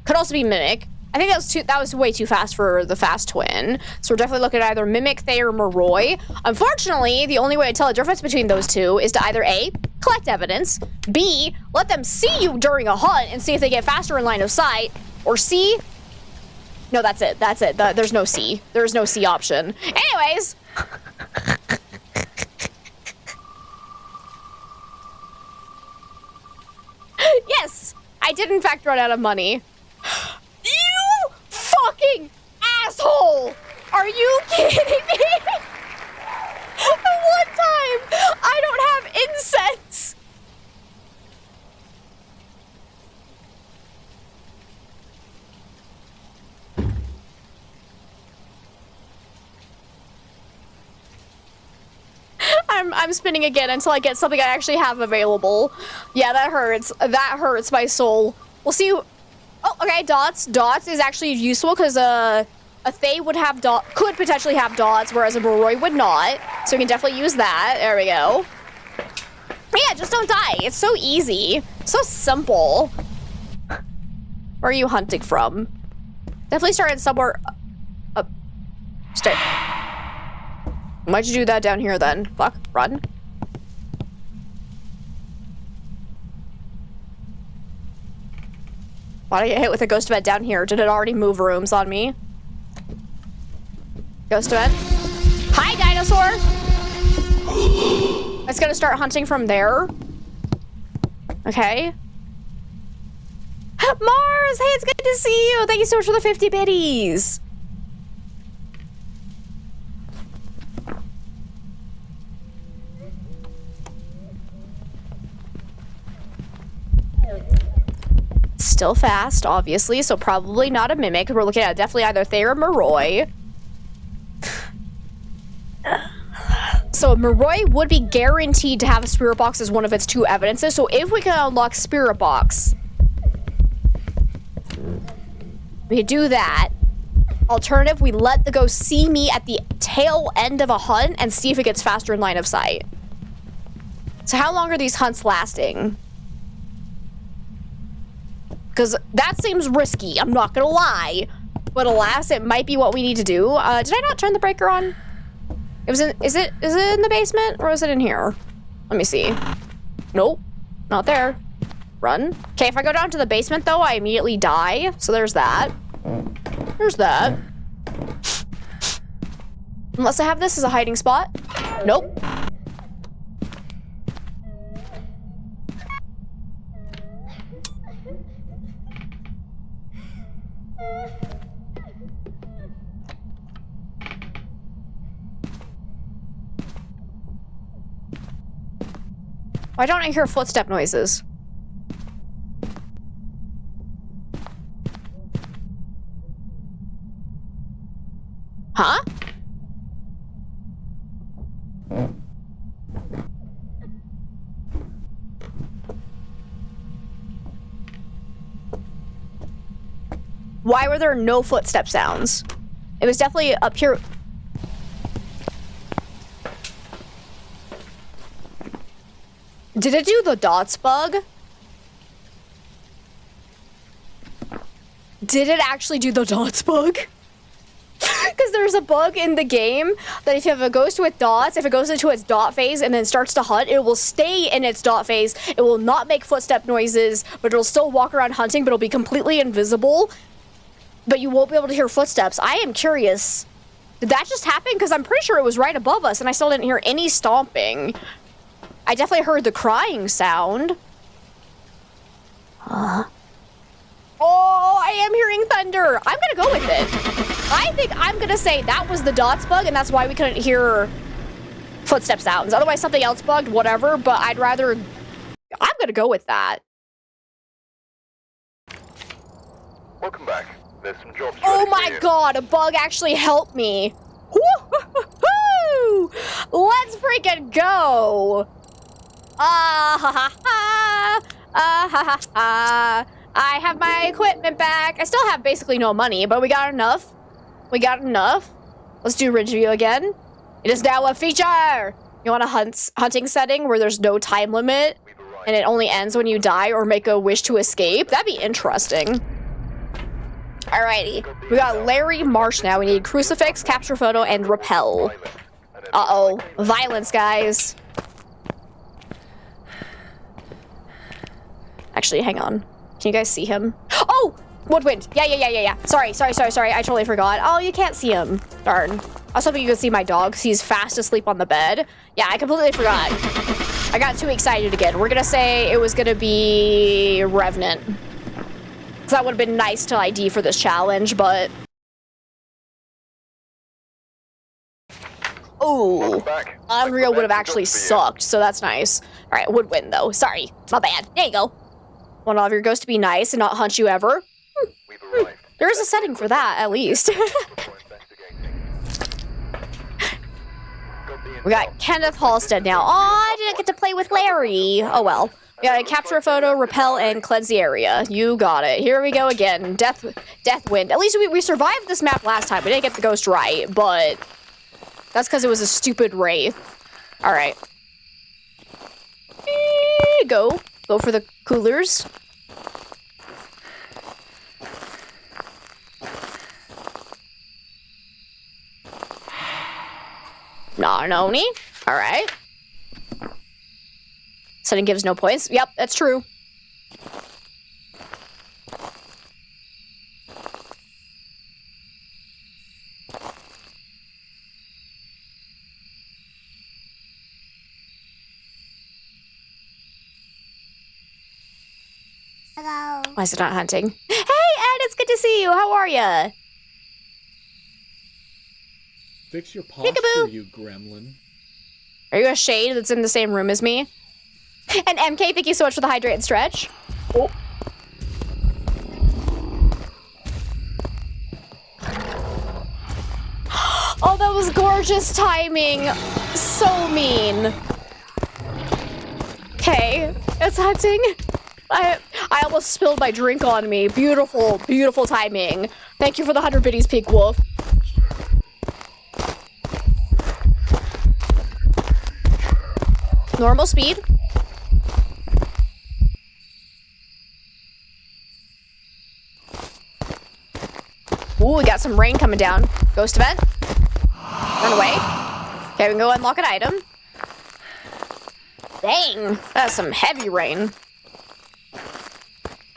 Could also be Mimic. I think that was way too fast for the fast twin. So we're definitely looking at either Mimic, Thay, or Moroi. Unfortunately, the only way to tell the difference between those two is to either A, collect evidence, B, let them see you during a hunt and see if they get faster in line of sight, or C, no, that's it, there's no C. There's no C option. Anyways. Yes, I did in fact run out of money. You fucking asshole! Are you kidding me? One time, I don't have incense. I'm spinning again until I get something I actually have available. Yeah, that hurts. That hurts my soul. We'll see. Oh, okay, dots. Dots is actually useful because a Thay would have could potentially have dots, whereas a Moroi would not. So we can definitely use that. There we go. Yeah, just don't die. It's so easy. So simple. Where are you hunting from? Definitely started somewhere up. Why'd you do that down here then? Fuck, run. Why'd I get hit with a ghost event down here? Did it already move rooms on me? Ghost event. Hi, dinosaur! It's gonna start hunting from there. Okay. Mars! Hey, it's good to see you! Thank you so much for the 50 biddies! Still fast, obviously, so probably not a Mimic. We're looking at definitely either Thay or Moroi. So Moroi would be guaranteed to have a Spirit Box as one of its two evidences, so if we can unlock Spirit Box, we could do that. Alternative, we let the ghost see me at the tail end of a hunt and see if it gets faster in line of sight. So how long are these hunts lasting? Because that seems risky, I'm not gonna lie. But alas, it might be what we need to do. Did I not turn the breaker on? It was in, is it in the basement or is it in here? Let me see. Nope, not there. Run. Okay, if I go down to the basement, though, I immediately die. So there's that. There's that. Unless I have this as a hiding spot. Nope. Why don't I hear footstep noises? Huh? Why were there no footstep sounds? It was definitely up here. Did it do the dots bug? Did it actually do the dots bug? Because there's a bug in the game that if you have a ghost with dots, if it goes into its dot phase and then starts to hunt, it will stay in its dot phase. It will not make footstep noises, but it'll still walk around hunting, but it'll be completely invisible. But you won't be able to hear footsteps. I am curious. Did that just happen? Because I'm pretty sure it was right above us and I still didn't hear any stomping. I definitely heard the crying sound. Oh, I am hearing thunder. I'm gonna go with it. I think I'm gonna say that was the dots bug and that's why we couldn't hear footstep sounds. Otherwise something else bugged, whatever, but I'm gonna go with that. Welcome back. There's some jobs Oh ready for my you. god, a bug actually helped me. Woo-hoo-hoo-hoo! Let's freaking go. Ah ha ha ha. Ah ha ha ha. I have my equipment back. I still have basically no money, but we got enough. We got enough. Let's do Ridge View again. It is now a feature. You want a hunting setting where there's no time limit We've arrived. and it only ends when you die or make a wish to escape? That'd be interesting. Alrighty. We got Larry Marsh now. We need Crucifix, Capture Photo, and Repel. Uh-oh. Violence, guys. Actually, hang on. Can you guys see him? Oh! Woodwind. Yeah. Sorry. I totally forgot. Oh, you can't see him. Darn. I was hoping you could see my dog because he's fast asleep on the bed. Yeah, I completely forgot. I got too excited again. We're gonna say it was gonna be Revenant. Because that would have been nice to ID for this challenge, but... Welcome Oh, back. Unreal would have Some actually jobs for you. sucked, so that's nice. All right, Woodwind though. Sorry, my bad. There you go. Want all of your ghosts to be nice and not hunt you ever? We've arrived. There is a setting for that, at least. Before investigating. We got Kenneth Halstead now. Oh, I didn't get to play with Larry. Oh well. We gotta capture a photo, repel, and cleanse the area. You got it. Here we go again. Death Wind. At least we survived this map last time. We didn't get the ghost right, but that's because it was a stupid wraith. All right. Go for the coolers. Noni. All right. Setting gives no points. Yep, that's true. Hello. Why is it not hunting? Hey, Ed, it's good to see you. How are ya? Fix your posture, Peekaboo. you gremlin. Are you a shade that's in the same room as me? And MK, thank you so much for the hydrate and stretch. Oh. Oh, that was gorgeous timing. So mean. Okay, it's hunting. I almost spilled my drink on me. Beautiful, beautiful timing. Thank you for the 100 biddies, Peak Wolf. Normal speed. Ooh, we got some rain coming down. Ghost event. Run away. Okay, we can go unlock an item. Dang, that's some heavy rain.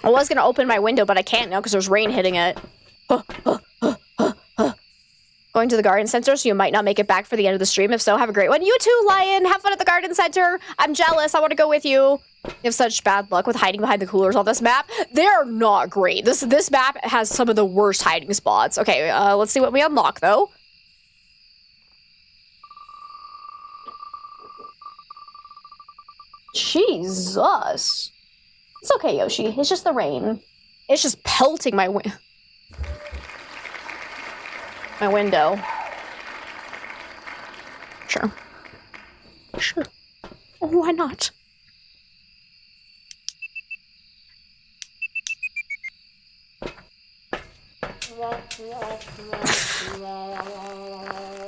I was gonna open my window, but I can't now because there's rain hitting it. Going to the garden center, so you might not make it back for the end of the stream. If so, have a great one. You too, Lion. Have fun at the garden center. I'm jealous. I want to go with you. You have such bad luck with hiding behind the coolers on this map. They're not great. This map has some of the worst hiding spots. Okay, let's see what we unlock, though. Jesus. It's okay, Yoshi. It's just the rain. It's just pelting my window. Sure. Sure. Oh, why not?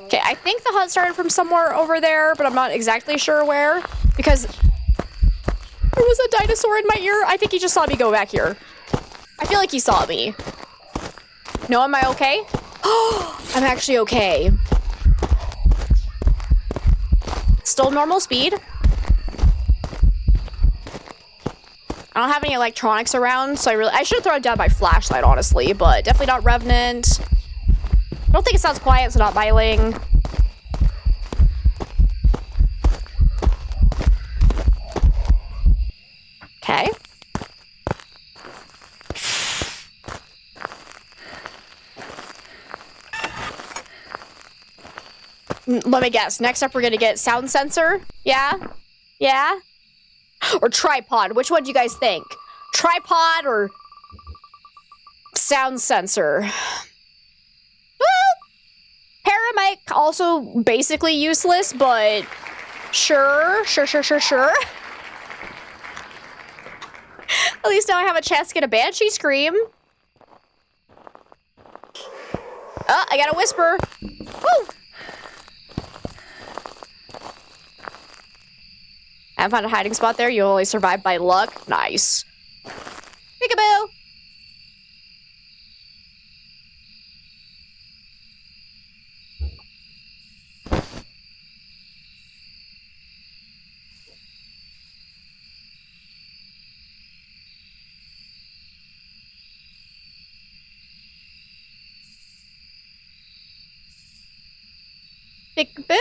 Okay, I think the hunt started from somewhere over there, but I'm not exactly sure where, because there was a dinosaur in my ear. I think he just saw me go back here. I feel like he saw me. No, am I okay? I'm actually okay. Still normal speed. I don't have any electronics around, so I should have thrown down my flashlight, honestly, but definitely not Revenant. I don't think it sounds quiet, so not biling. Okay. Let me guess. Next up, we're gonna get sound sensor. Yeah? Yeah? Or tripod. Which one do you guys think? Tripod or sound sensor? Well, paramic also basically useless, but sure. At least now I have a chance to get a banshee scream. Oh, I got a whisper. Woo! I haven't found a hiding spot there. You only survived by luck. Nice. Peekaboo! Peekaboo?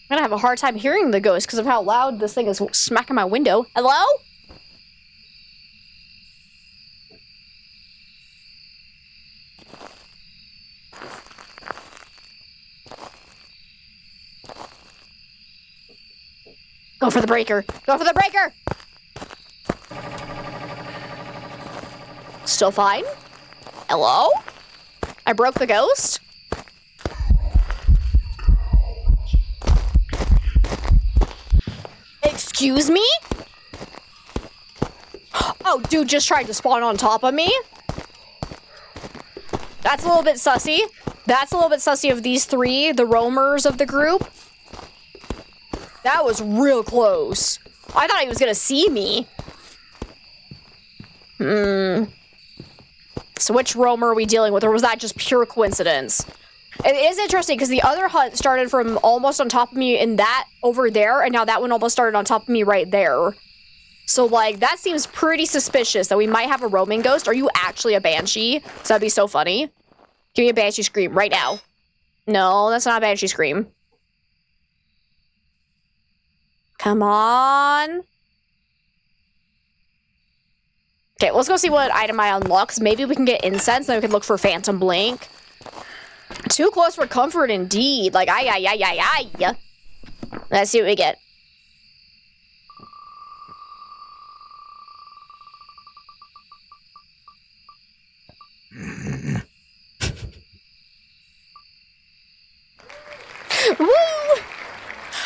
I'm gonna have a hard time hearing the ghost because of how loud this thing is smacking my window. Hello? Go for the breaker. Go for the breaker! Still fine? Hello? I broke the ghost? Excuse me? Oh, dude just tried to spawn on top of me? That's a little bit sussy. That's a little bit sussy of these three, the roamers of the group. That was real close. I thought he was gonna see me. So which roamer are we dealing with, or was that just pure coincidence? It is interesting because the other hunt started from almost on top of me in that over there, and now that one almost started on top of me right there. So, like, that seems pretty suspicious that we might have a roaming ghost. Are you actually a banshee? So that'd be so funny. Give me a banshee scream right now. No, that's not a banshee scream. Come on. Okay, let's go see what item I unlock, 'cause maybe we can get incense, then we can look for Phantom Blink. Too close for comfort, indeed. Like, ay. Let's see what we get. Woo!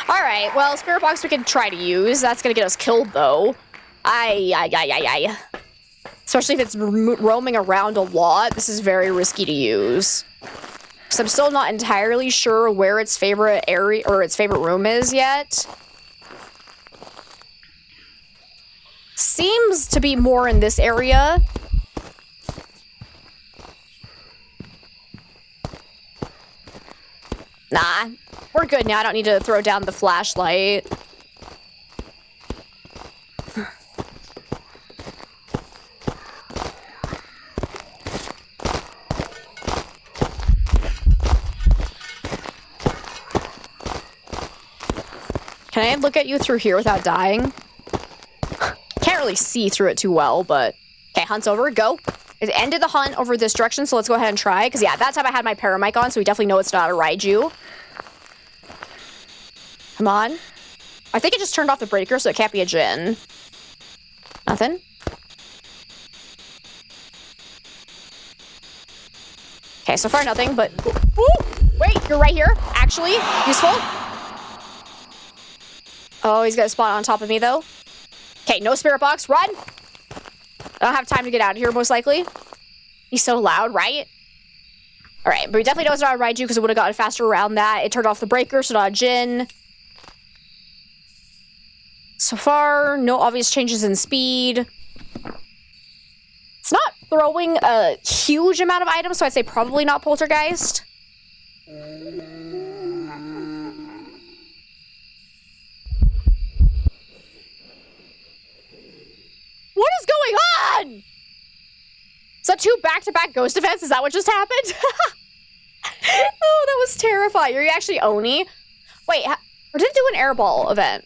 Alright, well, Spirit Box we can try to use. That's gonna get us killed, though. Ay. Especially if it's roaming around a lot, this is very risky to use. Because I'm still not entirely sure where its favorite area or its favorite room is yet. Seems to be more in this area. Nah, we're good now. I don't need to throw down the flashlight. Can I look at you through here without dying? Can't really see through it too well, but... Okay, hunt's over. Go. It ended the hunt over this direction, so let's go ahead and try. Because, yeah, that time I had my paramic on, so we definitely know it's not a Raiju. Come on. I think it just turned off the breaker, so it can't be a Jin. Nothing. Okay, so far nothing, but... Ooh, wait, you're right here. Actually, useful. Oh, he's got a spot on top of me, though. Okay, no spirit box. Run! I don't have time to get out of here, most likely. He's so loud, right? All right, but we definitely know it's not a Raiju because it would have gotten faster around that. It turned off the breaker, so not a Jin. So far, no obvious changes in speed. It's not throwing a huge amount of items, so I'd say probably not Poltergeist. What is going on? Is that two back-to-back ghost events? Is that what just happened? Oh, that was terrifying. Are you actually Oni? Wait, or did it do an airball event?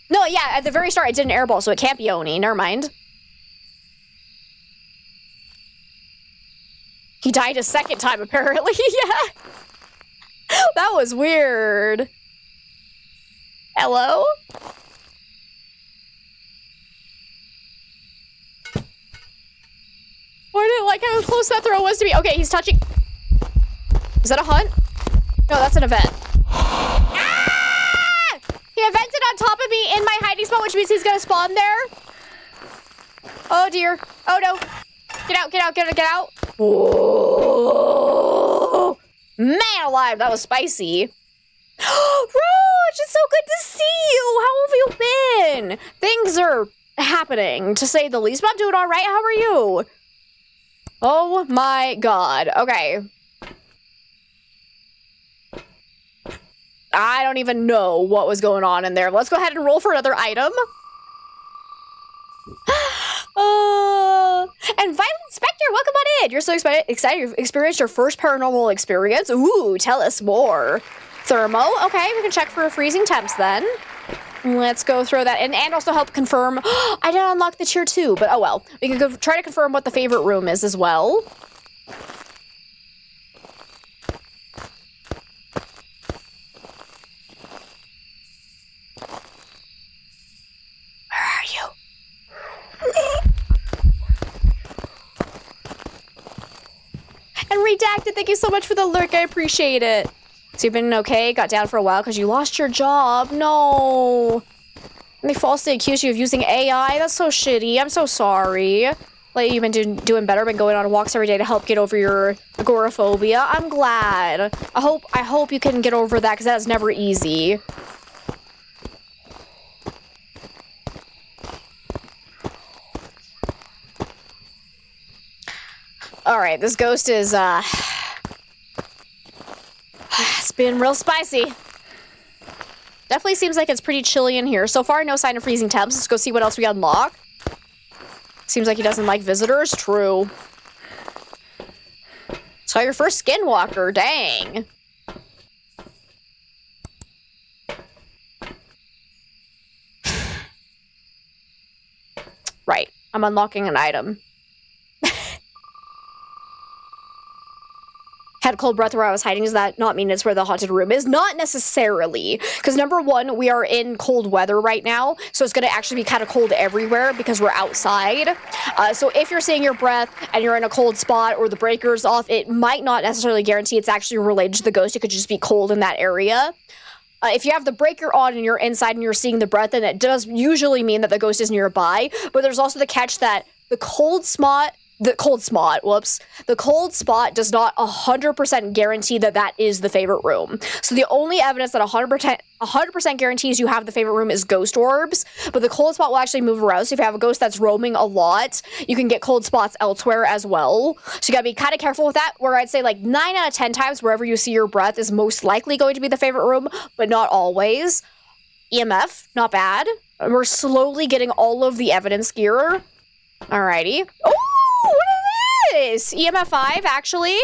No, yeah, at the very start it did an airball, so it can't be Oni. Never mind. He died a second time, apparently. Yeah. That was weird. Hello? Why did it like how close that throw was to me? Okay, he's touching. Is that a hunt? No, that's an event. Ah! He evented on top of me in my hiding spot, which means he's gonna spawn there. Oh dear. Oh no. Get out, get out, get out, get out. Whoa. Man alive, that was spicy. Roach, it's so good to see you. How have you been? Things are happening, to say the least, but I'm doing all right. How are you? Oh my god. Okay. I don't even know what was going on in there. Let's go ahead and roll for another item. And Violent Spectre, welcome on in. You're so excited you've experienced your first paranormal experience. Ooh, tell us more. Thermo, okay, we can check for freezing temps then. Let's go throw that in and also help confirm. I didn't unlock the tier 2, but oh well. We can go try to confirm what the favorite room is as well. Where are you? And Redacted, thank you so much for the lurk. I appreciate it. So you've been okay, got down for a while because you lost your job. No. And they falsely accused you of using AI. That's so shitty. I'm so sorry. Like, you've been doing better, been going on walks every day to help get over your agoraphobia. I'm glad. I hope you can get over that because that's never easy. All right, this ghost is, it's been real spicy. Definitely seems like it's pretty chilly in here. So far, no sign of freezing temps. Let's go see what else we unlock. Seems like he doesn't like visitors. True. So your first skinwalker. Dang. Right. I'm unlocking an item. Had a cold breath where I was hiding. Does that not mean it's where the haunted room is? Not necessarily. Because number one, we are in cold weather right now. So it's going to actually be kind of cold everywhere because we're outside. So if you're seeing your breath and you're in a cold spot or the breaker's off, it might not necessarily guarantee it's actually related to the ghost. It could just be cold in that area. If you have the breaker on and you're inside and you're seeing the breath, then it does usually mean that the ghost is nearby. But there's also the catch that the cold spot does not 100% guarantee that that is the favorite room. So the only evidence that 100% guarantees you have the favorite room is ghost orbs, but the cold spot will actually move around. So if you have a ghost that's roaming a lot, you can get cold spots elsewhere as well. So you gotta be kind of careful with that, where I'd say like 9 out of 10 times wherever you see your breath is most likely going to be the favorite room, but not always. EMF, not bad. We're slowly getting all of the evidence gear. Alrighty. Oh! What is this? EMF 5, actually?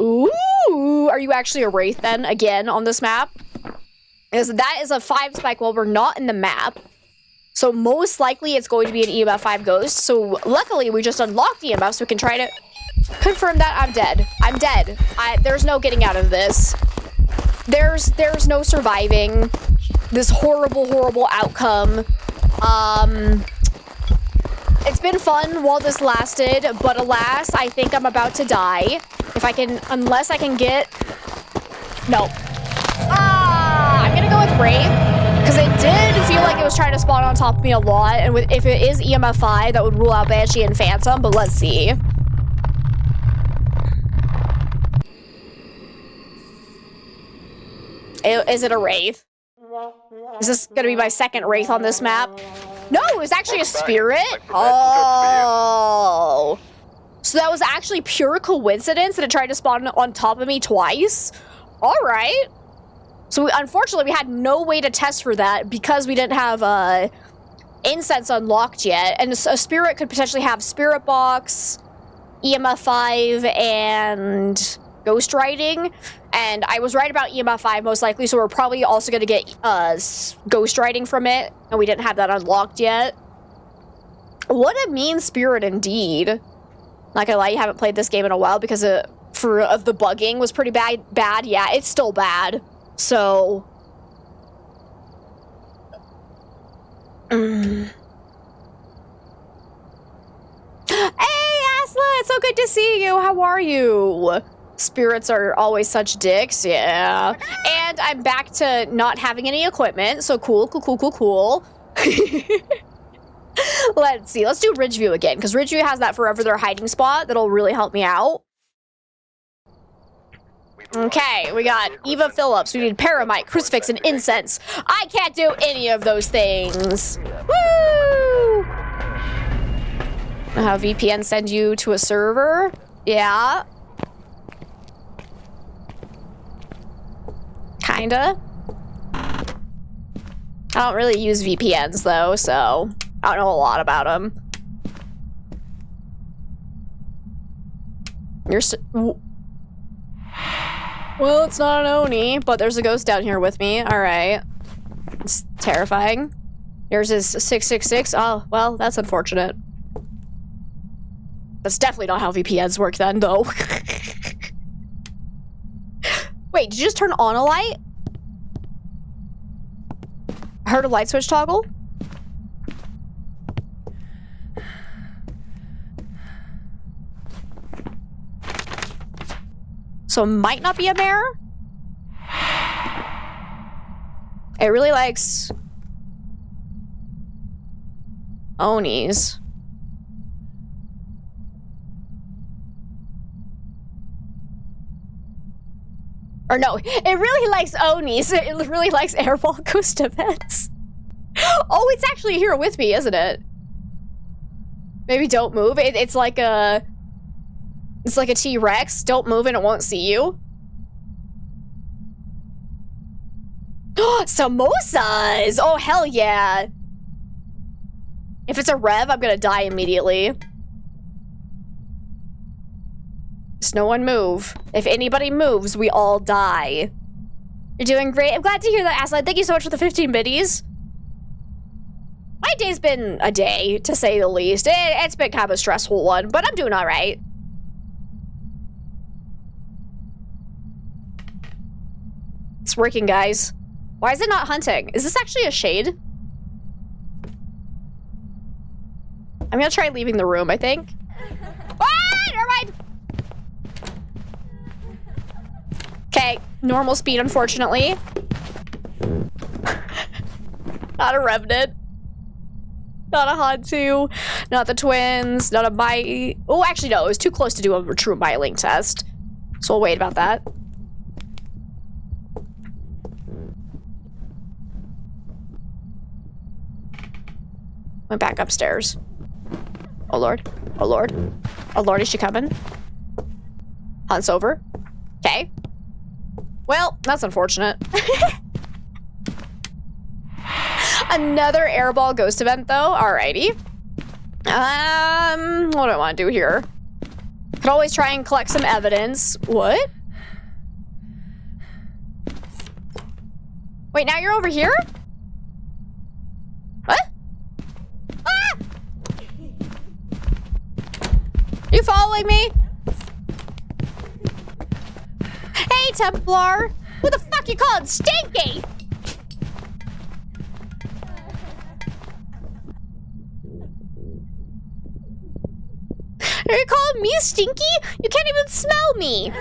Ooh, are you actually a wraith then, again, on this map? Is that is a 5 spike while we're not in the map. So most likely it's going to be an EMF 5 ghost. So luckily we just unlocked EMF so we can try to confirm that I'm dead. I'm dead. There's no getting out of this. There's no surviving this horrible outcome. It's been fun while this lasted, but alas, I think I'm about to die. Unless I can get... No. I'm gonna go with Brave, because it did feel like it was trying to spawn on top of me a lot, and if it is EMF 5, that would rule out Banshee and Phantom, but let's see. Is it a Wraith? Is this gonna be my second Wraith on this map? No, it was actually a spirit. Oh. So that was actually pure coincidence that it tried to spawn on top of me twice? All right. So unfortunately, we had no way to test for that because we didn't have incense unlocked yet. And a spirit could potentially have Spirit Box, EMF 5, and Ghost Riding. And I was right about EMF 5 most likely, so we're probably also going to get Ghost Riding from it. And we didn't have that unlocked yet. What a mean spirit indeed. Not gonna lie, you haven't played this game in a while because of the bugging was pretty bad. Yeah, it's still bad. So... Hey, Asla! It's so good to see you! How are you? Spirits are always such dicks, yeah. And I'm back to not having any equipment, so cool. Let's see, let's do Ridgeview again, because Ridgeview has that forever their hiding spot that'll really help me out. Okay, we got Eva Phillips, we need Paramite, Crucifix, and Incense. I can't do any of those things. Woo! How VPN send you to a server? Yeah. Kinda. I don't really use VPNs though, so I don't know a lot about them. Well, it's not an Oni, but there's a ghost down here with me. All right. It's terrifying. Yours is 666. Oh, well, that's unfortunate. That's definitely not how VPNs work then, though. Wait, did you just turn on a light? I heard a light switch toggle. So it might not be a mirror. It really likes Onis. Or no, it really likes Onis. It really likes airball ghost events. Oh, it's actually here with me, isn't it? Maybe don't move. It's like a T-Rex. Don't move and it won't see you. Samosas! Oh, hell yeah. If it's a Rev, I'm gonna die immediately. Just no one move. If anybody moves, we all die. You're doing great. I'm glad to hear that, Aslan. Thank you so much for the 15 biddies. My day's been a day, to say the least. It's been kind of a stressful one, but I'm doing all right. It's working, guys. Why is it not hunting? Is this actually a shade? I'm gonna try leaving the room, I think. Ah, never mind. Okay, normal speed, unfortunately. Not a Revenant. Not a Hantu. Not the twins. Not a My... Oh, actually, no. It was too close to do a true Myling test. So we'll wait about that. Went back upstairs. Oh, Lord. Oh, Lord. Oh, Lord, is she coming? Hunt's over. Okay. Well, that's unfortunate. Another airball ghost event, though. Alrighty. What do I want to do here? Could always try and collect some evidence. What? Wait, now you're over here? What? Ah! You following me? Hey, Templar! Who the fuck you calling Stinky? Are you calling me stinky? You can't even smell me.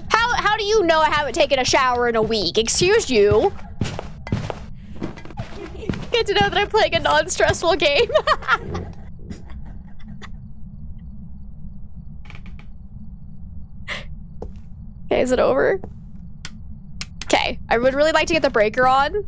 How do you know I haven't taken a shower in a week? Excuse you. Get to know that I'm playing a non-stressful game. Okay, is it over? Okay, I would really like to get the breaker on.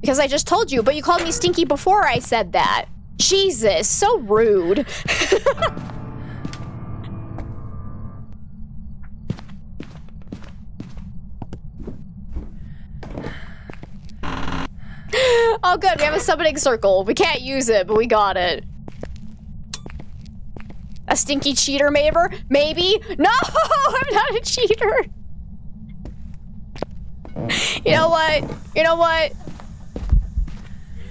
Because I just told you, but you called me stinky before I said that. Jesus, so rude. Oh good, we have a summoning circle. We can't use it, but we got it. A stinky cheater, maybe? No, I'm not a cheater. You know what? You know what?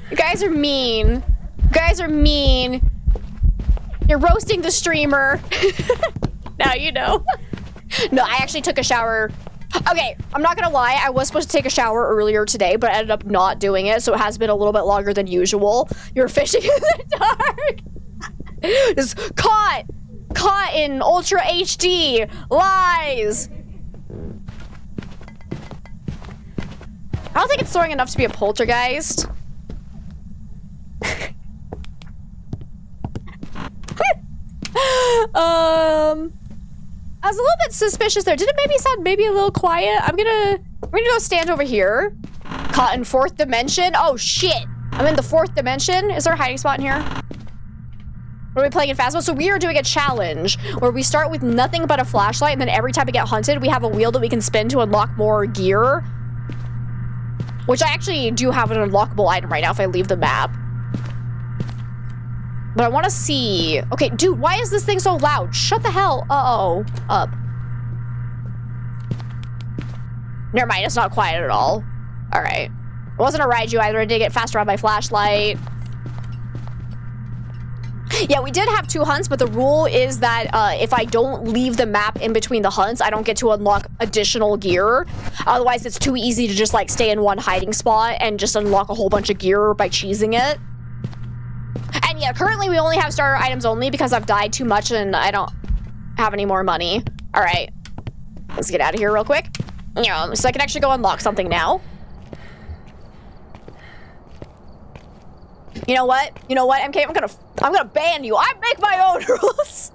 You guys are mean. You guys are mean. You're roasting the streamer. Now you know. No, I actually took a shower. Okay, I'm not gonna lie. I was supposed to take a shower earlier today, but I ended up not doing it, so it has been a little bit longer than usual. You're fishing in the dark. Just caught in Ultra HD. Lies. I don't think it's throwing enough to be a poltergeist. I was a little bit suspicious there. Did it maybe sound maybe a little quiet? I'm gonna go stand over here. Caught in 4th dimension. Oh shit! I'm in the 4th dimension. Is there a hiding spot in here? Are we playing in Phasmo? So we are doing a challenge where we start with nothing but a flashlight, and then every time we get hunted, we have a wheel that we can spin to unlock more gear. Which I actually do have an unlockable item right now if I leave the map. But I want to see. Okay, dude, why is this thing so loud? Shut the hell. Uh-oh. Up. Never mind, it's not quiet at all. All right. It wasn't a ride you either. I did get faster on my flashlight. Yeah, we did have 2 hunts, but the rule is that if I don't leave the map in between the hunts, I don't get to unlock additional gear. Otherwise, it's too easy to just like stay in one hiding spot and just unlock a whole bunch of gear by cheesing it. And yeah, currently we only have starter items only because I've died too much and I don't have any more money. All right, let's get out of here real quick. So I can actually go unlock something now. You know what? You know what, MK? I'm gonna ban you. I make my own rules.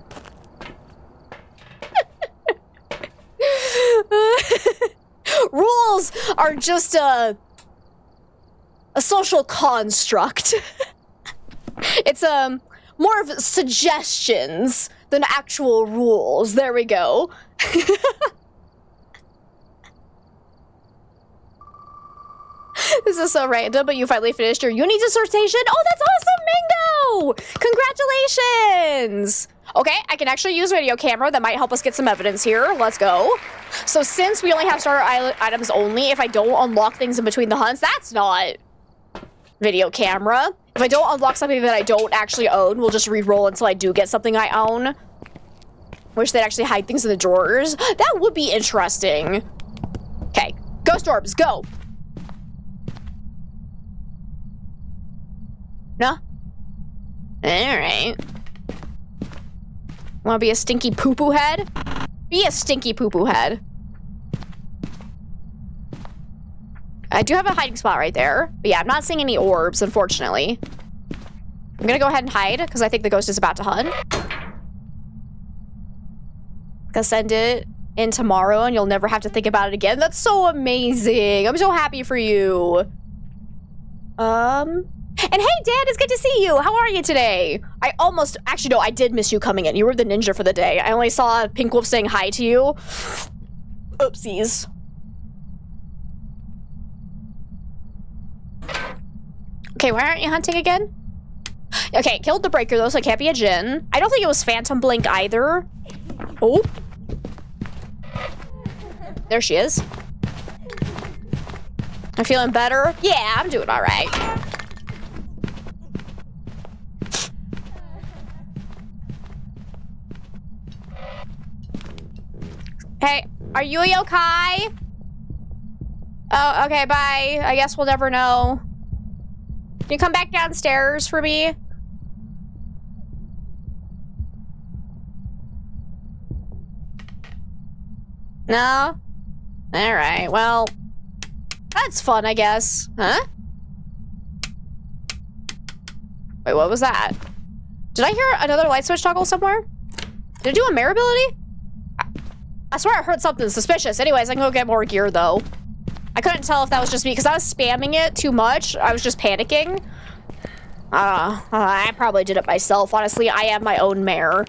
Rules are just a social construct. It's more of suggestions than actual rules. There we go. This is so random, but you finally finished your uni dissertation. Oh, that's awesome, Mingo! Congratulations! Okay, I can actually use video camera. That might help us get some evidence here. Let's go. So since we only have starter items only, if I don't unlock things in between the hunts, that's not video camera. If I don't unlock something that I don't actually own, we'll just re-roll until I do get something I own. Wish they'd actually hide things in the drawers. That would be interesting. Okay, ghost orbs, go. No? Alright. Wanna be a stinky poo-poo head? Be a stinky poo-poo head. I do have a hiding spot right there. But yeah, I'm not seeing any orbs, unfortunately. I'm gonna go ahead and hide, because I think the ghost is about to hunt. Gonna send it in tomorrow, and you'll never have to think about it again. That's so amazing. I'm so happy for you. And hey, Dad, it's good to see you. How are you today? Actually, no, I did miss you coming in. You were the ninja for the day. I only saw Pink Wolf saying hi to you. Oopsies. Okay, why aren't you hunting again? Okay, killed the breaker though, so it can't be a Jinn. I don't think it was Phantom Blink either. Oh. There she is. I'm feeling better. Yeah, I'm doing all right. Hey, are you okay? Oh, okay, bye. I guess we'll never know. Can you come back downstairs for me? No? Alright, well... That's fun, I guess. Huh? Wait, what was that? Did I hear another light switch toggle somewhere? Did it do a mare ability? I swear I heard something suspicious. Anyways, I can go get more gear, though. I couldn't tell if that was just me, because I was spamming it too much. I was just panicking. I probably did it myself. Honestly, I am my own mare.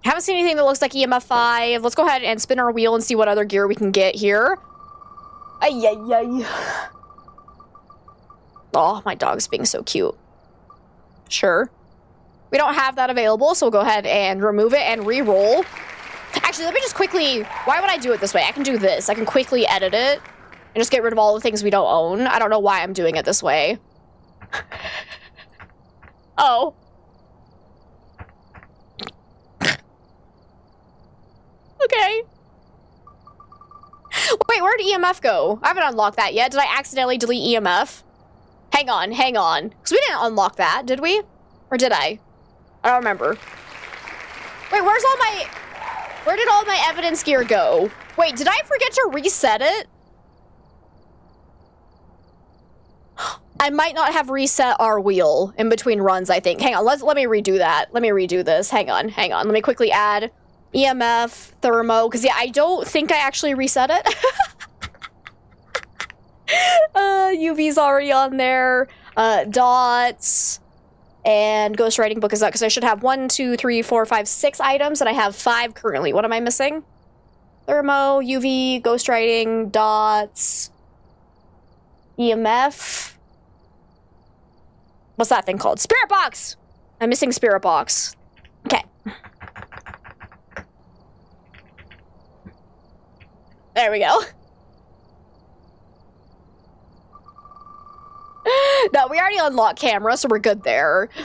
Haven't seen anything that looks like EMF 5. Let's go ahead and spin our wheel and see what other gear we can get here. Ay, ay, ay. Oh, my dog's being so cute. Sure. We don't have that available, so we'll go ahead and remove it and re-roll. Actually, let me just quickly... Why would I do it this way? I can do this. I can quickly edit it and just get rid of all the things we don't own. I don't know why I'm doing it this way. Oh. Okay. Wait, where'd EMF go? I haven't unlocked that yet. Did I accidentally delete EMF? Hang on, hang on. Because we didn't unlock that, did we? Or did I? I don't remember. Wait, where's all my... Where did all my evidence gear go? Wait, did I forget to reset it? I might not have reset our wheel in between runs, I think. Hang on, let me redo that. Let me redo this. Hang on, hang on. Let me quickly add EMF, thermo, because yeah, I don't think I actually reset it. UV's already on there. Dots. And ghostwriting book is up because I should have 1, 2, 3, 4, 5, 6 items, and I have 5 currently. What am I missing? Thermo, UV, ghostwriting, dots, EMF. What's that thing called? Spirit box! I'm missing spirit box. Okay. There we go. No, we already unlocked camera, so we're good there. I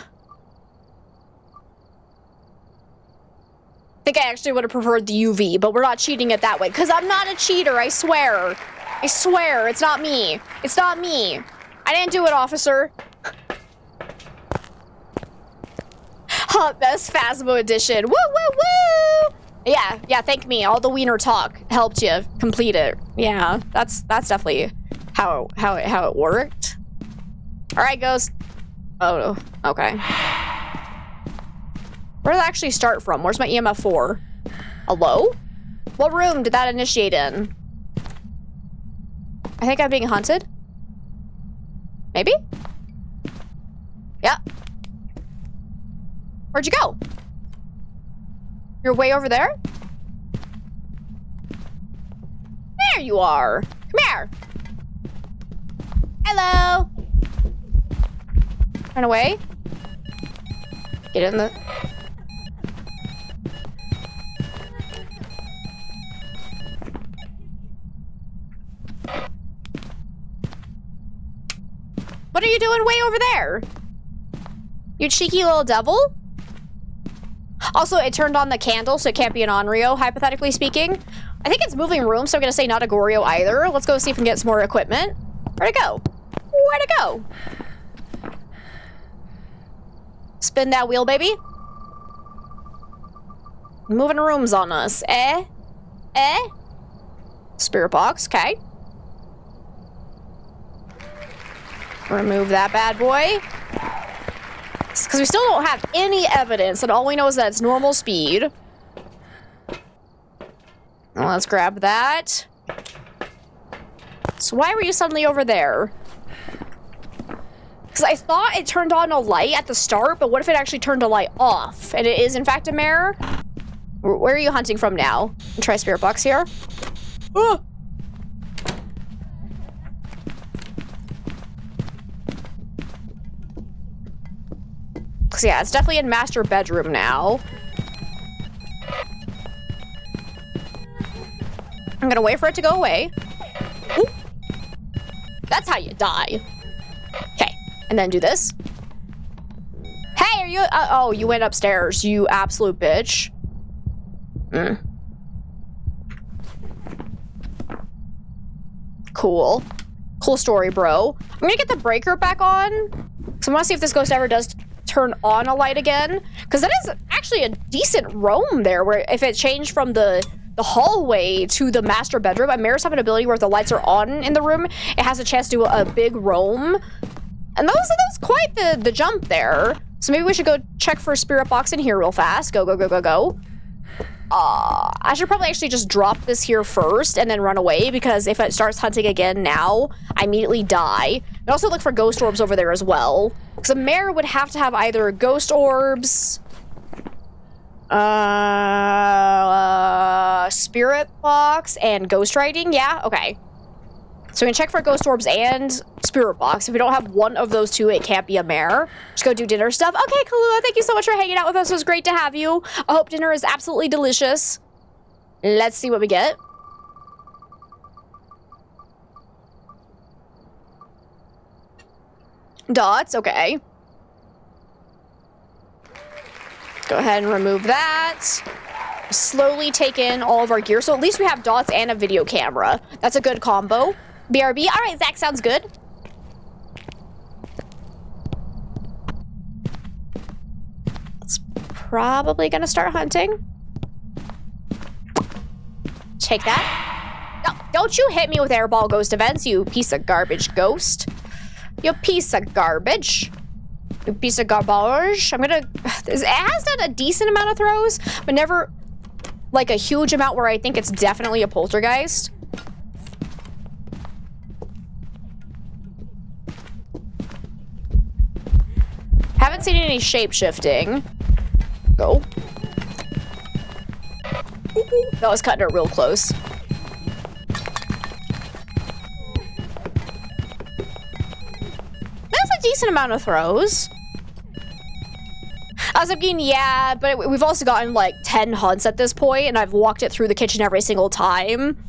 think I actually would have preferred the UV, but we're not cheating it that way. Because I'm not a cheater, I swear. I swear, it's not me. It's not me. I didn't do it, officer. Hot Mess Phasmo Edition. Woo, woo, woo! Yeah, thank me. All the wiener talk helped you complete it. Yeah, that's definitely how it worked. All right, Ghost. Oh, okay. Where did that actually start from? Where's my EMF 4? Hello? What room did that initiate in? I think I'm being hunted. Maybe? Yeah. Where'd you go? You're way over there? There you are. Come here. Hello. Run away. Get in the... What are you doing way over there? You cheeky little devil? Also, it turned on the candle, so it can't be an Onryo, hypothetically speaking. I think it's moving rooms, so I'm gonna say not a Goryo either. Let's go see if we can get some more equipment. Where'd it go? Where'd it go? Spin that wheel, baby. Moving rooms on us. Eh? Spirit box, okay. Remove that bad boy. Because we still don't have any evidence, and all we know is that it's normal speed. Well, let's grab that. So why were you suddenly over there? Because I thought it turned on a light at the start, but what if it actually turned a light off? And it is, in fact, a mirror? Where are you hunting from now? Try spirit box here. Oh! So yeah, it's definitely in master bedroom now. I'm gonna wait for it to go away. Ooh. That's how you die. Okay, and then do this. Hey, are you? Oh, you went upstairs, you absolute bitch. Cool. Cool story, bro. I'm gonna get the breaker back on. So I want to see if this ghost ever does turn on a light again. Because that is actually a decent roam there, where if it changed from the hallway to the master bedroom, mirrors have an ability where if the lights are on in the room, it has a chance to do a big roam. And that was quite the jump there. So maybe we should go check for a spirit box in here real fast. Go, go, go, go, go. I should probably actually just drop this here first and then run away, because if it starts hunting again now, I immediately die. And also look for ghost orbs over there as well. Because a mare would have to have either ghost orbs, spirit box, and ghost writing. Yeah, okay. So we can check for ghost orbs and spirit box. If we don't have one of those two, it can't be a mare. Just go do dinner stuff. Okay, Kalua, thank you so much for hanging out with us. It was great to have you. I hope dinner is absolutely delicious. Let's see what we get. Dots, okay. Go ahead and remove that. Slowly take in all of our gear. So at least we have dots and a video camera. That's a good combo. BRB. All right, Zach, sounds good. It's probably gonna start hunting. Take that. No, don't you hit me with airball ghost events, you piece of garbage ghost. You piece of garbage. You piece of garbage. It has done a decent amount of throws, but never like a huge amount where I think it's definitely a poltergeist. Haven't seen any shape-shifting. Go. That was cutting it real close. That's a decent amount of throws. I was thinking, yeah, but we've also gotten like 10 hunts at this point, and I've walked it through the kitchen every single time.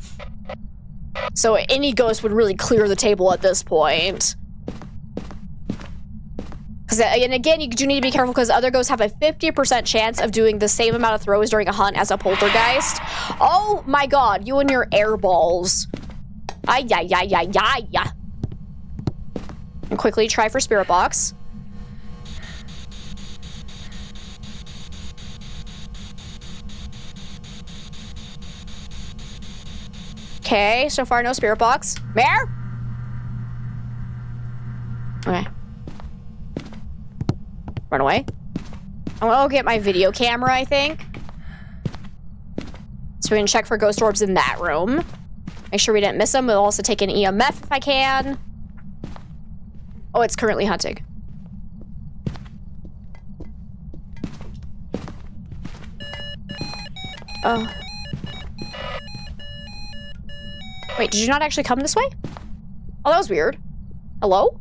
So any ghost would really clear the table at this point. And again, you do need to be careful because other ghosts have a 50% chance of doing the same amount of throws during a hunt as a poltergeist. Oh my god, you and your air balls. Ay, ay, ay, ay, ay, ay. And quickly try for spirit box. Okay, so far no spirit box. Mare? Okay. Run away. I'm gonna go get my video camera, I think. So we can check for ghost orbs in that room. Make sure we didn't miss them. We'll also take an EMF if I can. Oh, it's currently hunting. Oh. Wait, did you not actually come this way? Oh, that was weird. Hello?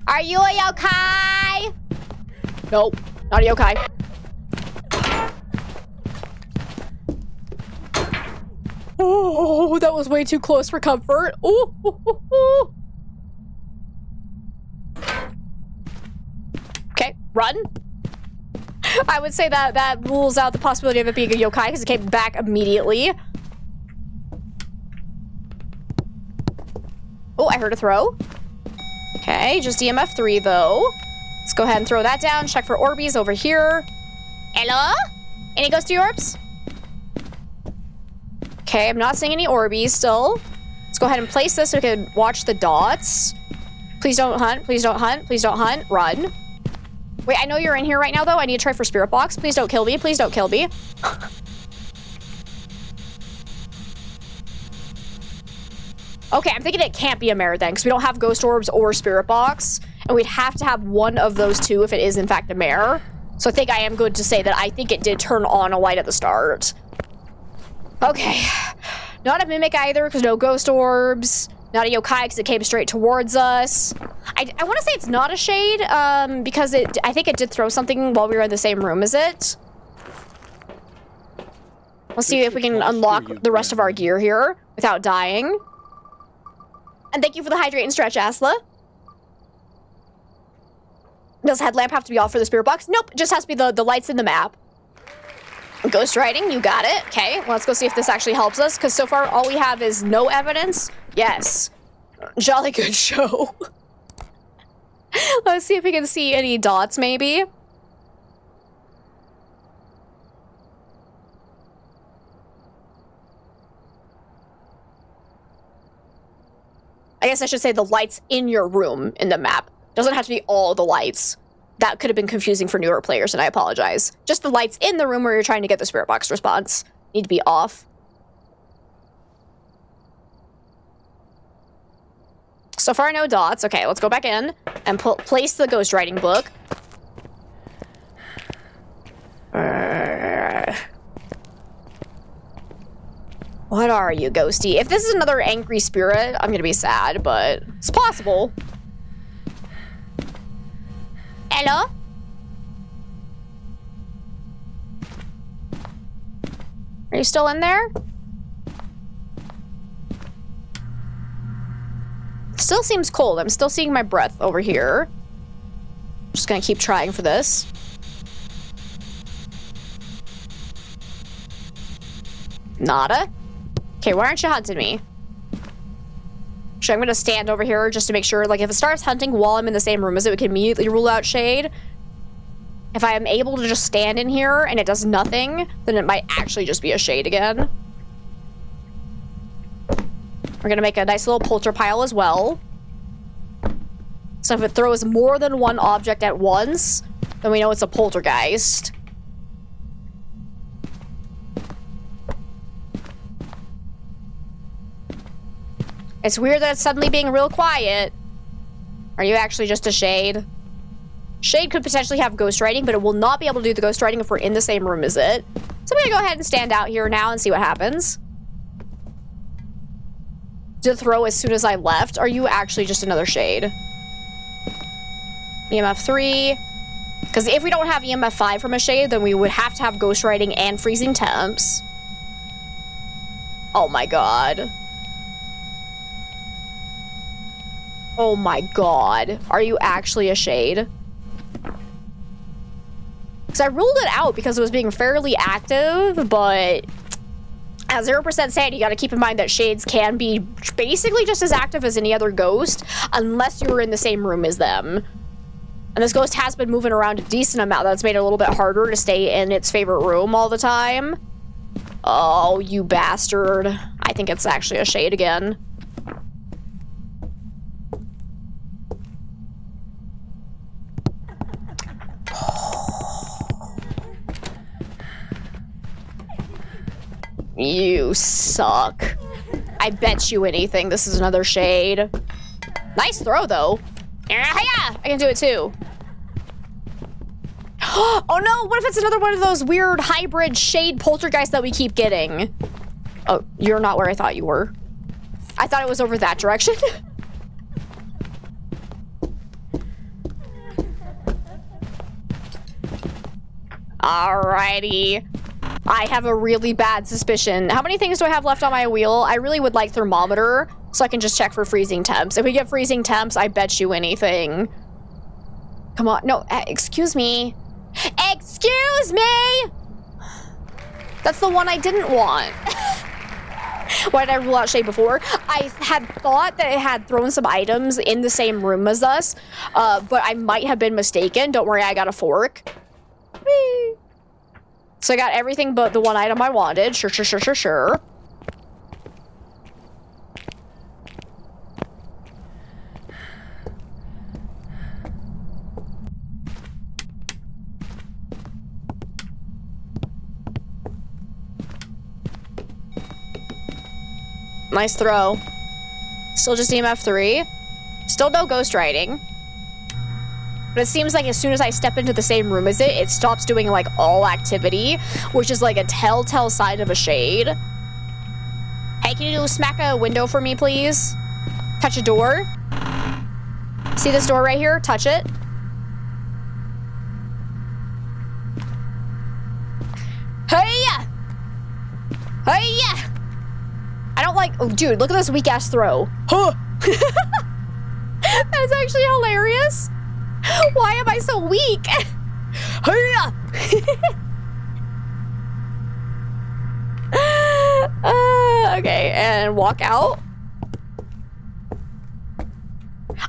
Are you a yokai? Nope, not a yokai. Oh, that was way too close for comfort. Ooh, ooh, ooh, ooh. Okay, run. I would say that rules out the possibility of it being a yokai because it came back immediately. Oh, I heard a throw. Okay, just EMF 3 though. Let's go ahead and throw that down. Check for Orbeez over here. Hello? Any ghosty orbs? Okay, I'm not seeing any Orbeez still. Let's go ahead and place this so we can watch the dots. Please don't hunt. Please don't hunt. Please don't hunt. Run. Wait, I know you're in here right now though. I need to try for spirit box. Please don't kill me. Please don't kill me. Okay, I'm thinking it can't be a mare then, because we don't have ghost orbs or spirit box, and we'd have to have one of those two if it is in fact a mare. So I think I am good to say that I think it did turn on a light at the start. Okay, not a mimic either, because no ghost orbs. Not a yokai, because it came straight towards us. I want to say it's not a shade, because I think it did throw something while we were in the same room as it. Let's see if we can unlock the rest of our gear here without dying. And thank you for the hydrate and stretch, Asla. Does headlamp have to be off for the spirit box? Nope, it just has to be the lights in the map. Ghost writing, you got it. Okay, well, let's go see if this actually helps us, because so far all we have is no evidence. Yes. Jolly good show. Let's see if we can see any dots, maybe. I guess I should say the lights in your room in the map. Doesn't have to be all the lights. That could have been confusing for newer players, and I apologize. Just the lights in the room where you're trying to get the spirit box response need to be off. So far, no dots. Okay, let's go back in and place the ghostwriting book. What are you, Ghosty? If this is another angry spirit, I'm gonna be sad, but it's possible. Hello? Are you still in there? Still seems cold. I'm still seeing my breath over here. Just gonna keep trying for this. Nada? Okay, why aren't you hunting me? Actually, I'm gonna stand over here just to make sure, like, if it starts hunting while I'm in the same room as it, we can immediately rule out shade. If I am able to just stand in here and it does nothing, then it might actually just be a shade again. We're gonna make a nice little polter pile as well. So if it throws more than one object at once, then we know it's a poltergeist. It's weird that it's suddenly being real quiet. Are you actually just a shade? Shade could potentially have ghostwriting, but it will not be able to do the ghostwriting if we're in the same room as it. So I'm gonna go ahead and stand out here now and see what happens. Did it throw as soon as I left? Are you actually just another shade? EMF 3. Because if we don't have EMF 5 from a shade, then we would have to have ghostwriting and freezing temps. Oh my god. Oh my god. Are you actually a shade? Because I ruled it out because it was being fairly active, but at 0% sanity, you gotta keep in mind that shades can be basically just as active as any other ghost, unless you're in the same room as them. And this ghost has been moving around a decent amount. That's made it a little bit harder to stay in its favorite room all the time. Oh, you bastard. I think it's actually a shade again. You suck. I bet you anything this is another shade. Nice throw, though. Yeah, I can do it, too. Oh, no! What if it's another one of those weird hybrid shade poltergeists that we keep getting? Oh, you're not where I thought you were. I thought it was over that direction. Alrighty. I have a really bad suspicion. How many things do I have left on my wheel? I really would like thermometer, so I can just check for freezing temps. If we get freezing temps, I bet you anything. Come on. No, excuse me. Excuse me! That's the one I didn't want. Why did I rule out shade before? I had thought that it had thrown some items in the same room as us, but I might have been mistaken. Don't worry, I got a fork. Whee! So I got everything but the one item I wanted. Sure. Nice throw. Still just EMF 3. Still no ghostwriting. But it seems like as soon as I step into the same room as it, it stops doing, like, all activity, which is, like, a telltale sign of a shade. Hey, can you smack a window for me, please? Touch a door? See this door right here? Touch it. Hey-ya! Hey-ya! I don't like, oh, dude, look at this weak-ass throw. Huh! That's actually hilarious. Why am I so weak? Hey-ya! Okay, and walk out.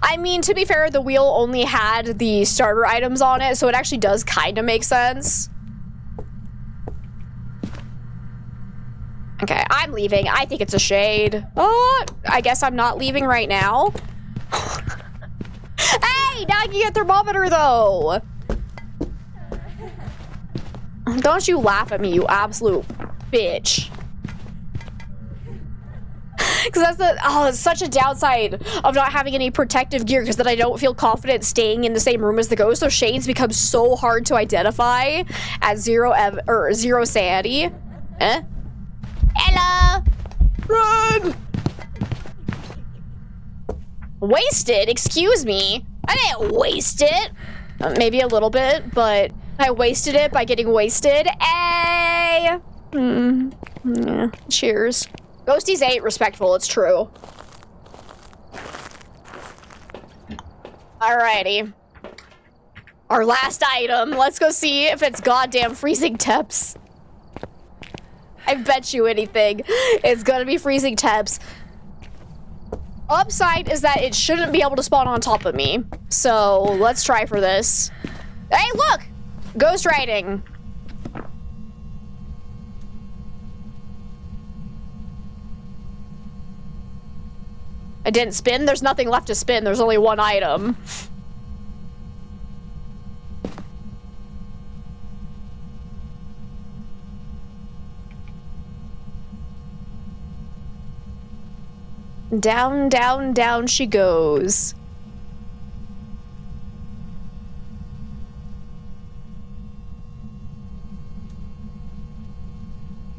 I mean, to be fair, the wheel only had the starter items on it, so it actually does kind of make sense. Okay, I'm leaving. I think it's a shade. Oh, I guess I'm not leaving right now. Hey, now I can get a thermometer, though. Don't you laugh at me, you absolute bitch. Because that's the, oh, it's such a downside of not having any protective gear, because then I don't feel confident staying in the same room as the ghost, so shades become so hard to identify at zero sanity. Eh? Hello. Run! Wasted? Excuse me. I didn't waste it. Maybe a little bit, but I wasted it by getting wasted. Hey! Yeah. Cheers. Ghosties ain't respectful, it's true. Alrighty. Our last item. Let's go see if it's goddamn freezing temps. I bet you anything. It's gonna be freezing temps. Upside is that it shouldn't be able to spawn on top of me. So let's try for this. Hey, look! Ghost riding. I didn't spin. There's nothing left to spin. There's only one item. Down, down, down she goes.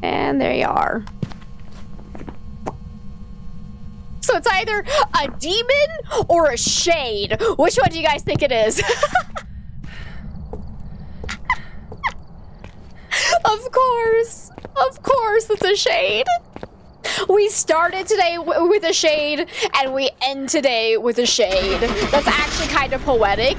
And there you are. So it's either a demon or a shade. Which one do you guys think it is? Of course it's a shade. We started today with a shade, and we end today with a shade. That's actually kind of poetic.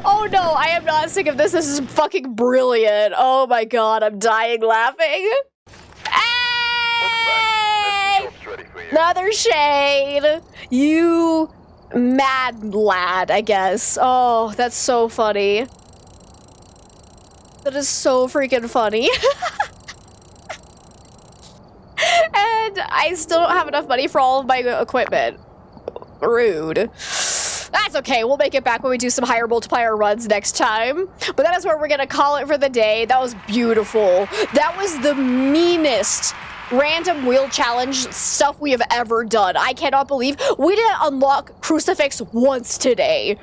Oh no, I am not sick of this. This is fucking brilliant. Oh my god, I'm dying laughing. Hey! Another shade. You mad lad, I guess. Oh, that's so funny. That is so freaking funny. And I still don't have enough money for all of my equipment. Rude. That's okay, we'll make it back when we do some higher multiplier runs next time. But that is where we're gonna call it for the day. That was beautiful. That was the meanest random wheel challenge stuff we have ever done. I cannot believe we didn't unlock Crucifix once today.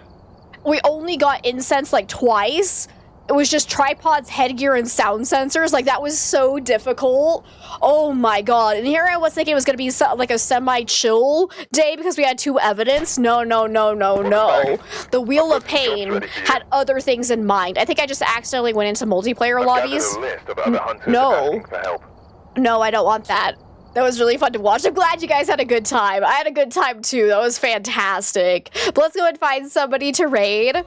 We only got incense like twice. It was just tripods, headgear, and sound sensors. Like, that was so difficult. Oh my god. And here I was thinking it was gonna be like a semi-chill day because we had 2 evidence. No. The Wheel of Pain had other things in mind. I think I just accidentally went into multiplayer lobbies. No, I don't want that. That was really fun to watch. I'm glad you guys had a good time. I had a good time too. That was fantastic. But let's go and find somebody to raid.